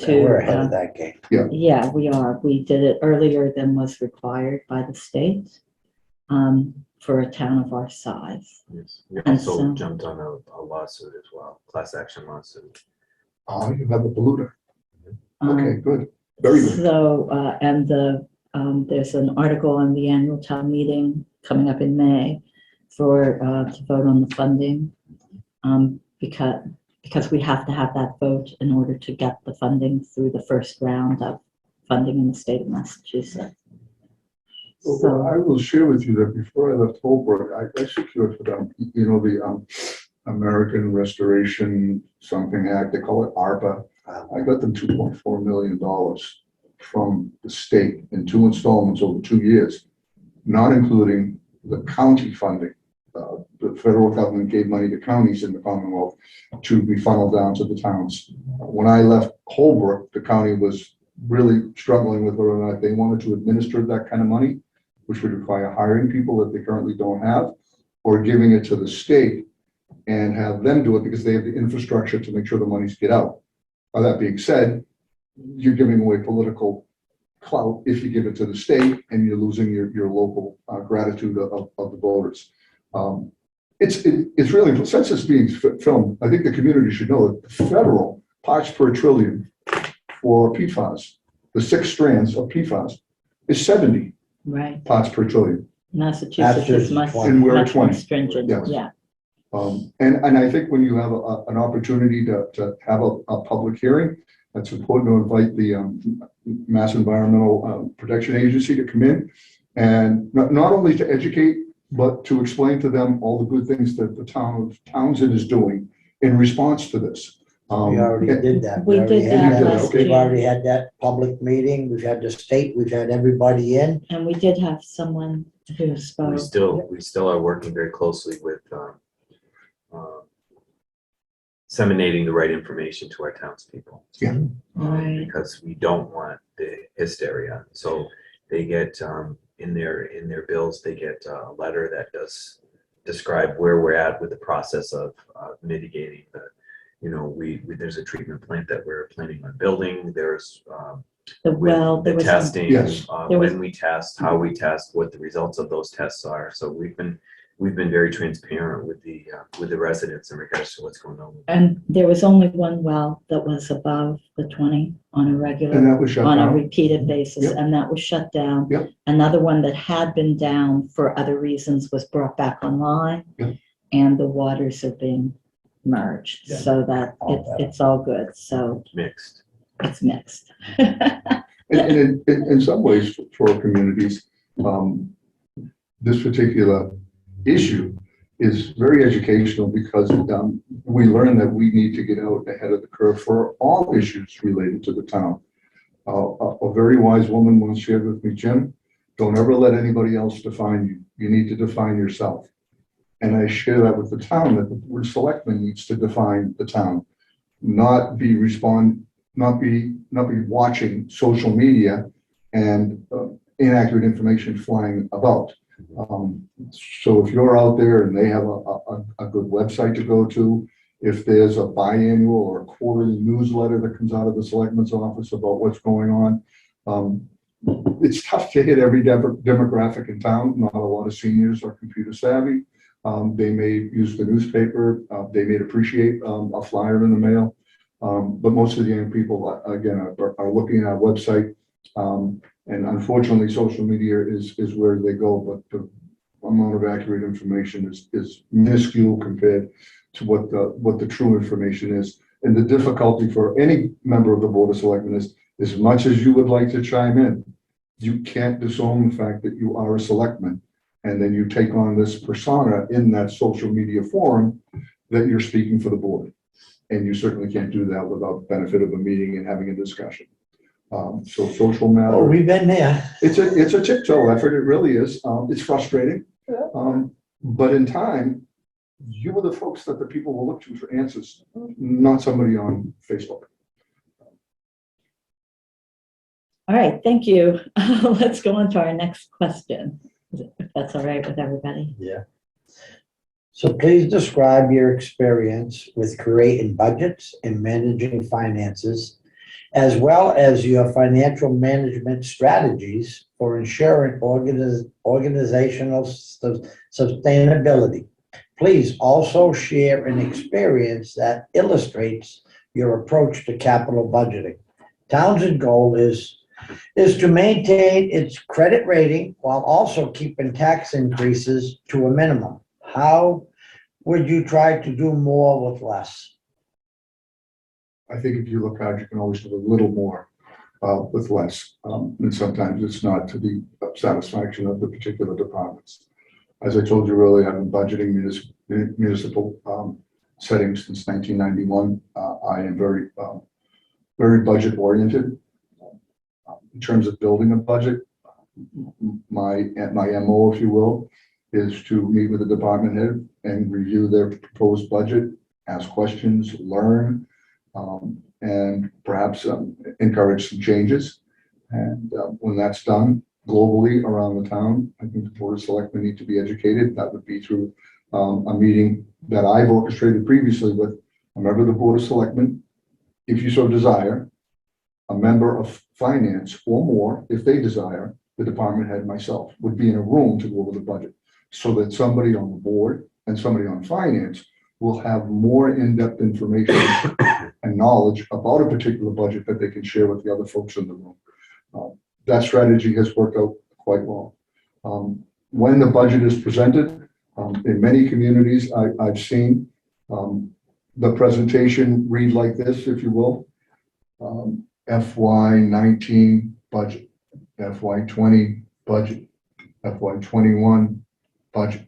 We're ahead of that game. Yeah, we are. We did it earlier than was required by the state for a town of our size. Yes. We And also so- jumped on a lawsuit as well, class action lawsuit. Oh, you have a polluter. Um, Okay, good. Very good. So, and there's an article on the annual town meeting coming up in May for, to vote on the funding. Because we have to have that vote in order to get the funding through the first round of funding in the state of Massachusetts. Well, So, I will share with you that before I left Holbrook, I secured for them, you know, the American Restoration Something Act, they call it ARPA. I got them $2.4 million from the state in 2 installments over 2 years, not including the county funding. The federal government gave money to counties in the Commonwealth to be funneled down to the towns. When I left Holbrook, the county was really struggling with whether or not they wanted to administer that kind of money, which would require hiring people that they currently don't have, or giving it to the state and have them do it because they have the infrastructure to make sure the monies get out. By that being said, you're giving away political clout if you give it to the state, and you're losing your local gratitude of the voters. It's really, since it's being filmed, I think the community should know that the federal parts per trillion for PFAS, the 6 strands of PFAS, is 70 right, parts per trillion. Massachusetts is much, And we're at much more 20. stringent, Yes. yeah. And I think when you have an opportunity to have a public hearing, that's important to invite the Mass Environmental Protection Agency to come in, and not only to educate, but to explain to them all the good things that the town of Townsend is doing in response to this. We already did that. We already did had that last We've year. already had that public meeting. We've had the state, we've had everybody in. And we did have someone who spoke. We still are working very closely with disseminating the right information to our townspeople. Right. Because we don't want the hysteria. So they get in their bills, they get a letter that does describe where we're at with the process of mitigating the, you know, there's a treatment plant that we're planning on building. There's The with well, there the was some, testing, Yes. There was- when we test, how we test, what the results of those tests are. So we've been very transparent with the residents in regards to what's going on. and there was only one well that was above the 20 on a And regular, that was shut on a down. repeated basis, Yep. and that was shut down. Yep. Another one that had been down for other reasons was brought back online. Yep. And the waters are being merged, Yeah. so that it's all good, so Mixed. it's mixed. And in some ways, for our communities, this particular issue is very educational because we learn that we need to get out ahead of the curve for all issues related to the town. A very wise woman once shared with me, Jim, don't ever let anybody else define you. You need to define yourself. And I share that with the town, that the board of selectmen needs to define the town, not be watching social media and inaccurate information flying about. So if you're out there and they have a good website to go to, if there's a biannual or quarterly newsletter that comes out of the selectman's office about what's going on, it's tough to hit every demographic in town. Not a lot of seniors are computer savvy. They may use the newspaper. They may appreciate a flyer in the mail. But most of the young people, again, are looking at our website. And unfortunately, social media is where they go, but the amount of accurate information is minuscule compared to what the true information is. And the difficulty for any member of the Board of Selectmen is, as much as you would like to chime in, you can't disown the fact that you are a selectman. And then you take on this persona in that social media forum that you're speaking for the board. And you certainly can't do that without benefit of a meeting and having a discussion. So social Oh, matter, we've been there. it's a tiptoe effort, it really is. It's frustrating. But in time, you are the folks that the people will look to for answers, not somebody on Facebook. All right, thank you. Let's go on to our next question, if that's all right with everybody. Yeah. So please describe your experience with creating budgets and managing finances, as well as your financial management strategies for ensuring organizational sustainability. Please also share an experience that illustrates your approach to capital budgeting. Townsend goal is to maintain its credit rating while also keeping tax increases to a minimum. How would you try to do more with less? I think if you look hard, you can always do a little more with less. And sometimes it's not to the satisfaction of the particular departments. As I told you earlier, I've been budgeting municipal settings since 1991. I am very budget oriented. In terms of building a budget, my MO, if you will, is to meet with the department head and review their proposed budget, ask questions, learn, and perhaps encourage some changes. And when that's done globally around the town, I think the Board of Selectmen need to be educated. That would be through a meeting that I've orchestrated previously with a member of the Board of Selectmen, if you so desire, a member of finance or more, if they desire, the department head, myself, would be in a room to go over the budget, so that somebody on the board and somebody on finance will have more in-depth information and knowledge about a particular budget that they can share with the other folks in the room. That strategy has worked out quite well. When the budget is presented, in many communities I've seen the presentation read like this, if you will. FY19 budget, FY20 budget, FY21 budget,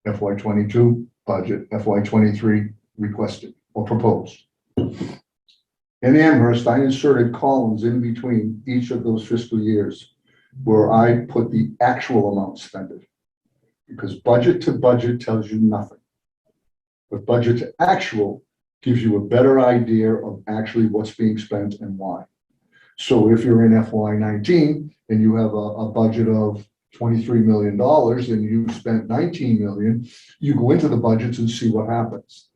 FY22 budget, FY23 requested or proposed. In Amherst, I inserted columns in between each of those fiscal years where I put the actual amount spent, because budget to budget tells you nothing. But budget to actual gives you a better idea of actually what's being spent and why. So if you're in FY19 and you have a budget of $23 million and you spent 19 million, you go into the budgets and see what happens.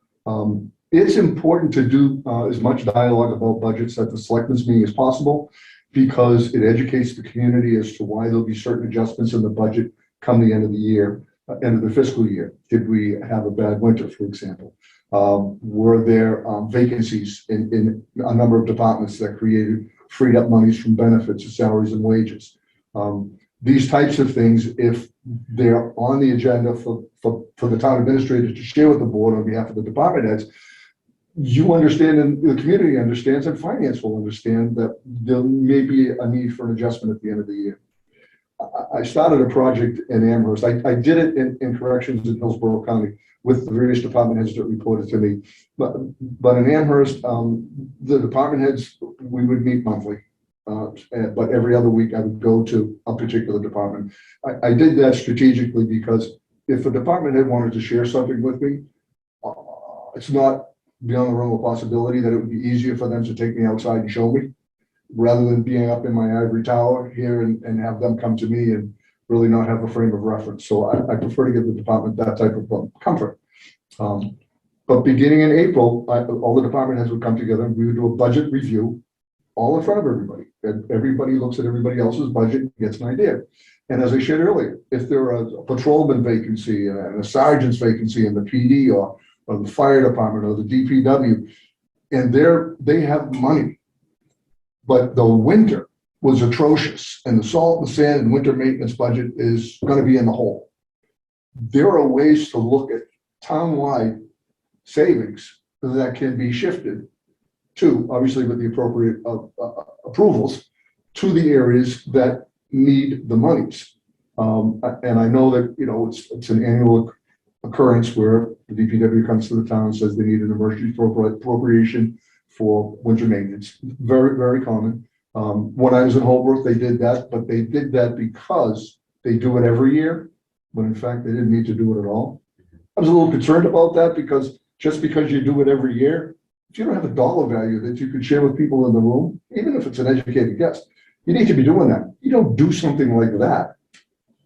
It's important to do as much dialogue about budgets at the selectmen's meeting as possible. because it educates the community as to why there'll be certain adjustments in the budget come the end of the year, end of the fiscal year. Did we have a bad winter, for example? Were there vacancies in a number of departments that created freed up monies from benefits, salaries and wages? These types of things, if they're on the agenda for the town administrator to share with the board on behalf of the department heads, you understand and the community understands and finance will understand that there may be a need for an adjustment at the end of the year. I started a project in Amherst. I did it in corrections in Hillsborough County with the various department heads that reported to me. But in Amherst, the department heads, we would meet monthly. But every other week I would go to a particular department. I did that strategically because if a department head wanted to share something with me, it's not beyond the realm of possibility that it would be easier for them to take me outside and show me, rather than being up in my ivory tower here and have them come to me and really not have a frame of reference. So I prefer to give the department that type of comfort. But beginning in April, all the department heads would come together and we would do a budget review all in front of everybody. And everybody looks at everybody else's budget and gets an idea. And as I shared earlier, if there is a patrolman vacancy and a sergeant's vacancy in the PD or the fire department or the DPW, and they have money, but the winter was atrocious and the salt and sand and winter maintenance budget is going to be in the hole. There are ways to look at town-wide savings that can be shifted to, obviously with the appropriate approvals, to the areas that need the monies. And I know that, it's an annual occurrence where the DPW comes to the town and says they need an emergency appropriation for winter maintenance. Very, very common. When I was in Holbrook, they did that, but they did that because they do it every year, when in fact they didn't need to do it at all. I was a little concerned about that because just because you do it every year, if you don't have a dollar value that you can share with people in the room, even if it's an educated guest, you need to be doing that. You don't do something like that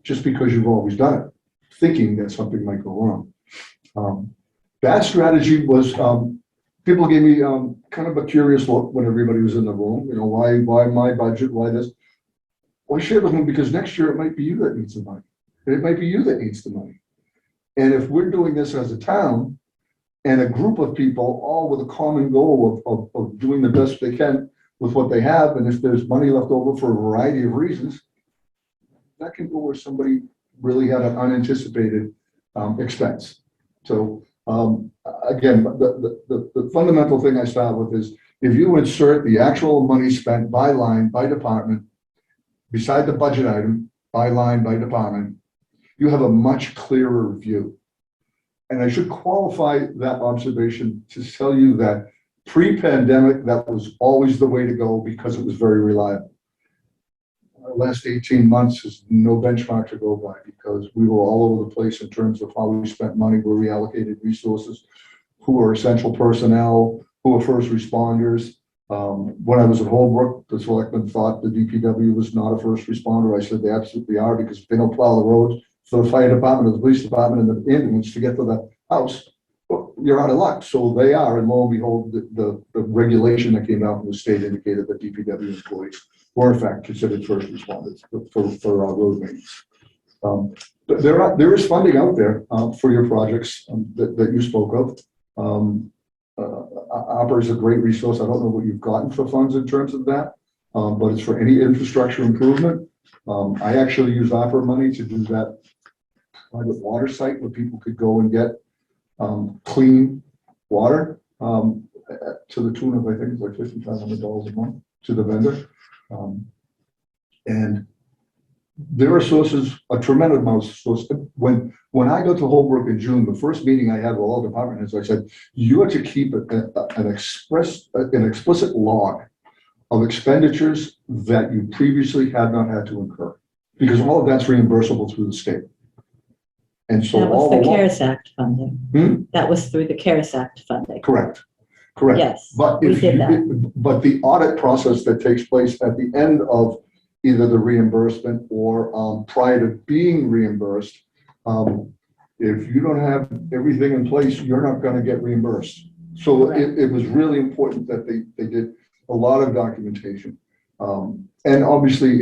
just because you've always done it, thinking that something might go wrong. That strategy was, people gave me kind of a curious look when everybody was in the room. Why my budget? Why this? Well, I shared with them because next year it might be you that needs the money. It might be you that needs the money. And if we're doing this as a town and a group of people all with a common goal of doing the best they can with what they have, and if there's money left over for a variety of reasons, that can go where somebody really had an unanticipated expense. So again, the fundamental thing I start with is if you insert the actual money spent by line, by department, beside the budget item, by line, by department, you have a much clearer view. And I should qualify that observation to tell you that pre-pandemic, that was always the way to go because it was very reliable. The last 18 months is no benchmark to go by because we were all over the place in terms of how we spent money, where we allocated resources, who are essential personnel, who are first responders. When I was at Holbrook, the selectmen thought the DPW was not a first responder. I said they absolutely are because if they don't plow the roads for the fire department, or the police department, and the ambulance to get to the house, well, you're out of luck. So they are, and lo and behold, the regulation that came out from the state indicated that DPW employees were in fact considered first responders for our road maintenance. But there is funding out there for your projects that you spoke of. Opera is a great resource. I don't know what you've gotten for funds in terms of that, but it's for any infrastructure improvement. I actually use Opera money to do that private water site where people could go and get clean water to the tune of, I think it's like $5,500 a month to the vendor. And there are sources, a tremendous amount of sources. When I go to Holbrook in June, the first meeting I had with all department heads, I said, you are to keep an explicit log of expenditures that you previously had not had to incur, because all of that's reimbursable through the state. And so That all was the along- CARES Act funding. That was through the CARES Act funding. Correct. Yes, But we if did you, that. but the audit process that takes place at the end of either the reimbursement or prior to being reimbursed, if you don't have everything in place, you're not going to get reimbursed. So it was really important that they did a lot of documentation. And obviously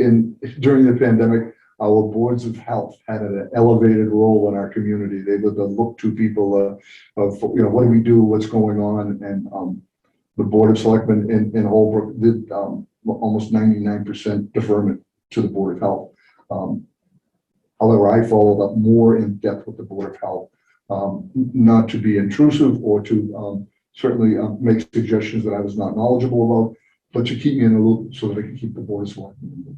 during the pandemic, our boards of health had an elevated role in our community. They were the look-to people of, what do we do, what's going on? And the Board of Selectmen in Holbrook did almost 99% deferment to the Board of Health. However, I followed up more in depth with the Board of Health, not to be intrusive or to certainly make suggestions that I was not knowledgeable about, but to keep me in the loop so that I could keep the Board of Selectmen.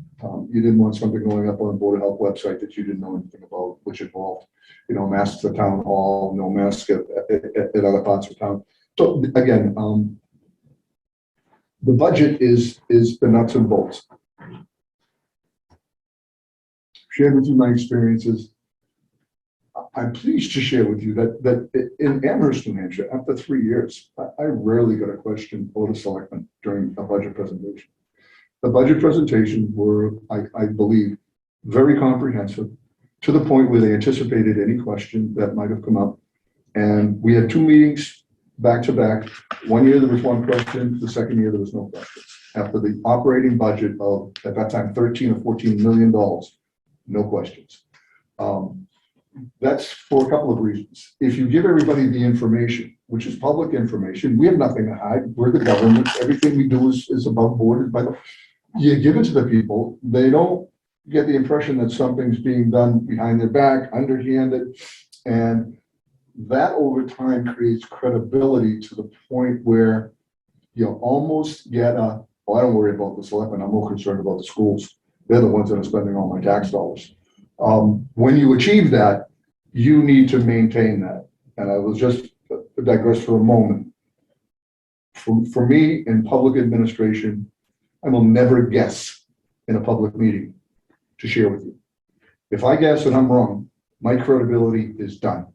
You didn't want something going up on the Board of Health website that you didn't know anything about, which involved, masks at town hall, no mask at other parts of town. So again, the budget is the nuts and bolts. Shared with you my experiences. I'm pleased to share with you that in Amherst, New Hampshire, after 3 years, I rarely got a question or the selectmen during a budget presentation. The budget presentations were, I believe, very comprehensive to the point where they anticipated any question that might have come up. And we had 2 meetings back to back. 1 year there was 1 question, the second year there was no question. After the operating budget of, at that time, $13 or $14 million, no questions. That's for a couple of reasons. If you give everybody the information, which is public information, we have nothing to hide. We're the government. Everything we do is above board. You give it to the people, they don't get the impression that something's being done behind their back, underhanded, and that over time creates credibility to the point where you almost get I don't worry about the selectmen, I'm more concerned about the schools. They're the ones that are spending all my tax dollars. When you achieve that, you need to maintain that. And I will just digress for a moment. For me, in public administration, I will never guess in a public meeting to share with you. If I guess and I'm wrong, my credibility is done.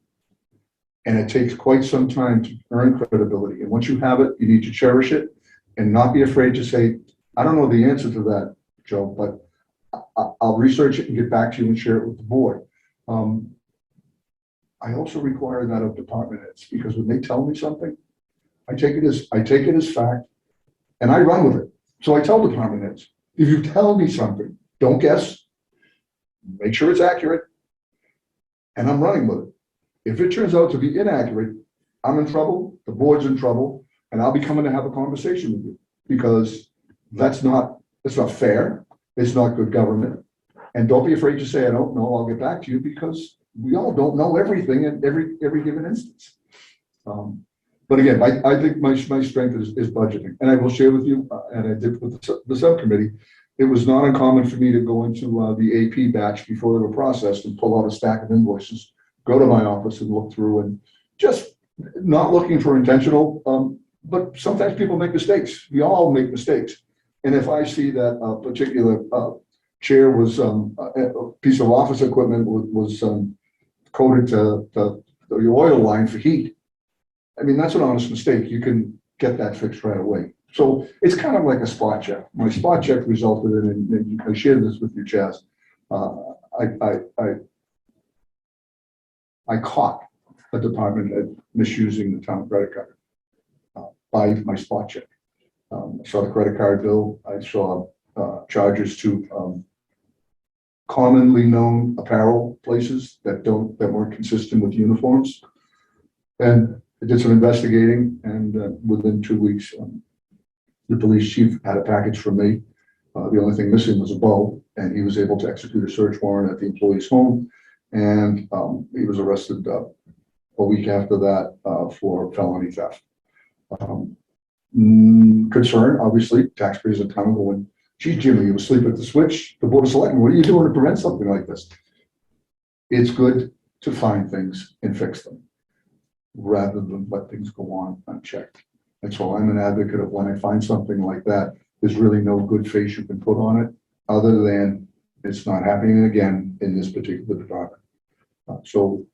And it takes quite some time to earn credibility. And once you have it, you need to cherish it and not be afraid to say, I don't know the answer to that, Joe, but I'll research it and get back to you and share it with the board. I also require that of department heads, because when they tell me something, I take it as fact and I run with it. So I tell department heads, if you tell me something, don't guess, make sure it's accurate, and I'm running with it. If it turns out to be inaccurate, I'm in trouble, the board's in trouble, and I'll be coming to have a conversation with you, because it's not fair. It's not good government. And don't be afraid to say, I don't know, I'll get back to you, because we all don't know everything in every given instance. But again, I think my strength is budgeting. And I will share with you, and I did with the subcommittee, it was not uncommon for me to go into the AP batch before they were processed and pull out a stack of invoices, go to my office and look through, and just not looking for intentional, but sometimes people make mistakes. We all make mistakes. And if I see that a particular chair was, a piece of office equipment was coded to the oil line for heat, I mean, that's an honest mistake. You can get that fixed right away. So it's kind of like a spot check. My spot check resulted in, and I shared this with you, Chaz, I caught a department head misusing the town credit card by my spot check. I saw the credit card bill. I saw charges to commonly known apparel places that weren't consistent with uniforms. And I did some investigating, and within 2 weeks, the police chief had a package from me. The only thing missing was a bow, and he was able to execute a search warrant at the employee's home. And he was arrested a week after that for felony theft. Concern, obviously, taxpayers in town going, geez, Jimmy, you asleep at the switch. The Board of Selectmen, what are you doing to prevent something like this? It's good to find things and fix them, rather than let things go on unchecked. And so I'm an advocate of, when I find something like that, there's really no good face you can put on it, other than it's not happening again in this particular department. So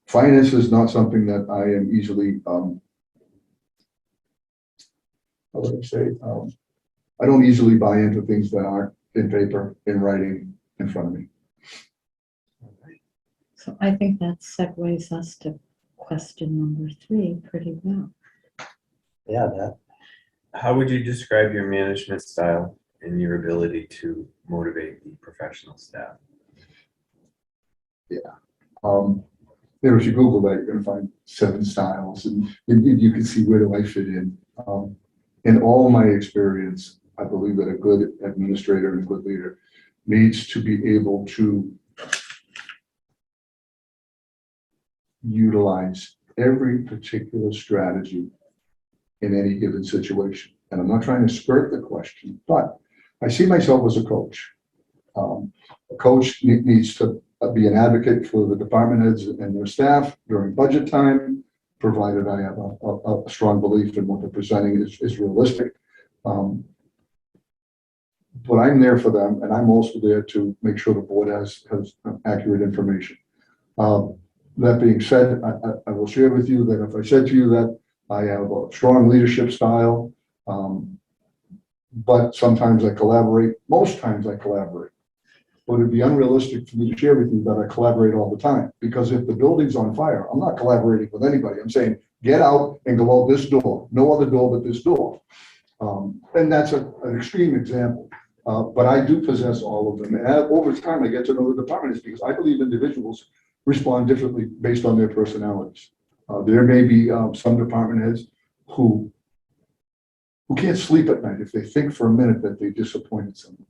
finance is not something that I am easily, how would I say, I don't easily buy into things that aren't in paper, in writing, in front of me. So I think that segues us to question number 3 pretty well. Yeah, that. How would you describe your management style and your ability to motivate the professional staff? If you Google that, you're gonna find 7 styles, and you can see where do I fit in. In all my experience, I believe that a good administrator and a good leader needs to be able to utilize every particular strategy in any given situation. And I'm not trying to skirt the question, but I see myself as a coach. A coach needs to be an advocate for the department heads and their staff during budget time, provided I have a strong belief in what they're presenting is realistic. But I'm there for them, and I'm also there to make sure the board has accurate information. That being said, I will share with you that if I said to you that I have a strong leadership style, but sometimes I collaborate, most times I collaborate. But it'd be unrealistic for me to share with you that I collaborate all the time, because if the building's on fire, I'm not collaborating with anybody. I'm saying, get out and go out this door, no other door but this door. And that's an extreme example. But I do possess all of them. And over time, I get to know the department heads, because I believe individuals respond differently based on their personalities. There may be some department heads who can't sleep at night if they think for a minute that they disappointed someone.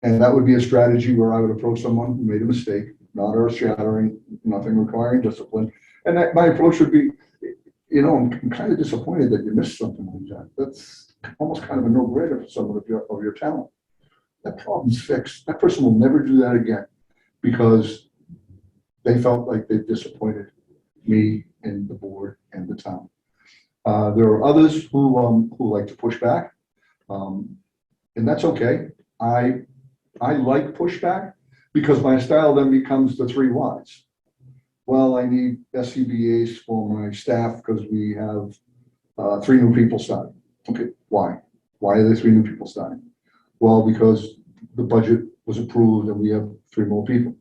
And that would be a strategy where I would approach someone who made a mistake, not earth-shattering, nothing requiring discipline. And that my approach would be, I'm kind of disappointed that you missed something like that. That's almost kind of a no-brainer for someone of your talent. That problem's fixed. That person will never do that again, because they felt like they disappointed me and the board and the town. There are others who like to push back, and that's okay. I like pushback, because my style then becomes the 3 whys. Well, I need SCBA's for my staff because we have 3 new people starting. Okay, why? Why are there 3 new people starting? Well, because the budget was approved and we have 3 more people.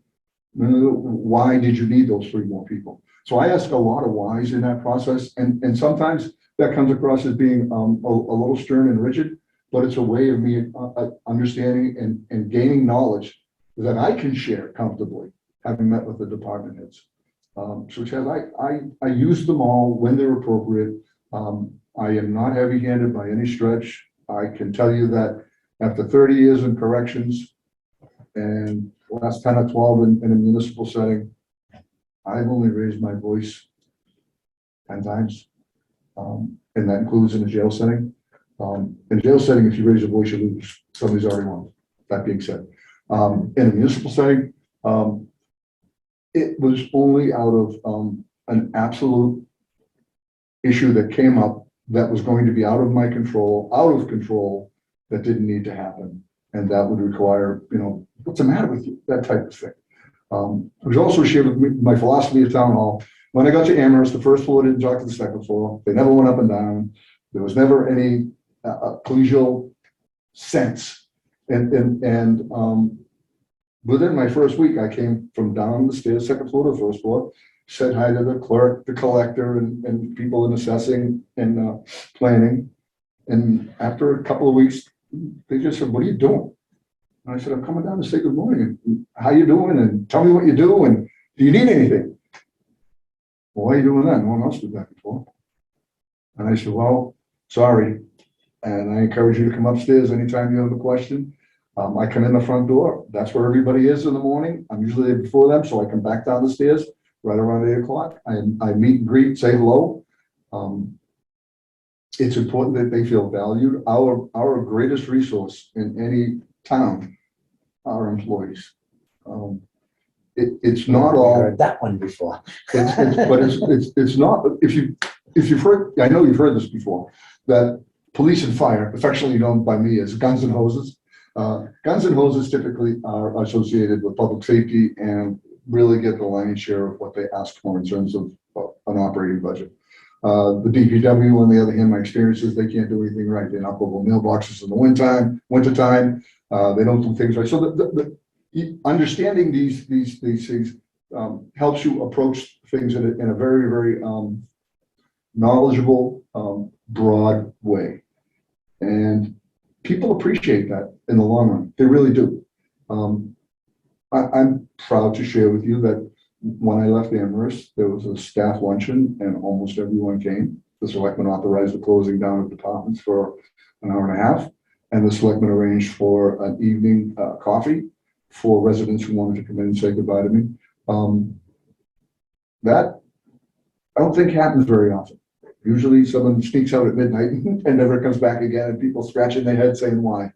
Why did you need those 3 more people? So I ask a lot of whys in that process, and sometimes that comes across as being a little stern and rigid, but it's a way of me understanding and gaining knowledge that I can share comfortably, having met with the department heads. So Chad, I use them all when they're appropriate. I am not heavy-handed by any stretch. I can tell you that after 30 years in corrections and the last 10 or 12 in a municipal setting, I've only raised my voice 10 times, and that includes in a jail setting. In a jail setting, if you raise your voice, you lose. Somebody's already won. That being said, in a municipal setting, it was only out of an absolute issue that came up that was going to be out of my control, that didn't need to happen. And that would require, what's the matter with you? That type of thing. It was also shared with me my philosophy at town hall. When I got to Amherst, the first floor didn't talk to the second floor. They never went up and down. There was never any collegial sense. And within my first week, I came from down the stairs, second floor to the first floor, said hi to the clerk, the collector, and people in assessing and planning. And after a couple of weeks, they just said, "What are you doing?" And I said, "I'm coming down to say good morning. And how you doing? And tell me what you do. And do you need anything?" "Well, why are you doing that? No one else did that before." And I said, "Well, sorry. And I encourage you to come upstairs anytime you have a question. I come in the front door. That's where everybody is in the morning. I'm usually there before them, so I come back down the stairs right around 8 o'clock. I meet and greet, say hello. It's important that they feel valued. Our greatest resource in any town are employees. It's not I all. heard that one before. It's not, if you've heard, I know you've heard this before, that police and fire, affectionately known by me as guns and hoses. Guns and hoses typically are associated with public safety and really get the lion's share of what they ask for in terms of an operating budget. The DPW, on the other hand, my experience is they can't do anything right. They're not open mailboxes in the wintertime. They don't do things right. So understanding these things helps you approach things in a very, very knowledgeable, broad way. And people appreciate that in the long run. They really do. I'm proud to share with you that when I left Amherst, there was a staff luncheon and almost everyone came. The selectmen authorized the closing down of departments for an hour and a half. And the selectmen arranged for an evening coffee for residents who wanted to come in and say goodbye to me. That I don't think happens very often. Usually someone sneaks out at midnight and never comes back again, and people scratching their head saying why.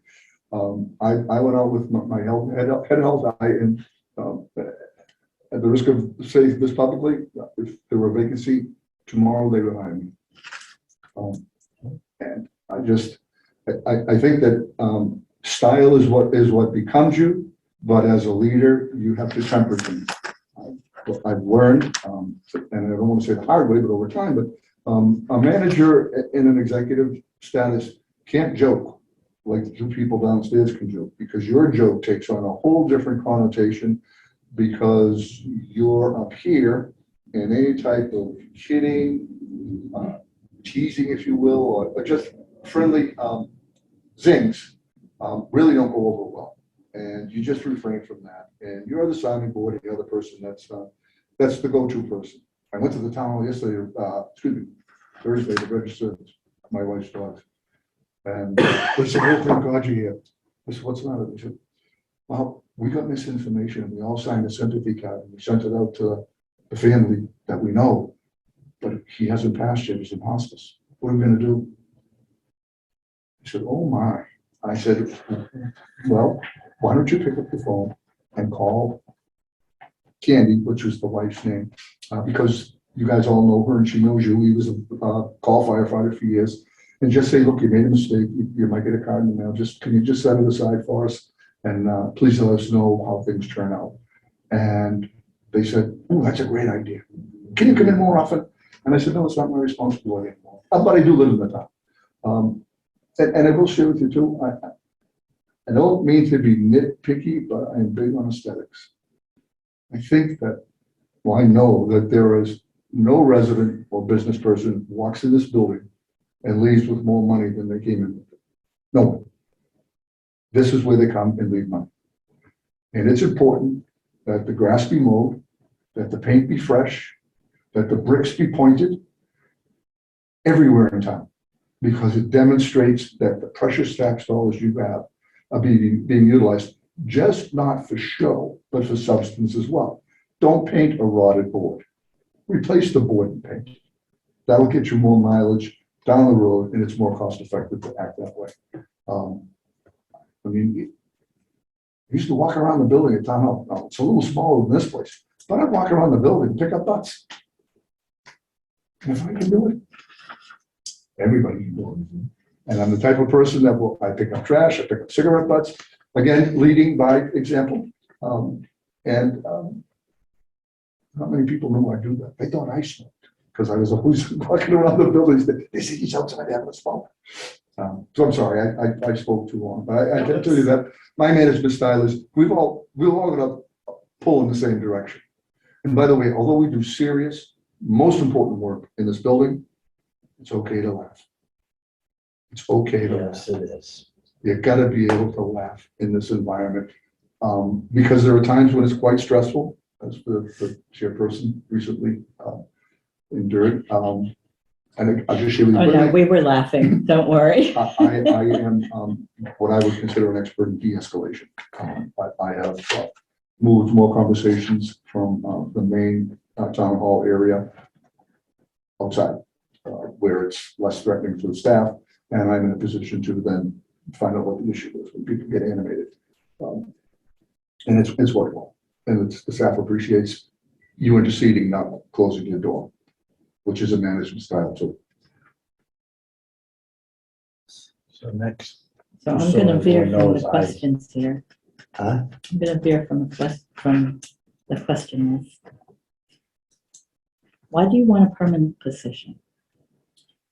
I went out with my head held high, and at the risk of saying this publicly, if there were a vacancy tomorrow, they would hire me. And I think that style is what becomes you, but as a leader, you have to temper things. I've learned, and I don't want to say the hard way, but over time, but a manager in an executive status can't joke like the two people downstairs can joke, because your joke takes on a whole different connotation because you're up here, and any type of kidding, teasing, if you will, or just friendly zings really don't go over well. And you just refrain from that. And you're the sounding board and the other person that's the go-to person. I went to the town hall yesterday, Thursday, to register my wife's dog. And they said, oh, thank God you're here. I said, what's the matter? They said, well, we got misinformation and we all signed a sympathy card and we sent it out to the family that we know, but he hasn't passed yet, he's in hospice. What are we gonna do? He said, oh my. I said, well, why don't you pick up the phone and call Candy, which was the wife's name, because you guys all know her and she knows you. He was a call firefighter for years. And just say, look, you made a mistake. You might get a card in the mail. Can you just set it aside for us? And please let us know how things turn out. And they said, oh, that's a great idea. Can you come in more often? And I said, no, it's not my responsibility anymore. But I do live in the town. And I will share with you too, I don't mean to be nitpicky, but I'm big on aesthetics. I think that, well, I know that there is no resident or business person who walks in this building and leaves with more money than they came in with. No one. This is where they come and leave money. And it's important that the grass be mowed, that the paint be fresh, that the bricks be pointed everywhere in town, because it demonstrates that the precious tax dollars you have are being utilized, just not for show, but for substance as well. Don't paint a rotted board. Replace the board and paint it. That'll get you more mileage down the road, and it's more cost effective to act that way. I mean, you used to walk around the building at town hall. Now, it's a little smaller than this place, but I'd walk around the building and pick up butts. And if I can do it, everybody can do it. And I'm the type of person that I pick up trash, I pick up cigarette butts, again, leading by example. Not many people know I do that. They thought I smoked because I was always walking around the buildings. They said he's outside having a smoke. So I'm sorry, I spoke too long, but I can tell you that my management style is we've all got to pull in the same direction. And by the way, although we do serious, most important work in this building, it's okay to laugh. It's okay to laugh. Yes, it is. You've got to be able to laugh in this environment because there are times when it's quite stressful, as the chairperson recently endured. And I'll just share with you. Oh, no, we were laughing. Don't worry. I am what I would consider an expert in de-escalation. I have moved more conversations from the main town hall area outside, where it's less threatening to the staff, and I'm in a position to then find out what the issue is when people get animated. And it's workable, and the staff appreciates you interceding, not closing your door, which is a management style too. So next, So I'm Just so going to veer everyone from knows, the I- questions here. huh? I'm going to veer from the question list. Why do you want a permanent position?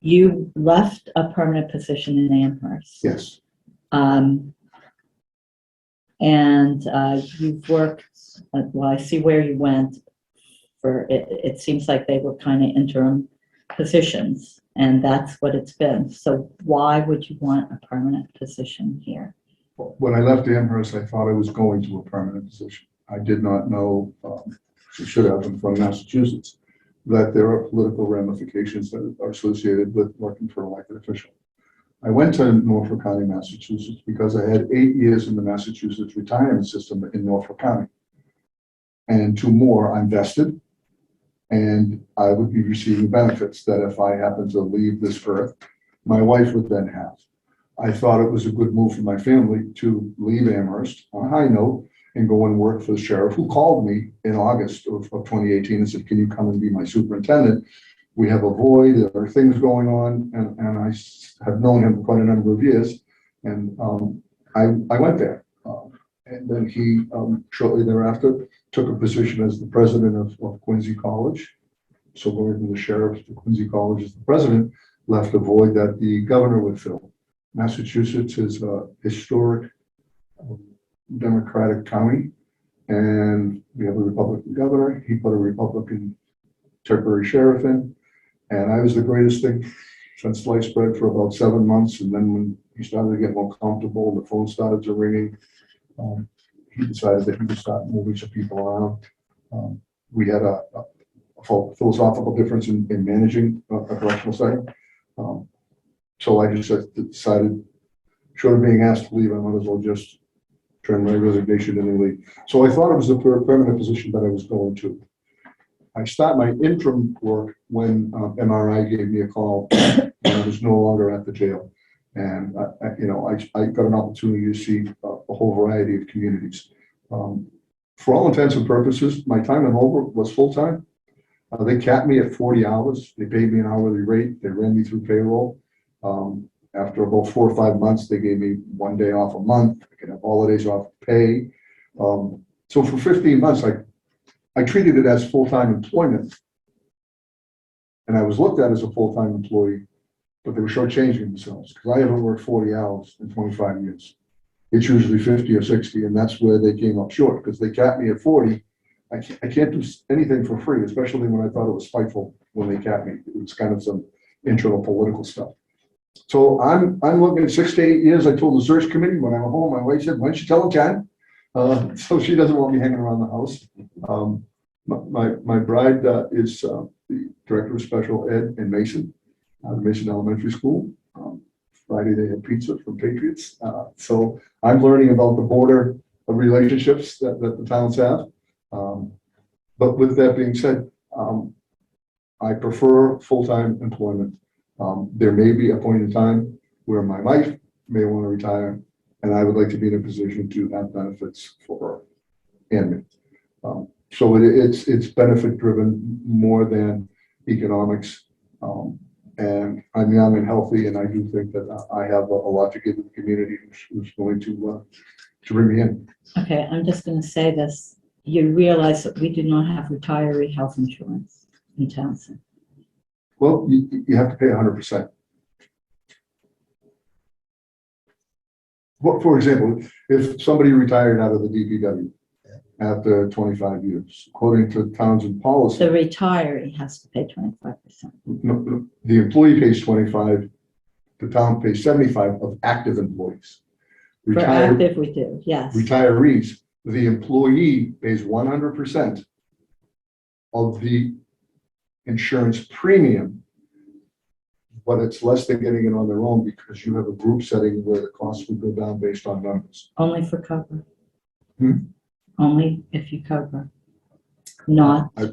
You left a permanent position in Amherst. Yes, And you've worked, well, I see where you went for, it seems like they were kind of interim positions, and that's what it's been. So why would you want a permanent position here? When I left Amherst, I thought I was going to a permanent position. I did not know, I should have, I'm from Massachusetts, that there are political ramifications that are associated with working for an elected official. I went to Norfolk County, Massachusetts, because I had 8 years in the Massachusetts retirement system in Norfolk County. And 2 more I'm vested, and I would be receiving benefits that if I happen to leave this earth, my wife would then have. I thought it was a good move for my family to leave Amherst on a high note and go and work for the sheriff, who called me in August of 2018 and said, can you come and be my superintendent? We have a void, there are things going on, and I have known him for quite a number of years. And I went there. And then he, shortly thereafter, took a position as the president of Quincy College. So going from the sheriff to Quincy College as the president left a void that the governor would fill. Massachusetts is a historic Democratic county, and we have a Republican governor. He put a Republican temporary sheriff in, and I was the greatest thing since sliced bread for about 7 months. And then when he started to get more comfortable, the phone started to ringing. He decided that he would start moving some people around. We had a philosophical difference in managing a correctional setting. So I just decided, short of being asked to leave, I might as well just turn my resignation in and leave. So I thought it was a permanent position that I was going to. I start my interim work when MRI gave me a call when I was no longer at the jail. And I got an opportunity to see a whole variety of communities. For all intents and purposes, my time in Holbrook was full-time. They capped me at 40 hours. They paid me an hourly rate. They ran me through payroll. After about 4 or 5 months, they gave me 1 day off a month. I could have holidays off pay. So for 15 months, I treated it as full-time employment. And I was looked at as a full-time employee, but they were shortchanging themselves because I haven't worked 40 hours in 25 years. It's usually 50 or 60, and that's where they came up short because they capped me at 40. I can't do anything for free, especially when I thought it was spiteful when they capped me. It was kind of some internal political stuff. So I'm looking at 6 to 8 years. I told the search committee when I went home, my wife said, why don't you tell them 10? So she doesn't want me hanging around the house. My bride is the director of special ed in Mason, Mason Elementary School. Friday they had pizza from Patriots. So I'm learning about the border of relationships that the towns have. But with that being said, I prefer full-time employment. There may be a point in time where my wife may want to retire, and I would like to be in a position to have benefits for her and me. So it's benefit driven more than economics. And I'm young and healthy, and I do think that I have a lot to give to the community who's going to bring me in. Okay, I'm just going to say this. You realize that we do not have retiree health insurance in Townsend. Well, you have to pay 100%. Well, for example, if somebody retired out of the DPW after 25 years, according to Townsend policy, The retiree has to pay 25%. no, the employee pays 25, the town pays 75 of active employees. For active, we do, yes. Retirees, the employee pays 100% of the insurance premium, but it's less than getting it on their own because you have a group setting where the costs would go down based on numbers. Only for cover. Hmm? Only if you cover, not I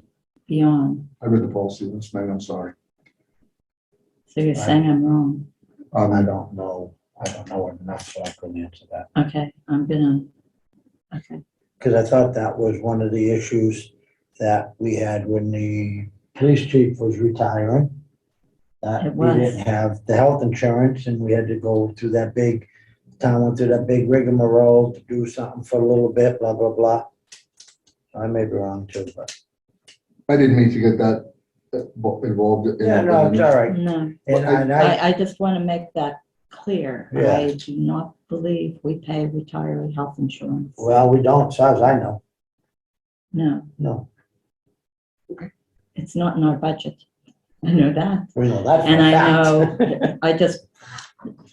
beyond. read the policy last night, I'm sorry. So you're saying I'm wrong. I don't know enough so I couldn't answer that. Okay, I'm gonna, okay. Because I thought that was one of the issues that we had when the police chief was retiring. It We was. didn't have the health insurance, and we had to go through that big, town went through that big rigmarole to do something for a little bit, blah, blah, blah. I may be wrong too, but. I didn't mean to get that involved. in Yeah, no, it's all right. No, And I just want to make that clear. Yeah. I do not believe we pay retiree health insurance. well, we don't, as far as I know, No, no. it's not in our budget. I know that. We know that for And a I fact. know, I just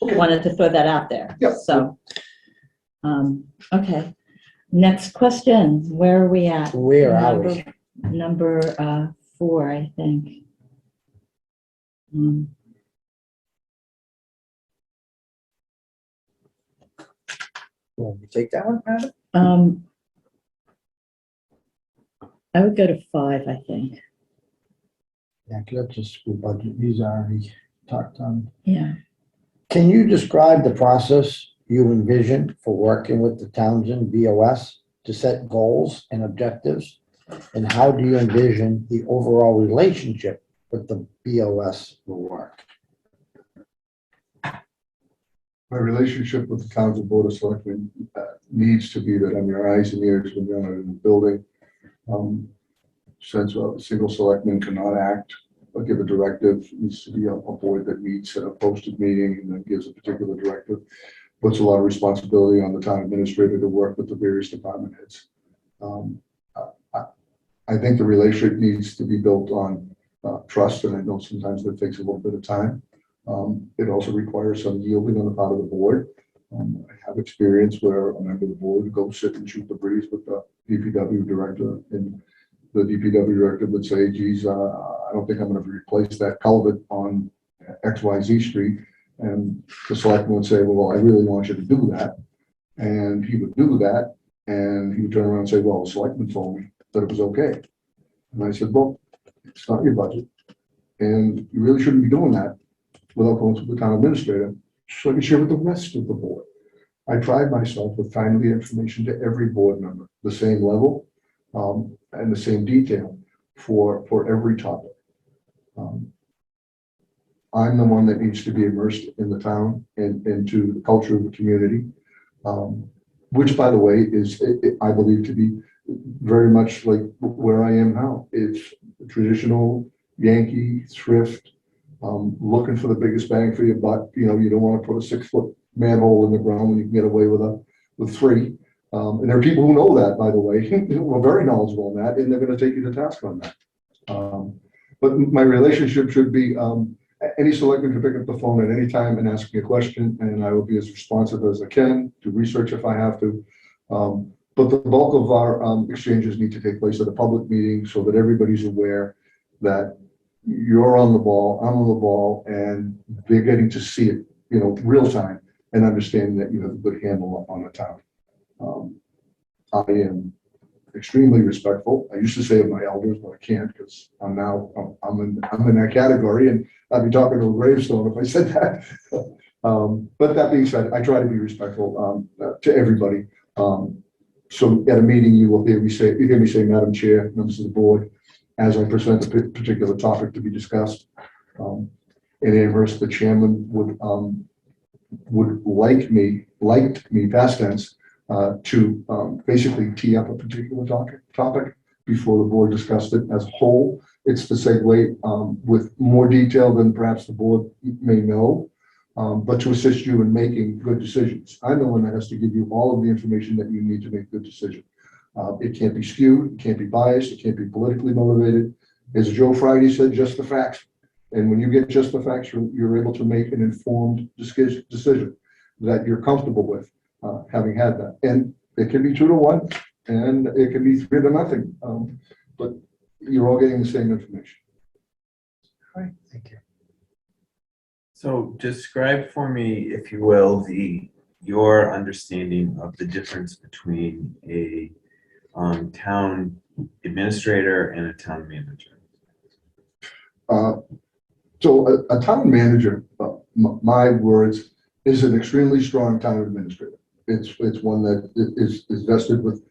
wanted to throw that out there. Yeah. So, okay. Next question, where are we at? Where are we? Number 4, I think. Want me to take that one, Adam? I would go to 5, I think. Yeah, 'cause that's a school budget. These are already talked on. Yeah. Can you describe the process you envision for working with the Townsend BOS to set goals and objectives? And how do you envision the overall relationship with the BOS will work? My relationship with the Townsend Board of Selectmen needs to be that I'm your eyes and ears when you're in the building. Since a single selectman cannot act or give a directive, it needs to be a board that meets at a posted meeting and then gives a particular directive. Puts a lot of responsibility on the town administrator to work with the various department heads. I think the relationship needs to be built on trust, and I know sometimes that takes a little bit of time. It also requires some yielding on the part of the board. I have experience where a member of the board would go sit and shoot the breeze with the DPW director, and the DPW director would say, geez, I don't think I'm going to replace that culvert on XYZ Street. And the selectman would say, well, I really want you to do that. And he would do that. And he would turn around and say, well, the selectman told me that it was okay. And I said, well, it's not your budget. And you really shouldn't be doing that without going to the town administrator, so I can share with the rest of the board. I pride myself with finding the information to every board member, the same level and the same detail for every topic. I'm the one that needs to be immersed in the town and into the culture of the community, which, by the way, is, I believe, to be very much like where I am now. It's traditional Yankee thrift, looking for the biggest bang for your buck. You know, you don't want to put a 6-foot manhole in the ground when you can get away with 3. And there are people who know that, by the way, who are very knowledgeable in that, and they're going to take you to task on that. But my relationship should be, any selectman can pick up the phone at any time and ask me a question, and I will be as responsive as I can, do research if I have to. But the bulk of our exchanges need to take place at a public meeting so that everybody's aware that you're on the ball, I'm on the ball, and they're getting to see it, you know, real time, and understanding that you have a good handle on the town. I am extremely respectful. I used to say of my elders, but I can't because I'm in that category, and I'd be talking to a gravestone if I said that. But that being said, I try to be respectful to everybody. So at a meeting, you will hear me say, Madam Chair, members of the board, as I present a particular topic to be discussed. In Amherst, the chairman would liked me, past tense, to basically tee up a particular topic before the board discussed it as a whole. It's to segue with more detail than perhaps the board may know, but to assist you in making good decisions. I'm the one that has to give you all of the information that you need to make a good decision. It can't be skewed, it can't be biased, it can't be politically motivated. As Joe Friday said, just the facts. And when you get just the facts, you're able to make an informed decision that you're comfortable with, having had that. And it can be 2-1, and it can be 3-0, but you're all getting the same information. All right, thank you. So describe for me, if you will, your understanding of the difference between a town administrator and a town manager. So a town manager, my words, is an extremely strong town administrator. It's one that is vested with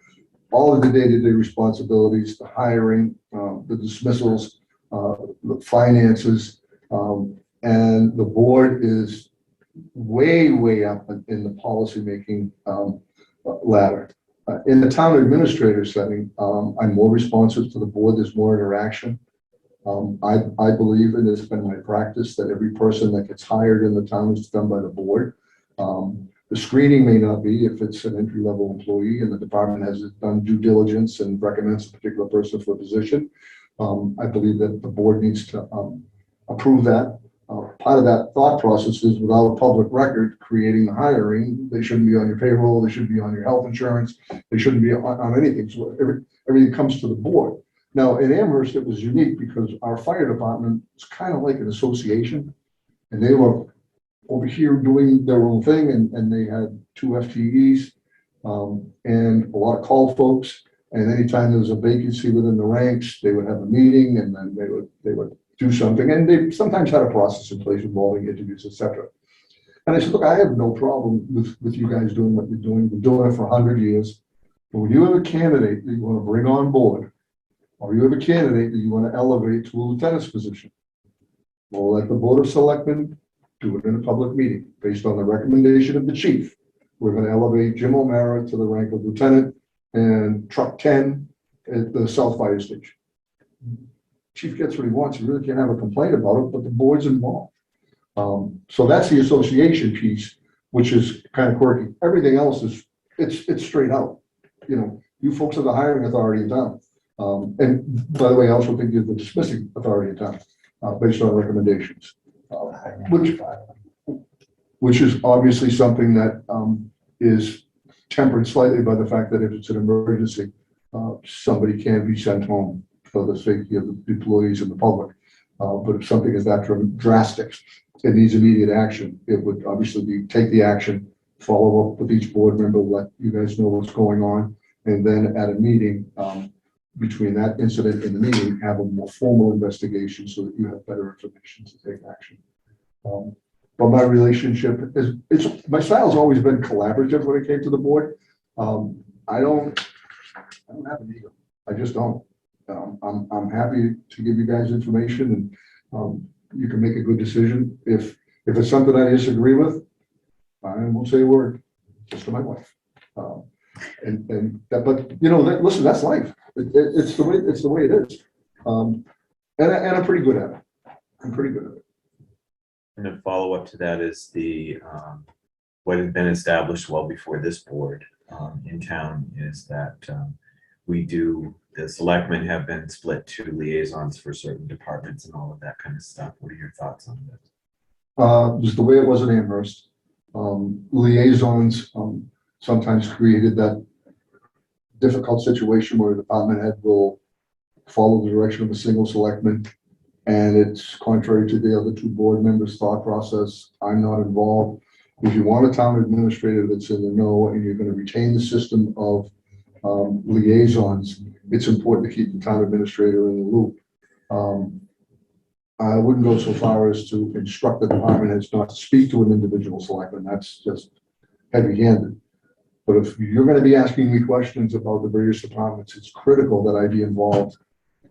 all of the day-to-day responsibilities, the hiring, the dismissals, the finances, and the board is way up in the policymaking ladder. In the town administrator setting, I'm more responsive to the board. There's more interaction. I believe, and it's been my practice, that every person that gets hired in the town is done by the board. The screening may not be if it's an entry-level employee and the department has done due diligence and recommends a particular person for a position. I believe that the board needs to approve that. Part of that thought process is without a public record creating the hiring, they shouldn't be on your payroll, they shouldn't be on your health insurance, they shouldn't be on anything. So everything comes to the board. Now, in Amherst, it was unique because our fire department is kind of like an association. And they were over here doing their own thing and they had 2 FTEs and a lot of call folks. And anytime there was a vacancy within the ranks, they would have a meeting and then they would do something. And they sometimes had a process in place involving interviews, et cetera. And I said, look, I have no problem with you guys doing what you're doing. You've been doing it for 100 years. But when you have a candidate that you want to bring on board, or you have a candidate that you want to elevate to a lieutenant's position, well, let the Board of Selectmen do it in a public meeting based on the recommendation of the chief. We're going to elevate Jim O'Mara to the rank of lieutenant and truck 10 at the South Fire Station. Chief gets what he wants. You really can't have a complaint about it, but the board's involved. So that's the association piece, which is kind of quirky. Everything else is, it's straight out. You know, you folks are the hiring authority in town. And by the way, I also think you're the dismissing authority in town. Based on recommendations, which is obviously something that is tempered slightly by the fact that if it's an emergency, somebody can be sent home for the safety of the employees and the public. But if something is that drastic, it needs immediate action. It would obviously be take the action, follow up with each board member, let you guys know what's going on, and then at a meeting, between that incident and the meeting, have a more formal investigation so that you have better information to take action. But my relationship is, my style's always been collaborative when it came to the board. I don't have an ego. I just don't. I'm happy to give you guys information and you can make a good decision. If it's something I disagree with, I won't say a word, just to my wife. And that, but you know, listen, that's life. It's the way it is. And I'm pretty good at it. I'm pretty good at it. And then follow up to that is the, what had been established well before this board in town is that the selectmen have been split to liaisons for certain departments and all of that kind of stuff. What are your thoughts on this? Just the way it was in Amherst. Liaisons sometimes created that difficult situation where the department head will follow the direction of a single selectman, and it's contrary to the other 2 board members' thought process. I'm not involved. If you want a town administrator that's in the know and you're going to retain the system of liaisons, it's important to keep the town administrator in the loop. I wouldn't go so far as to instruct the department heads not to speak to an individual selectman. That's just heavy-handed. But if you're going to be asking me questions about the various departments, it's critical that I be involved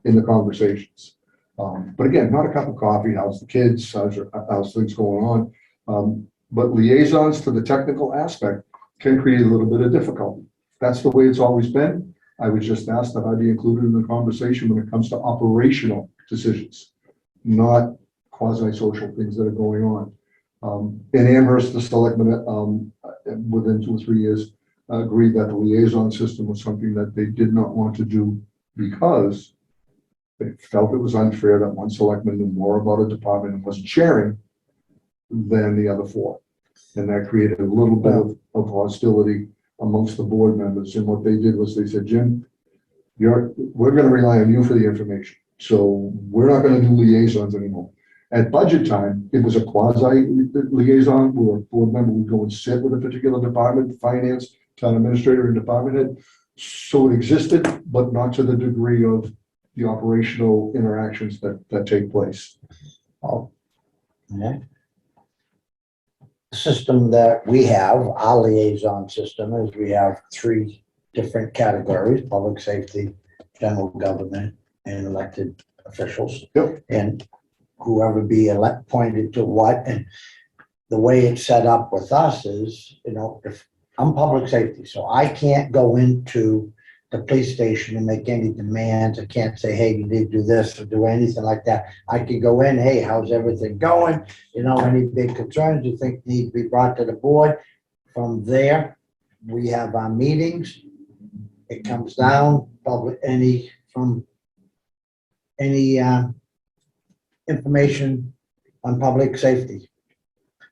in the conversations. But again, not a cup of coffee. How's the kids? How's things going on? But liaisons to the technical aspect can create a little bit of difficulty. That's the way it's always been. I would just ask that I be included in the conversation when it comes to operational decisions, not quasi-social things that are going on. In Amherst, the selectmen, within 2 or 3 years, agreed that the liaison system was something that they did not want to do because they felt it was unfair that one selectman knew more about a department and wasn't sharing than the other 4. And that created a little bit of hostility amongst the board members. And what they did was they said, Jim, we're going to rely on you for the information. So we're not going to do liaisons anymore. At budget time, it was a quasi liaison where a board member would go and sit with a particular department, finance, town administrator, and department head. So it existed, but not to the degree of the operational interactions that take place. Okay. The system that we have, our liaison system, is we have 3 different categories: public safety, general government, and elected officials. Yep. And whoever be appointed to what. And the way it's set up with us is, you know, if I'm public safety, so I can't go into the police station and make any demands. I can't say, hey, you need to do this or do anything like that. I could go in, hey, how's everything going? You know, any big concerns you think need to be brought to the board. From there, we have our meetings. It comes down, public, any information on public safety.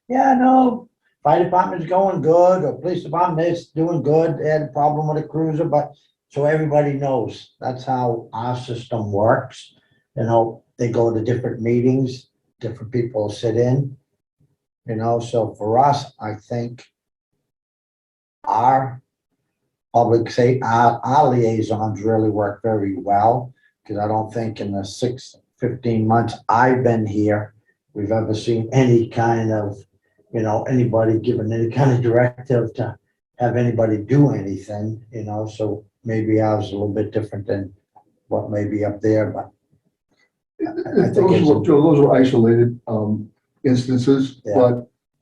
Yeah, no, fire department's going good, or police department is doing good, they had a problem with a cruiser, but, so everybody knows, that's how our system works. You know, they go to different meetings, different people sit in, you know, so for us, I think our public safety, our liaisons really work very well, because I don't think in the 15 months I've been here, we've ever seen any kind of, you know, anybody giving any kind of directive to have anybody do anything, you know, so maybe ours is a little bit different than what may be up there, but I think it's, Those were isolated instances, Yeah.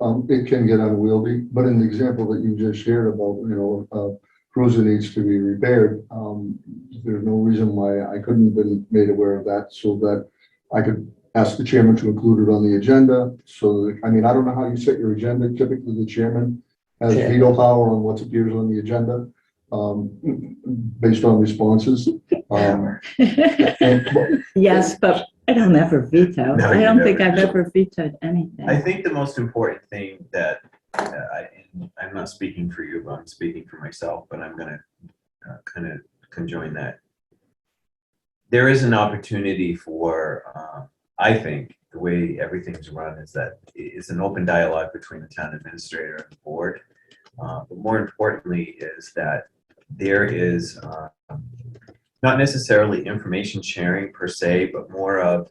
but it can get unwieldy. But in the example that you just shared about, you know, cruiser needs to be repaired, there's no reason why I couldn't have been made aware of that, so that I could ask the chairman to include it on the agenda. So that, I mean, I don't know how you set your agenda. Typically, the chairman has Yeah. veto power on what appears on the agenda, based on responses. And- Yes, but I don't ever veto. No, I you don't think never I've do. ever vetoed anything. I think the most important thing that, and I'm not speaking for you, but I'm speaking for myself, but I'm gonna kind of conjoin that. There is an opportunity for, I think, the way everything's run is that it's an open dialogue between the town administrator and the board. But more importantly is that there is not necessarily information sharing per se, but more of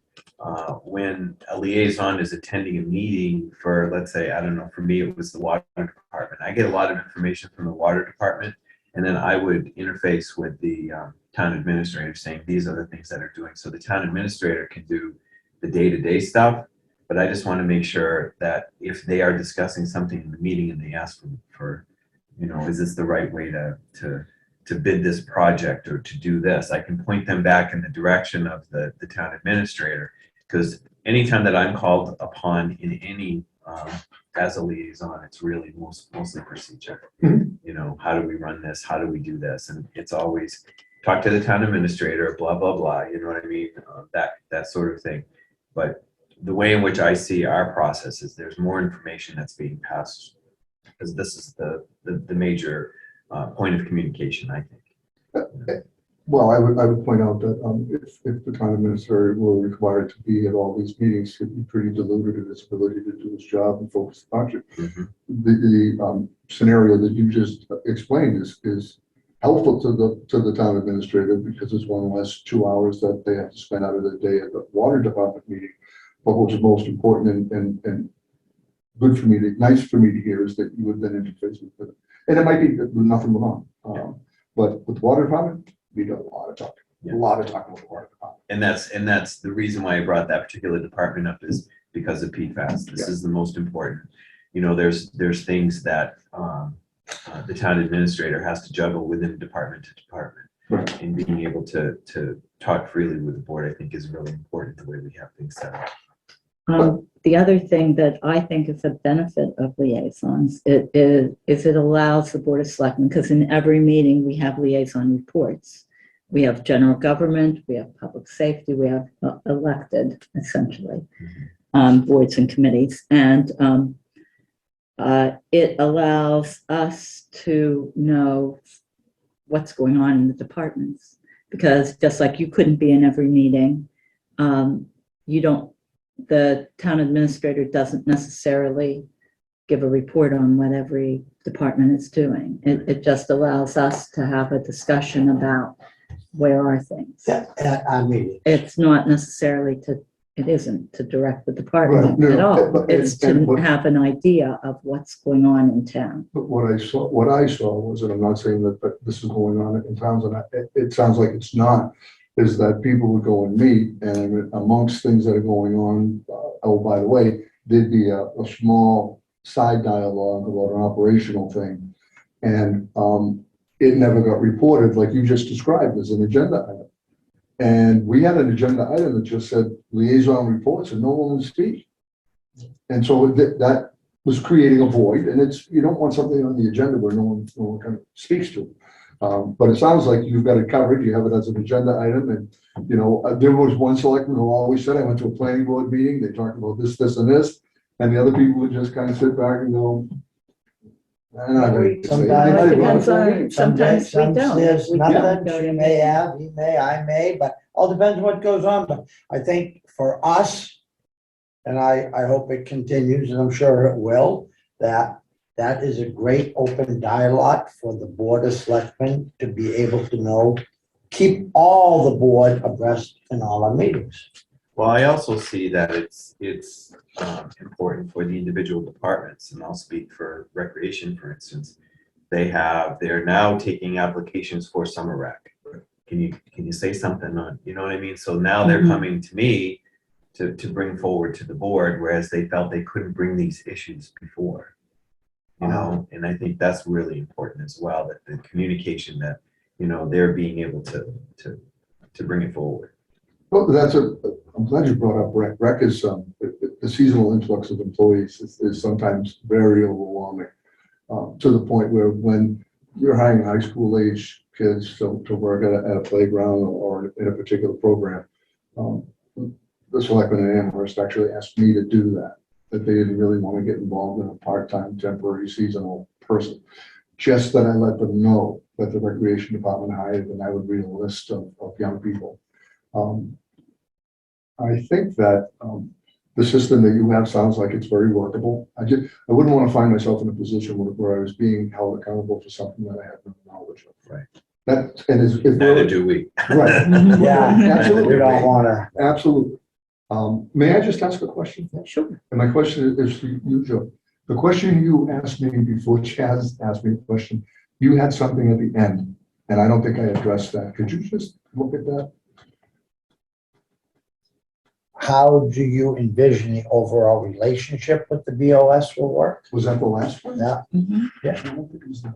when a liaison is attending a meeting for, let's say, I don't know, for me, it was the water department. I get a lot of information from the water department, and then I would interface with the town administrator saying, these are the things that are doing. So the town administrator can do the day-to-day stuff, but I just want to make sure that if they are discussing something in the meeting and they ask for, you know, is this the right way to bid this project or to do this, I can point them back in the direction of the town administrator. Because anytime that I'm called upon in any, as a liaison, it's really mostly procedure. Mhm. You know, how do we run this? How do we do this? And it's always talk to the town administrator, blah, blah, blah, you know what I mean? That sort of thing. But the way in which I see our process is there's more information that's being passed, because this is the major point of communication, I think. Well, I would point out that if the town administrator were required to be at all these meetings, he'd be pretty diluted in his ability to do his job and focus the budget. Mhm. The scenario that you just explained is helpful to the town administrator, because it's one less 2 hours that they have to spend out of the day at the water department meeting. But what's most important and good for me, nice for me to hear is that you would then interface with them. And it might be that nothing went on. But with the water department, we do a lot of talking, Yeah. a lot of talking with the water department. And that's the reason why I brought that particular department up, is because of PFAS. This is the most important. You know, there's things that the town administrator has to juggle within department to department. Right. And being able to talk freely with the board, I think, is really important, the way we have things set up. The other thing that I think is a benefit of liaisons, it allows the Board of Selectmen, because in every meeting we have liaison reports. We have general government, we have public safety, we have elected, essentially, boards and committees. And it allows us to know what's going on in the departments. Because just like you couldn't be in every meeting, the town administrator doesn't necessarily give a report on what every department is doing. It just allows us to have a discussion about where are things. yeah, I mean, It's not necessarily it isn't to direct the department Right, no, at all. but- It's and to what- have an idea of what's going on in town. But what I saw was, and I'm not saying that this is going on in towns, and it sounds like it's not, is that people would go and meet, and amongst things that are going on, oh, by the way, there'd be a small side dialogue about an operational thing. And it never got reported, like you just described, as an agenda item. And we had an agenda item that just said liaison reports and no one would speak. And so that was creating a void, and you don't want something on the agenda where no one kind of speaks to. But it sounds like you've got it covered. You have it as an agenda item. And, you know, there was one selectman who always said, I went to a planning board meeting, they talked about this, this, and this. And the other people would just kind of sit back and go, "I'm not gonna say Sometimes- anything." Well, it depends Well, on, sometimes we don't. There's We don't nothing, go she to may meetings. have, he may, I may, but all depends what goes on. But I think for us, and I hope it continues, and I'm sure it will, that is a great open dialogue for the Board of Selectmen to be able to know, keep all the board abreast in all our meetings. Well, I also see that it's important for the individual departments, and I'll speak for recreation, for instance. They're now taking applications for summer rec. Can you say something on, you know what I mean? So now they're Mhm. coming to me to bring forward to the board, whereas they felt they couldn't bring these issues before. You know, and I think that's really important as well, that the communication that, you know, they're being able to bring it forward. Well, I'm glad you brought up rec. Rec is, the seasonal influx of employees is sometimes very overwhelming. To the point where when you're hiring high school age kids to work at a playground or in a particular program, the selectmen in Amherst actually asked me to do that they didn't really want to get involved in a part-time, temporary, seasonal person. Just that I let them know that the recreation department hired, and I would read a list of young people. I think that the system that you have sounds like it's very workable. I wouldn't want to find myself in a position where I was being held accountable for something that I had no knowledge of. Right. That, and if Neither do we. right, Yeah, absolutely. we don't wanna. Absolutely. May I just ask a question? Sure. And my question is for you, Joe. The question you asked me before Chaz asked me a question, you had something at the end, and I don't think I addressed that. Could you just look at that? How do you envision the overall relationship with the BOS will work? Was that the last one? Yeah, Mhm.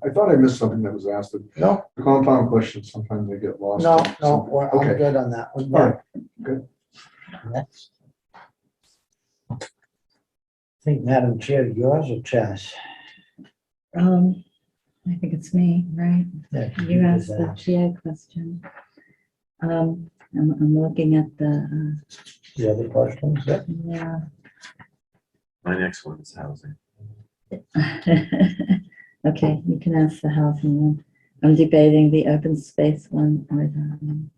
I thought I missed something that was asked. no, The compound questions, sometimes they get lost. no, in something. I'm Okay, good on that one. all right, good. Next. I think, Madam Chair, yours or Chaz? I think it's me, right? Yeah, You asked the asked. GA question. I'm looking at the, The other questions, yeah. yeah. My next one is housing. Okay, you can ask the housing one. I'm debating the open space one or the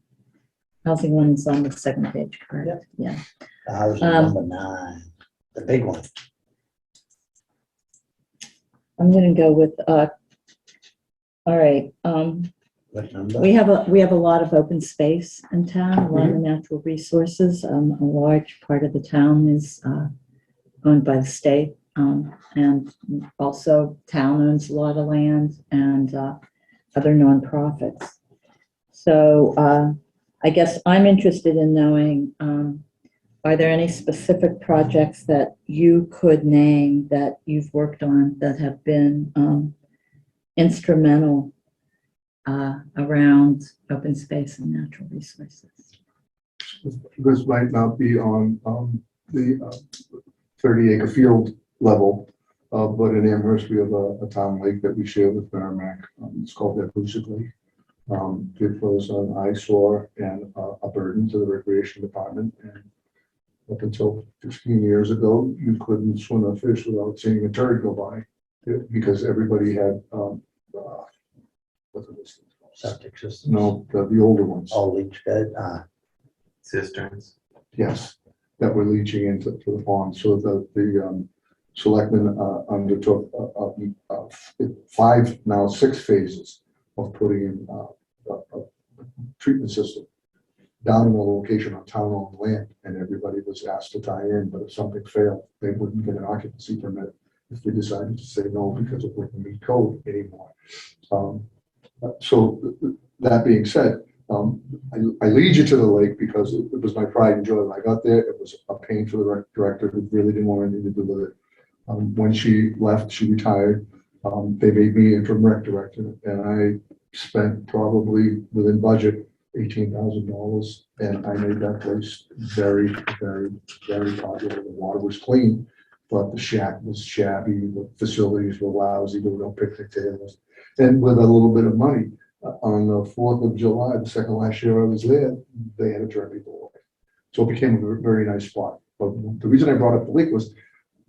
housing one is on the second page, correct? Yeah. The house is Um, number 9, the big one. I'm gonna go with, all right, What number? we have a lot of open space in town, a lot of natural resources. A large part of the town is owned by the state. And also town owns a lot of land and other nonprofits. So I guess I'm interested in knowing, are there any specific projects that you could name that you've worked on that have been instrumental around open space and natural resources? This might not be on the 30-acre field level, but in Amherst, we have a town lake that we share with Merrimack. It's called Ebusick Lake. It was an eyesore and a burden to the recreation department. And up until 15 years ago, you couldn't swim a fish without seeing a turd go by because everybody had, what's it? Septic systems. No, the older ones. Oh, leach bed, Cisterns. Yes, that were leaching into the pond. So the selectmen undertook 6 phases of putting in a treatment system down in a location on town-owned land, and everybody was asked to tie in, but if something failed, they wouldn't get an occupancy permit if they decided to say no because it wouldn't meet code anymore. So that being said, I lead you to the lake because it was my pride and joy when I got there. It was a pain for the rec director who really didn't want anything to do with it. When she left, she retired. They made me interim rec director, and I spent probably within budget $18,000, and I made that place very, very, very popular. The water was clean, but the shack was shabby. The facilities were lousy. There were no picnic tables, and with a little bit of money, on the 4th of July, the second last year I was there, they had to turn people away. So it became a very nice spot. But the reason I brought up the lake was,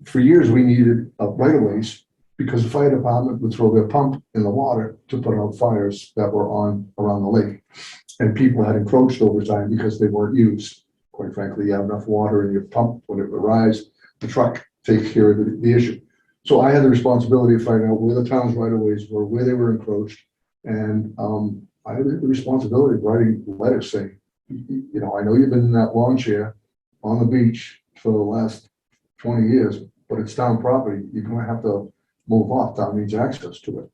for years, we needed right-of-ways because the fire department would throw their pump in the water to put out fires that were on around the lake. And people had encroached over time because they weren't used. Quite frankly, you have enough water in your pump when it arrives, the truck takes care of the issue. So I had the responsibility of finding out where the town's right-of-ways were, where they were encroached. And I had the responsibility of writing letters saying, you know, I know you've been in that lawn chair on the beach for the last 20 years, but it's town property. You're going to have to move off. Town needs access to it.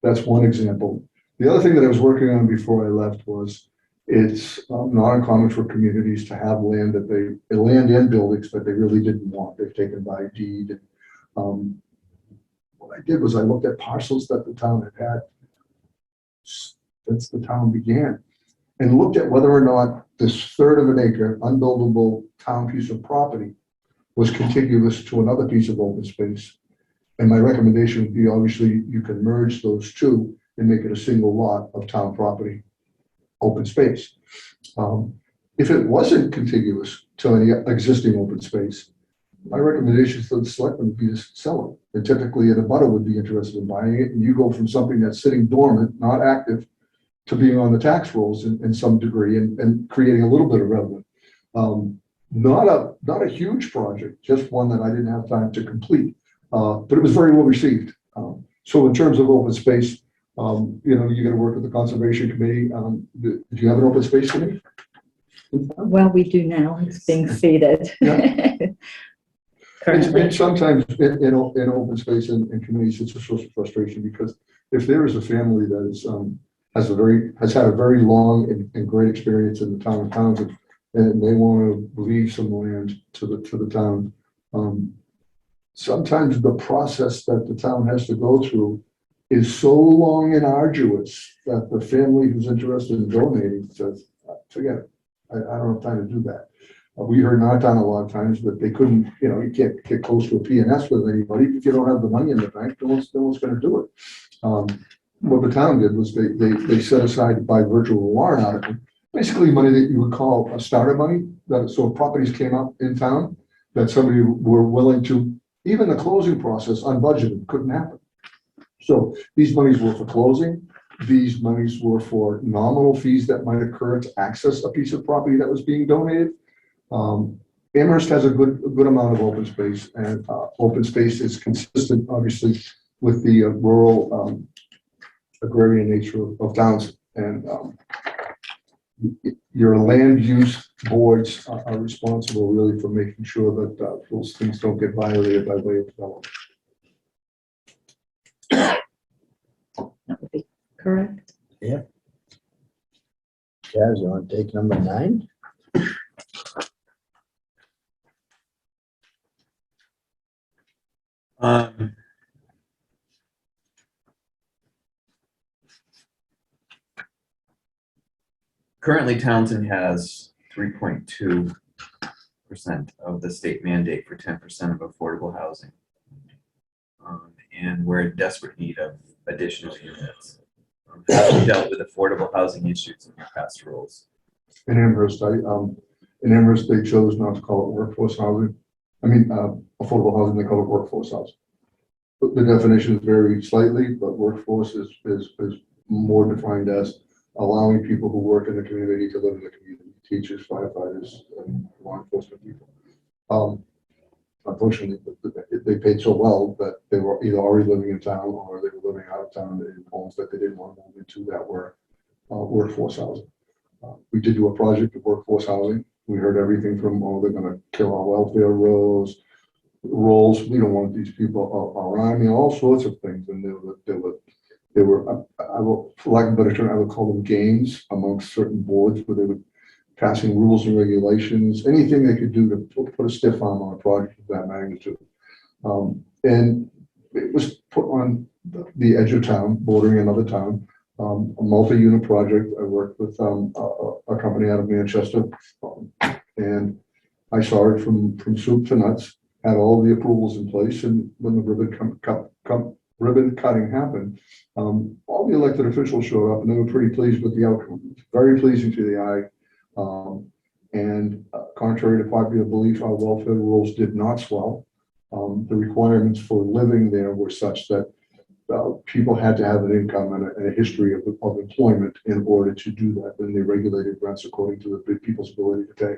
That's one example. The other thing that I was working on before I left was it's not uncommon for communities to have land that land and buildings that they really didn't want. They've taken by deed. What I did was I looked at parcels that the town had since the town began and looked at whether or not this third of an acre unbuildable town piece of property was contiguous to another piece of open space. And my recommendation would be, obviously, you can merge those two and make it a single lot of town property, open space. If it wasn't contiguous to any existing open space, my recommendation to the selectmen would be to sell it. And typically, a abutter would be interested in buying it, and you go from something that's sitting dormant, not active, to being on the tax rolls in some degree and creating a little bit of revenue. Not a huge project, just one that I didn't have time to complete, but it was very well received. So in terms of open space, you know, you got to work with the conservation committee. Do you have an open space committee? Well, we do now. It's being seated. Yeah. Currently. And sometimes in open space and communities, it's a source of frustration because if there is a family that is, has had a very long and great experience in the town of Townsend, and they want to leave some land to the town, sometimes the process that the town has to go through is so long and arduous that the family who's interested in donating says, forget it. I don't have time to do that. We heard in our town a lot of times that they couldn't, you know, you can't get close to a P&S with anybody if you don't have the money in the bank. No one's going to do it. What the town did was they set aside by virtue of a warrant article, basically money that you would call a starter money. That so if properties came up in town that somebody were willing to, even the closing process unbudgeted couldn't happen. So these monies were for closing. These monies were for nominal fees that might occur to access a piece of property that was being donated. Amherst has a good amount of open space, and open space is consistent, obviously, with the rural agrarian nature of Townsend. And your land use boards are responsible really for making sure that those things don't get violated by way of development. That would be correct. Jazz, you want to take number 9? Currently, Townsend has 3.2% of the state mandate for 10% of affordable housing. And we're in desperate need of additional units. Have you dealt with affordable housing issues in your past roles? In Amherst, they chose not to call it workforce housing. I mean, affordable housing, they call it workforce housing. But the definitions vary slightly, but workforce is more defined as allowing people who work in the community to live in the community, teachers, firefighters, and law enforcement people. Unfortunately, they paid so well that they were either already living in town or they were living out of town in homes that they didn't want to move into that were workforce housing. We did do a project of workforce housing. We heard everything from, oh, they're going to kill our welfare roles. We don't want these people around. I mean, all sorts of things. And they were I will, for lack of a better term, I would call them games amongst certain boards where they were passing rules and regulations, anything they could do to put a stiff arm on a project of that magnitude. And it was put on the edge of town, bordering another town, a multi-unit project. I worked with a company out of Manchester, and I saw it from soup to nuts, had all the approvals in place, and when the ribbon ribbon cutting happened, all the elected officials showed up and they were pretty pleased with the outcome. Very pleasing to the eye. And contrary to popular belief, our welfare rules did not swell. The requirements for living there were such that people had to have an income and a history of employment in order to do that. And they regulated rents according to the people's ability to pay.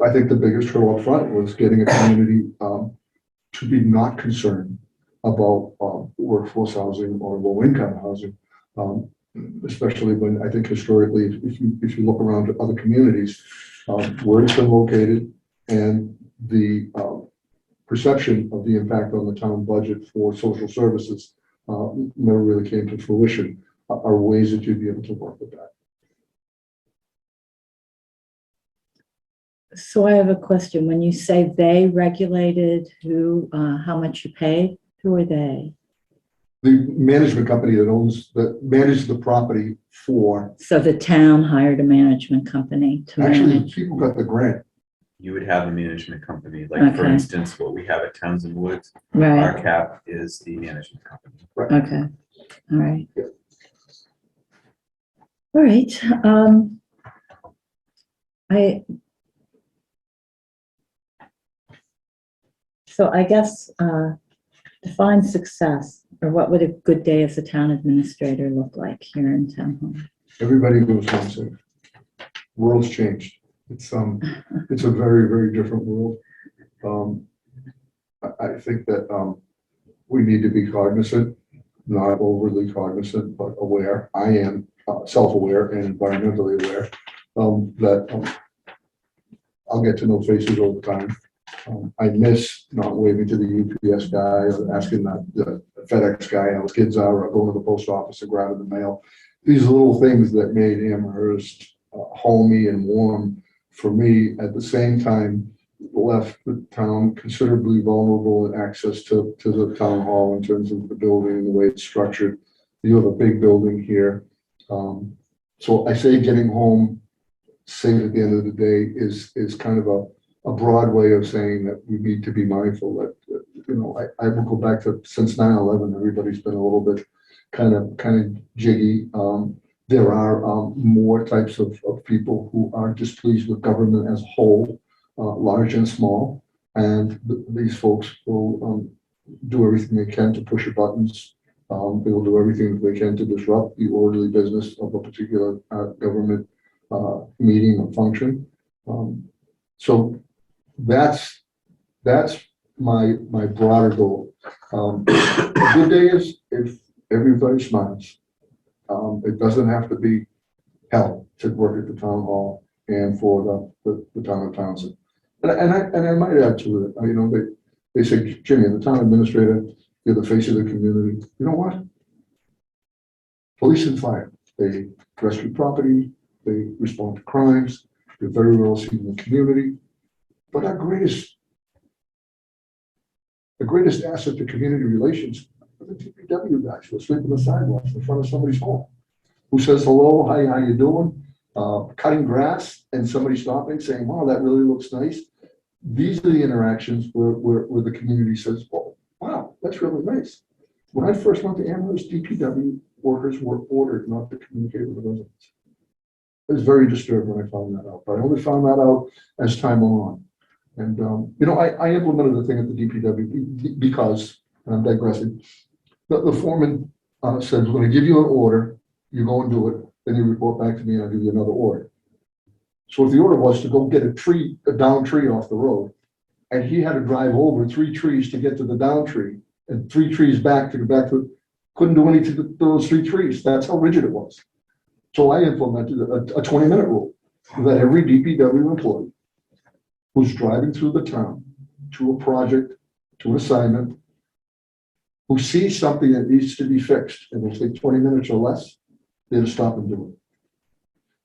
I think the biggest hurdle up front was getting a community to be not concerned about workforce housing or low-income housing, especially when I think historically, if you look around at other communities, where it's been located and the perception of the impact on the town budget for social services never really came to fruition, are ways that you'd be able to work with that. So I have a question. When you say they regulated who, how much you pay, who are they? The management company that managed the property for, So the town hired a management company to actually, manage. people got the grant. You would have a management company, like for Okay. instance, what we have at Townsend Woods, Right, RCAP is the management company. okay, all right. All right, so I guess, define success, or what would a good day as a town administrator look like here in town hall? Everybody goes home safe. World's changed. It's a very, very different world. I think that we need to be cognizant, not overly cognizant, but aware. I am self-aware and environmentally aware that I'll get to know faces over time. I miss not waving to the UPS guy or asking the FedEx guy how his kids are, or going to the post office and grabbing the mail. These little things that made Amherst homey and warm for me, at the same time, left the town considerably vulnerable in access to the town hall in terms of the building and the way it's structured. You have a big building here. So I say getting home safe at the end of the day is kind of a broad way of saying that we need to be mindful that, I will go back to since 9/11, everybody's been a little bit kind of jiggy. There are more types of people who are displeased with government as a whole, large and small, and these folks will do everything they can to push your buttons. They will do everything they can to disrupt the orderly business of a particular government meeting or function. So that's my broader goal. A good day is if everybody smiles. It doesn't have to be hell to work at the town hall and for the town of Townsend. And I might add to it, they say, Jimmy, the town administrator, you're the face of the community. You know what? Police and fire, they rescue property, they respond to crimes, they're very well seen in the community. But the greatest asset to community relations are the DPW guys who are sweeping the sidewalks in front of somebody's home, who says hello, hi, how you doing? Cutting grass and somebody stopping saying, wow, that really looks nice. These are the interactions where the community says, oh, wow, that's really nice. When I first went to Amherst, DPW workers were ordered not to communicate with the residents. I was very disturbed when I found that out, but I only found that out as time went on. And, I implemented the thing at the DPW because, and I'm digressing, the foreman said, we're going to give you an order, you go and do it, then you report back to me and I'll give you another order. So if the order was to go get a down tree off the road, and he had to drive over 3 trees to get to the down tree, and 3 trees back to go back to, couldn't do anything to those 3 trees. That's how rigid it was. So I implemented a 20-minute rule that every DPW employee who's driving through the town to a project, to an assignment, who sees something that needs to be fixed, and it'll take 20 minutes or less, they'll stop and do it.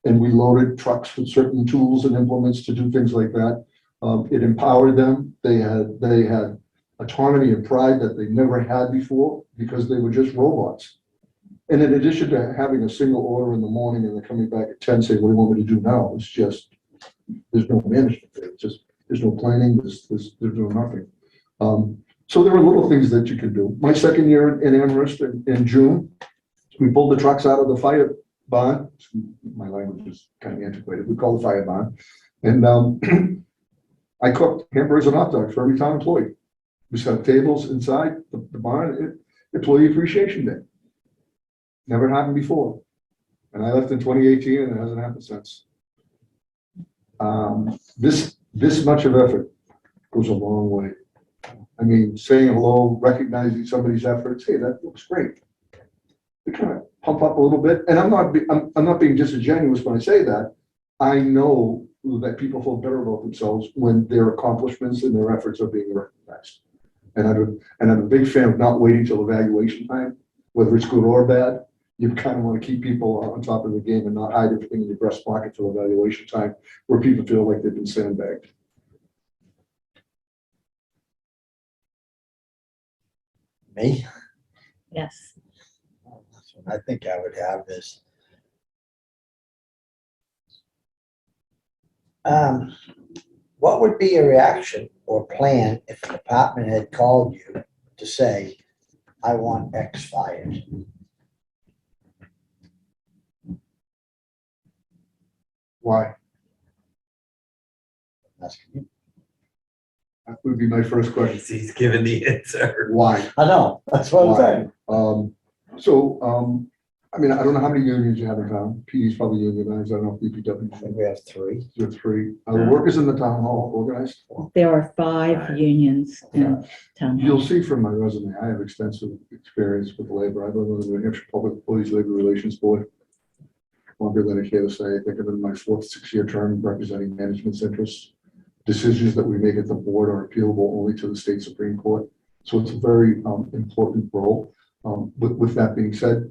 And we loaded trucks with certain tools and implements to do things like that. It empowered them. They had autonomy and pride that they never had before because they were just robots. And in addition to having a single order in the morning and then coming back at 10 saying, what do you want me to do now? It's just, there's no management there. It's just, there's no planning, there's no nothing. So there are little things that you can do. My second year in Amherst in June, we pulled the trucks out of the fire barn. My language is kind of antiquated. We call the fire barn. And I cooked hamburgers and hot dogs for every town employee. We set up tables inside the barn, employee appreciation day. Never happened before. And I left in 2018 and it hasn't happened since. This much of effort goes a long way. I mean, saying hello, recognizing somebody's efforts, hey, that looks great. They kind of pump up a little bit. And I'm not being disingenuous when I say that. I know that people feel better about themselves when their accomplishments and their efforts are being recognized. And I'm a big fan of not waiting till evaluation time, whether it's good or bad. You kind of want to keep people on top of the game and not hide everything in your breast pocket till evaluation time, where people feel like they've been sandbagged. Me? Yes. I think I would have is what would be your reaction or plan if a department had called you to say, I want X fired? Why? That's, That would be my first question. He's given the answer. Why? I know, that's what I'm Why? saying. I mean, I don't know how many unions you have in town. PD's probably unionized. I don't know if I DPW think we have 3. is 3. Are the workers in the town hall organized? There are 5 unions in town You'll hall. see from my resume, I have extensive experience with labor. I've been on the New Hampshire Public Employees Labor Relations Board longer than I care to say. I think I'm in my 4th, 6-year term representing management's interests. Decisions that we make at the board are appealable only to the state Supreme Court. So it's a very important role. With that being said,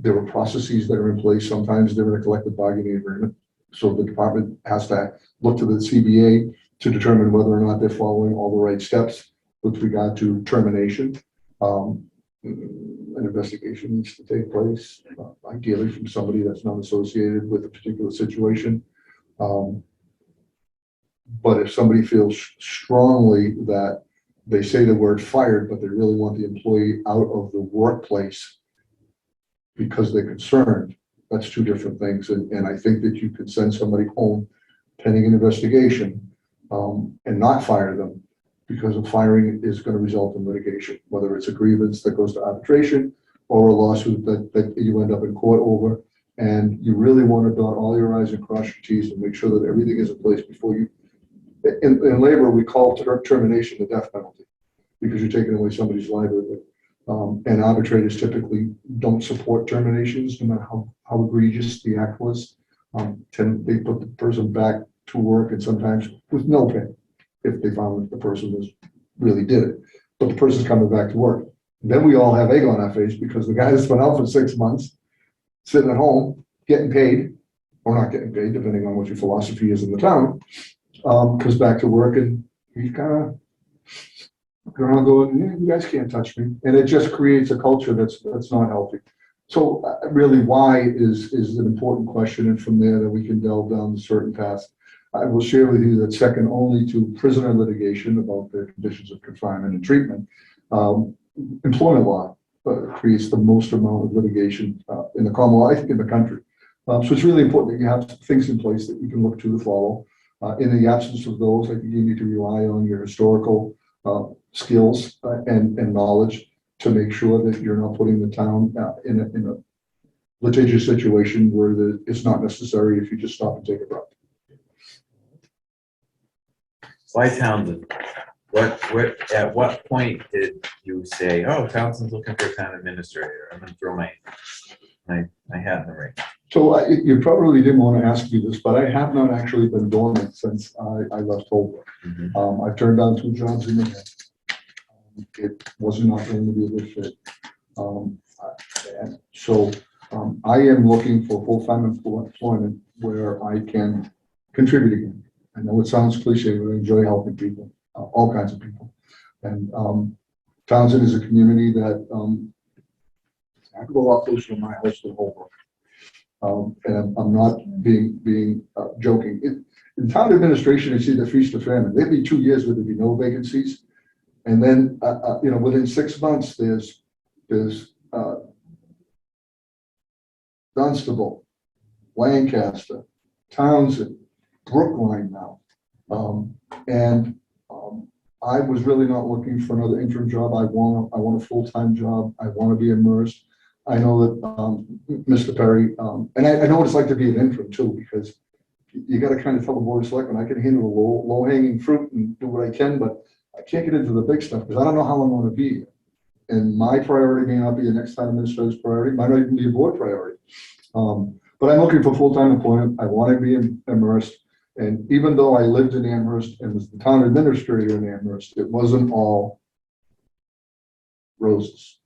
there are processes that are in place. Sometimes they're in a collective bargaining agreement. So the department has to look to the CBA to determine whether or not they're following all the right steps with regard to termination. An investigation needs to take place, ideally from somebody that's not associated with a particular situation. But if somebody feels strongly that they say the word fired, but they really want the employee out of the workplace because they're concerned, that's 2 different things. And I think that you could send somebody home pending an investigation and not fire them, because a firing is going to result in litigation, whether it's a grievance that goes to arbitration or a lawsuit that you end up in court over. And you really want to dot all your I's and cross your T's and make sure that everything is in place before you. In labor, we call termination the death penalty because you're taking away somebody's livelihood. And arbitrators typically don't support terminations, no matter how egregious the act was. They put the person back to work, and sometimes with no pay if they found that the person really did it. But the person's coming back to work. Then we all have egg on our face because the guy that's been out for 6 months, sitting at home, getting paid, or not getting paid, depending on what your philosophy is in the town, comes back to work and he's kind of looking around going, yeah, you guys can't touch me. And it just creates a culture that's not healthy. So really, why is an important question. And from there that we can delve down certain paths. I will share with you that second only to prisoner litigation about their conditions of confinement and treatment, employment law creates the most amount of litigation in the Commonwealth, I think, in the country. So it's really important that you have things in place that you can look to follow. In the absence of those, I think you need to rely on your historical skills and knowledge to make sure that you're not putting the town in a litigious situation where it's not necessary if you just stop and take a breath. Why Townsend? At what point did you say, oh, Townsend's looking for a town administrator? I'm gonna throw my hat in the ring. So you probably didn't want to ask me this, but I have not actually been dormant since I left Holbrook. I've turned down 2 jobs in the head. It was not going to be a good fit. And so I am looking for full-time employment where I can contribute again. I know it sounds cliche, but I enjoy helping people, all kinds of people. And Townsend is a community that I could go up close to my house in Holbrook. And I'm not being joking. In town administration, it's either feast or famine. There'd be 2 years where there'd be no vacancies. And then, within 6 months, there's Dunstable, Lancaster, Townsend, Brookline now. I was really not looking for another interim job. I want a full-time job. I want to be immersed. I know that Mr. Perry, and I know what it's like to be an interim too, because you got to kind of tell the board of selectmen, I can handle the low-hanging fruit and do what I can, but I can't get into the big stuff because I don't know how long I'm going to be here. And my priority may not be the next time administrator's priority, might not even be a board priority. But I'm looking for full-time employment. I want to be immersed. And even though I lived in Amherst and was the town administrator in Amherst, it wasn't all roses.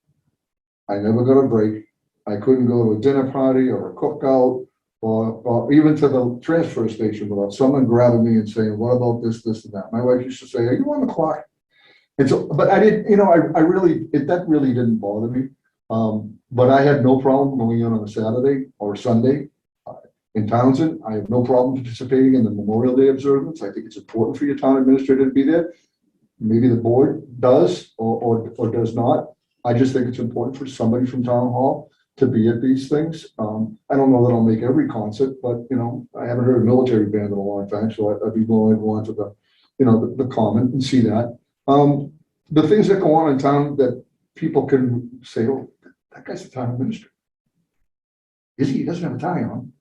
I never got a break. I couldn't go to a dinner party or a cookout or even to the transfer station without someone grabbing me and saying, what about this, this, and that? My wife used to say, are you on the clock? And so, but I didn't, that really didn't bother me. But I had no problem going in on a Saturday or Sunday in Townsend. I have no problem participating in the Memorial Day observance. I think it's important for your town administrator to be there. Maybe the board does or does not. I just think it's important for somebody from town hall to be at these things. I don't know that I'll make every concert, but I haven't heard a military band in a long time, so I'd be willing to go on to the common and see that. The things that go on in town that people can say, oh, that guy's a town administrator. Is he? He doesn't have a tie on.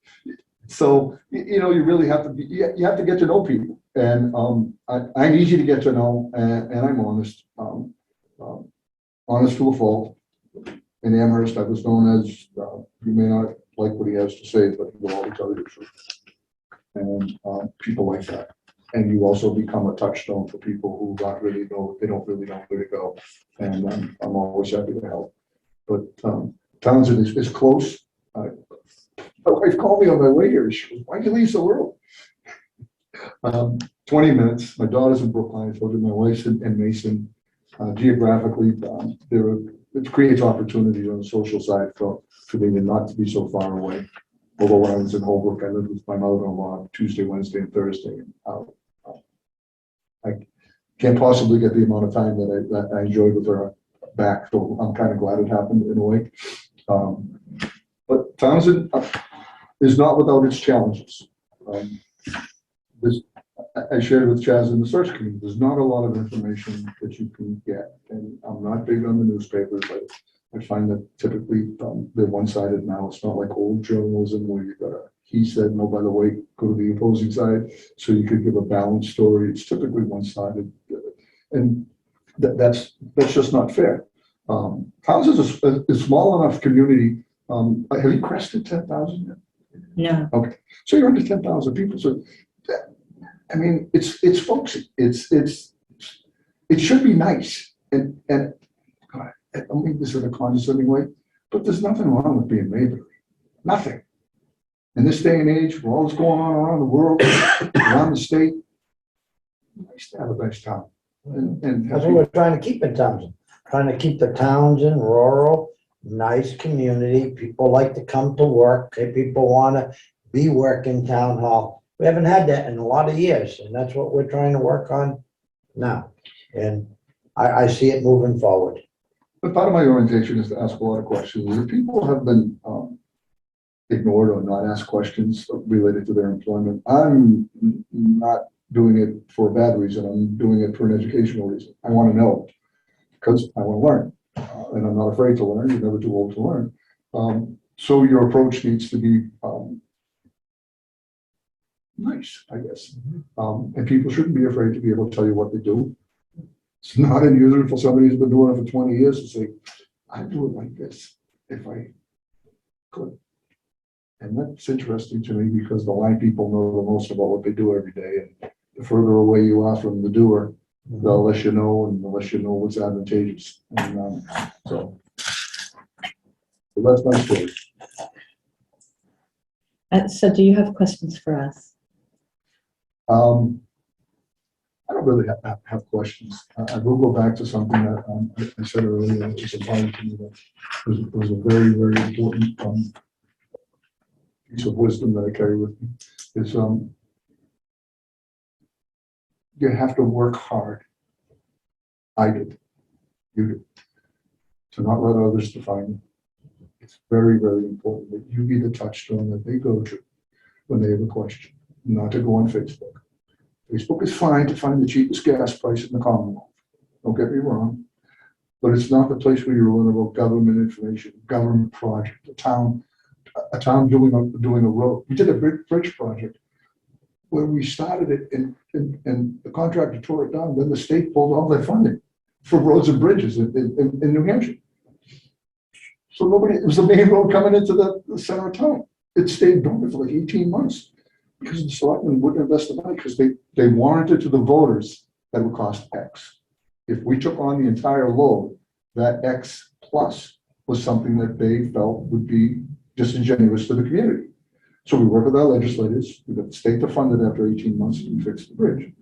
So, you really have to be, you have to get to know people. And I'm easy to get to know, and I'm honest. Honest to a fault. In Amherst, I was known as, you may not like what he has to say, but he will always tell you the truth. And people like that. And you also become a touchstone for people who don't really know where to go. And I'm always happy to help. But Townsend is close. My wife called me on my way here. She goes, why'd you leave so early? 20 minutes. My daughter's in Brookline. I told you my wife's in Mason. Geographically, it creates opportunities on the social side for me not to be so far away. Although when I was in Holbrook, I lived with my mother-in-law Tuesday, Wednesday, and Thursday. I can't possibly get the amount of time that I enjoyed with her back. So I'm kind of glad it happened in a way. But Townsend is not without its challenges. I shared with Chaz in the search committee, there's not a lot of information that you can get. And I'm not big on the newspapers. I find that typically they're one-sided now. It's not like old journalism where you got a he said, no, by the way, go to the opposing side. So you could give a balanced story. It's typically one-sided. And that's just not fair. Townsend is a small enough community. Have you crested 10,000 yet? No. Okay, so you're under 10,000 people. So, I mean, it's folksy. It should be nice. And God, I don't mean this in a condescending way, but there's nothing wrong with being neighborly. Nothing. In this day and age, with all that's going on around the world, around the state, nice to have a nice town. And That's what we're trying to keep in Townsend. Trying to keep the Townsend rural, nice community. People like to come to work. People want to be working town hall. We haven't had that in a lot of years, and that's what we're trying to work on now. And I see it moving forward. But part of my orientation is to ask a lot of questions. If people have been ignored or not asked questions related to their employment, I'm not doing it for a bad reason. I'm doing it for an educational reason. I want to know because I want to learn, and I'm not afraid to learn. You're never too old to learn. So your approach needs to be nice, I guess. And people shouldn't be afraid to be able to tell you what they do. It's not unusual for somebody who's been doing it for 20 years to say, I do it like this if I could. And that's interesting to me because the line people know the most about what they do every day. And the further away you are from the doer, the less you know, and the less you know what's advantageous. And so that's my story. So do you have questions for us? I don't really have questions. I will go back to something that I said earlier. That was important to me. That was a very, very important piece of wisdom that I carry with me. Is you have to work hard I did. You did. To not let others define you. It's very, very important that you be the touchstone that they go to when they have a question, not to go on Facebook. Facebook is fine to find the cheapest gas price in the Commonwealth. Don't get me wrong. But it's not the place where you learn about government information, government project, a town doing a road. We did a bridge project where we started it and the contractor tore it down. Then the state pulled all their funding for roads and bridges in New Hampshire. So it was the main road coming into the center of town. It stayed dormant for like 18 months because the selectmen wouldn't invest the money because they warranted to the voters that it would cost X. If we took on the entire load, that X plus was something that they felt would be disingenuous to the community. So we worked with our legislators, we got the state to fund it after 18 months and we fixed the bridge.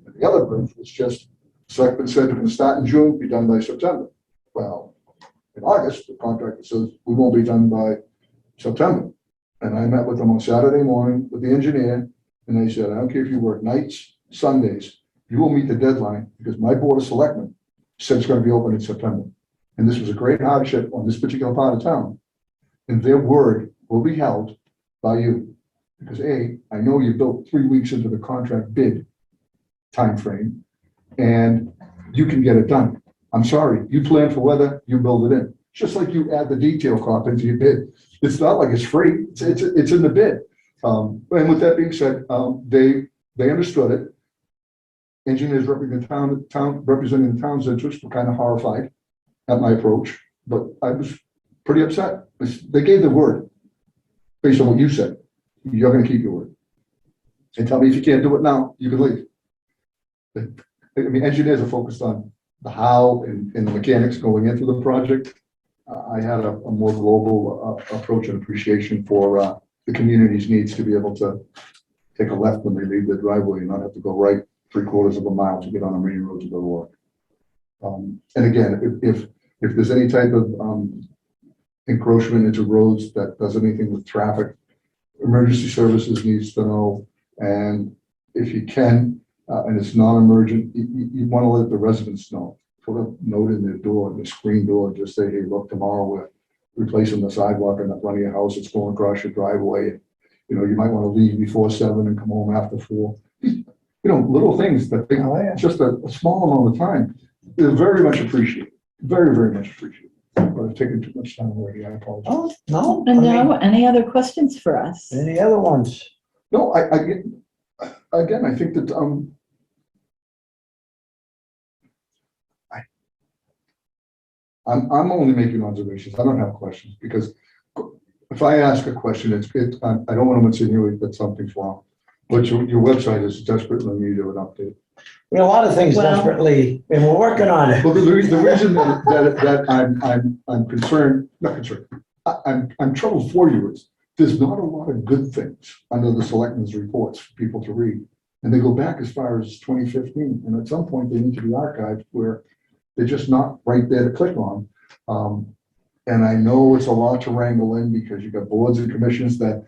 And the other bridge was just, selectmen said we're going to start in June, be done by September. Well, in August, the contractor says we won't be done by September. And I met with them on Saturday morning with the engineer, and they said, I don't care if you work nights, Sundays, you will meet the deadline because my board of selectmen said it's going to be open in September. And this was a great hardship on this particular part of town. And their word will be held by you. Because I know you built 3 weeks into the contract bid timeframe, and you can get it done. I'm sorry, you plan for weather, you build it in. Just like you add the detail copy into your bid. It's not like it's free, it's in the bid. And with that being said, they understood it. Engineers representing the town's interest were kind of horrified at my approach, but I was pretty upset. They gave the word based on what you said. You're going to keep your word. And tell me if you can't do it now, you can leave. I mean, engineers are focused on the how and the mechanics going into the project. I had a more global approach and appreciation for the community's needs to be able to take a left when they leave the driveway and not have to go right 3/4 of a mile to get on a main road to go to work. And again, if there's any type of encroachment into roads that does anything with traffic, emergency services needs to know. And if you can, and it's non-emergent, you want to let the residents know. Put a note in their door, the screen door, just say, hey, look, tomorrow we're replacing the sidewalk in the front of your house. It's going across your driveway. You know, you might want to leave before 7 and come home after 4. You know, little things that they, just a small amount of time. They're very much appreciated. Very, very much appreciated. But I've taken too much time already. I apologize. Oh, no. And I mean, now, any other questions for us? any other ones? No, again, I think that, I'm only making observations. I don't have questions because if I ask a question, I don't want to insinuate that something's wrong. But your website is desperately in need of an update. I mean, a lot of things Well- desperately, and we're working on it. Well, the reason that I'm concerned, not concerned, I'm troubled for you is there's not a lot of good things under the selectmen's reports for people to read. And they go back as far as 2015. And at some point they need to be archived where they're just not right there to click on. And I know it's a lot to wrangle in because you've got boards and commissions that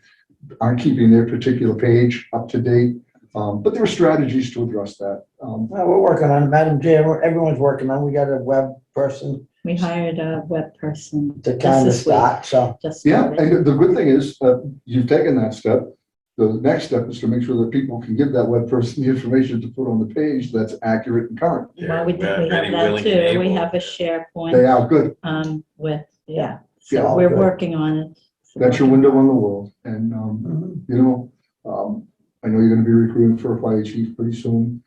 aren't keeping their particular page up to date. But there are strategies to address that. Well, we're working on it, Madam Chair. Everyone's working on it. We got a web person We hired a web person. to just kind of this week, start, so. just Yeah, started. and the good thing is you've taken that step. The next step is to make sure that people can give that web person the information to put on the page that's accurate and current. Well, we Yeah, have many that willing too. and We able. have a They SharePoint are good. with, yeah. Yeah, So we're good. working on it. That's your window on the world. And, you know, I know you're going to be recruiting for a fire chief pretty soon.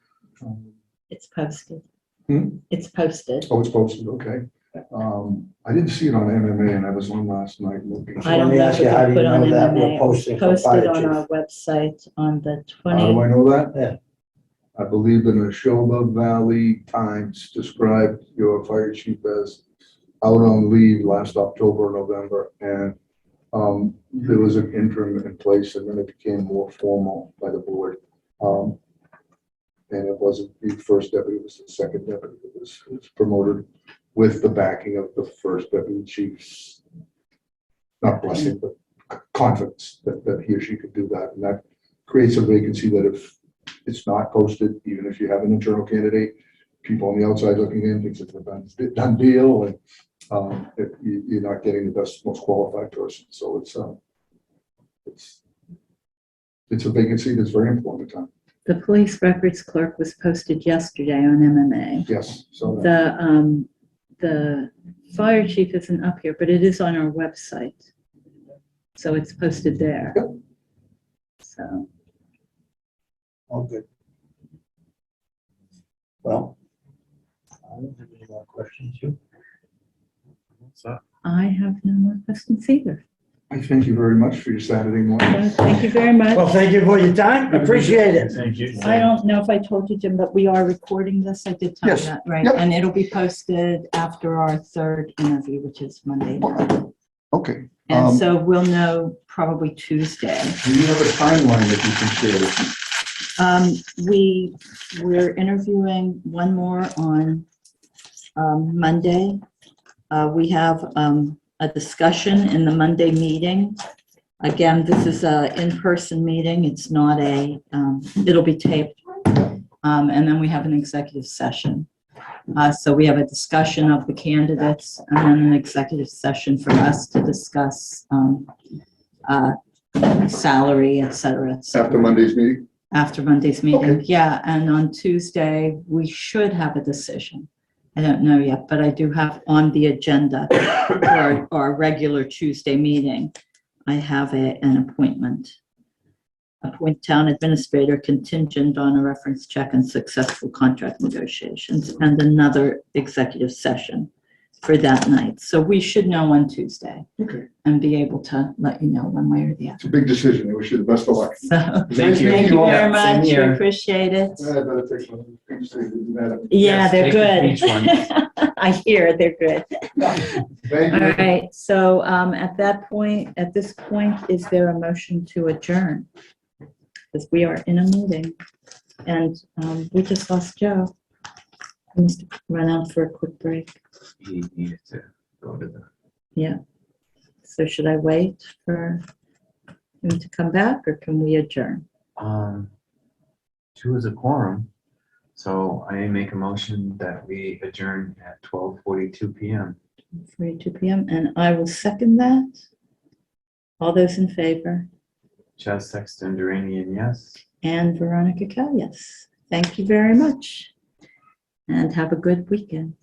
It's posted. Hmm? It's posted. Oh, it's posted, okay. I didn't see it on MMA and I was on last night looking. So I let don't me know ask if you, we how do you put on know that we're MMA. It was posting for posted fire on chief? our website on the How do 20th. I know that? Yeah. I believe in the Neshoba Valley Times described your fire chief as out on leave last October, November, and there was an interim in place, and then it became more formal by the board. And it wasn't the first deputy, it was the second deputy that was promoted with the backing of the first deputy chief's, not blessing, but confidence that he or she could do that. And that creates a vacancy that if it's not posted, even if you have an internal candidate, people on the outside looking in thinks it's a done deal, and you're not getting the best, most qualified person. So it's a vacancy that's very important at the time. The police records clerk was posted yesterday on MMA. Yes, so The fire chief isn't up here, but it is on our website. So it's posted there. Yep. So, All good. Well, I don't have any more questions. You? I have no more questions either. I thank you very much for your Saturday morning. So thank you very much. Well, thank you for your time. Appreciate it. Thank you. I don't know if I told you, Jim, but we are recording this. I did tell you Yes. that, right? Yep. And it'll be posted after our third interview, which is Monday night. Okay. And so we'll know probably Tuesday. Do you have a timeline that you can share with me? We're interviewing one more on Monday. We have a discussion in the Monday meeting. Again, this is a in-person meeting. It's not it'll be taped. And then we have an executive session. So we have a discussion of the candidates and then an executive session for us to discuss salary, et cetera, et cetera. After Monday's meeting? After Monday's meeting, Okay. yeah, and on Tuesday, we should have a decision. I don't know yet, but I do have on the agenda for our regular Tuesday meeting, I have an appointment. Appoint town administrator contingent on a reference check and successful contract negotiations, and another executive session for that night. So we should know on Tuesday Okay. and be able to let you know one way or the other. It's a big decision. I wish you the best of luck. So, Thank you. thank you all. very Same much, we here. appreciate it. I better take one. Thanks, David. Yeah, Yes, they're take the good. peach ones. I hear they're good. Thank All you. right, so at this point, is there a motion to adjourn? Because we are in a meeting, and we just lost Joe. He must have run out for a quick break. He needed to go to the, Yeah. So should I wait for him to come back, or can we adjourn? two is a quorum. So I make a motion that we adjourn at 12:42 PM. 3:02 p.m., and I will second that. All those in favor? Chaz Sexton Duranian, yes. And Veronica Kell, yes. Thank you very much. And have a good weekend.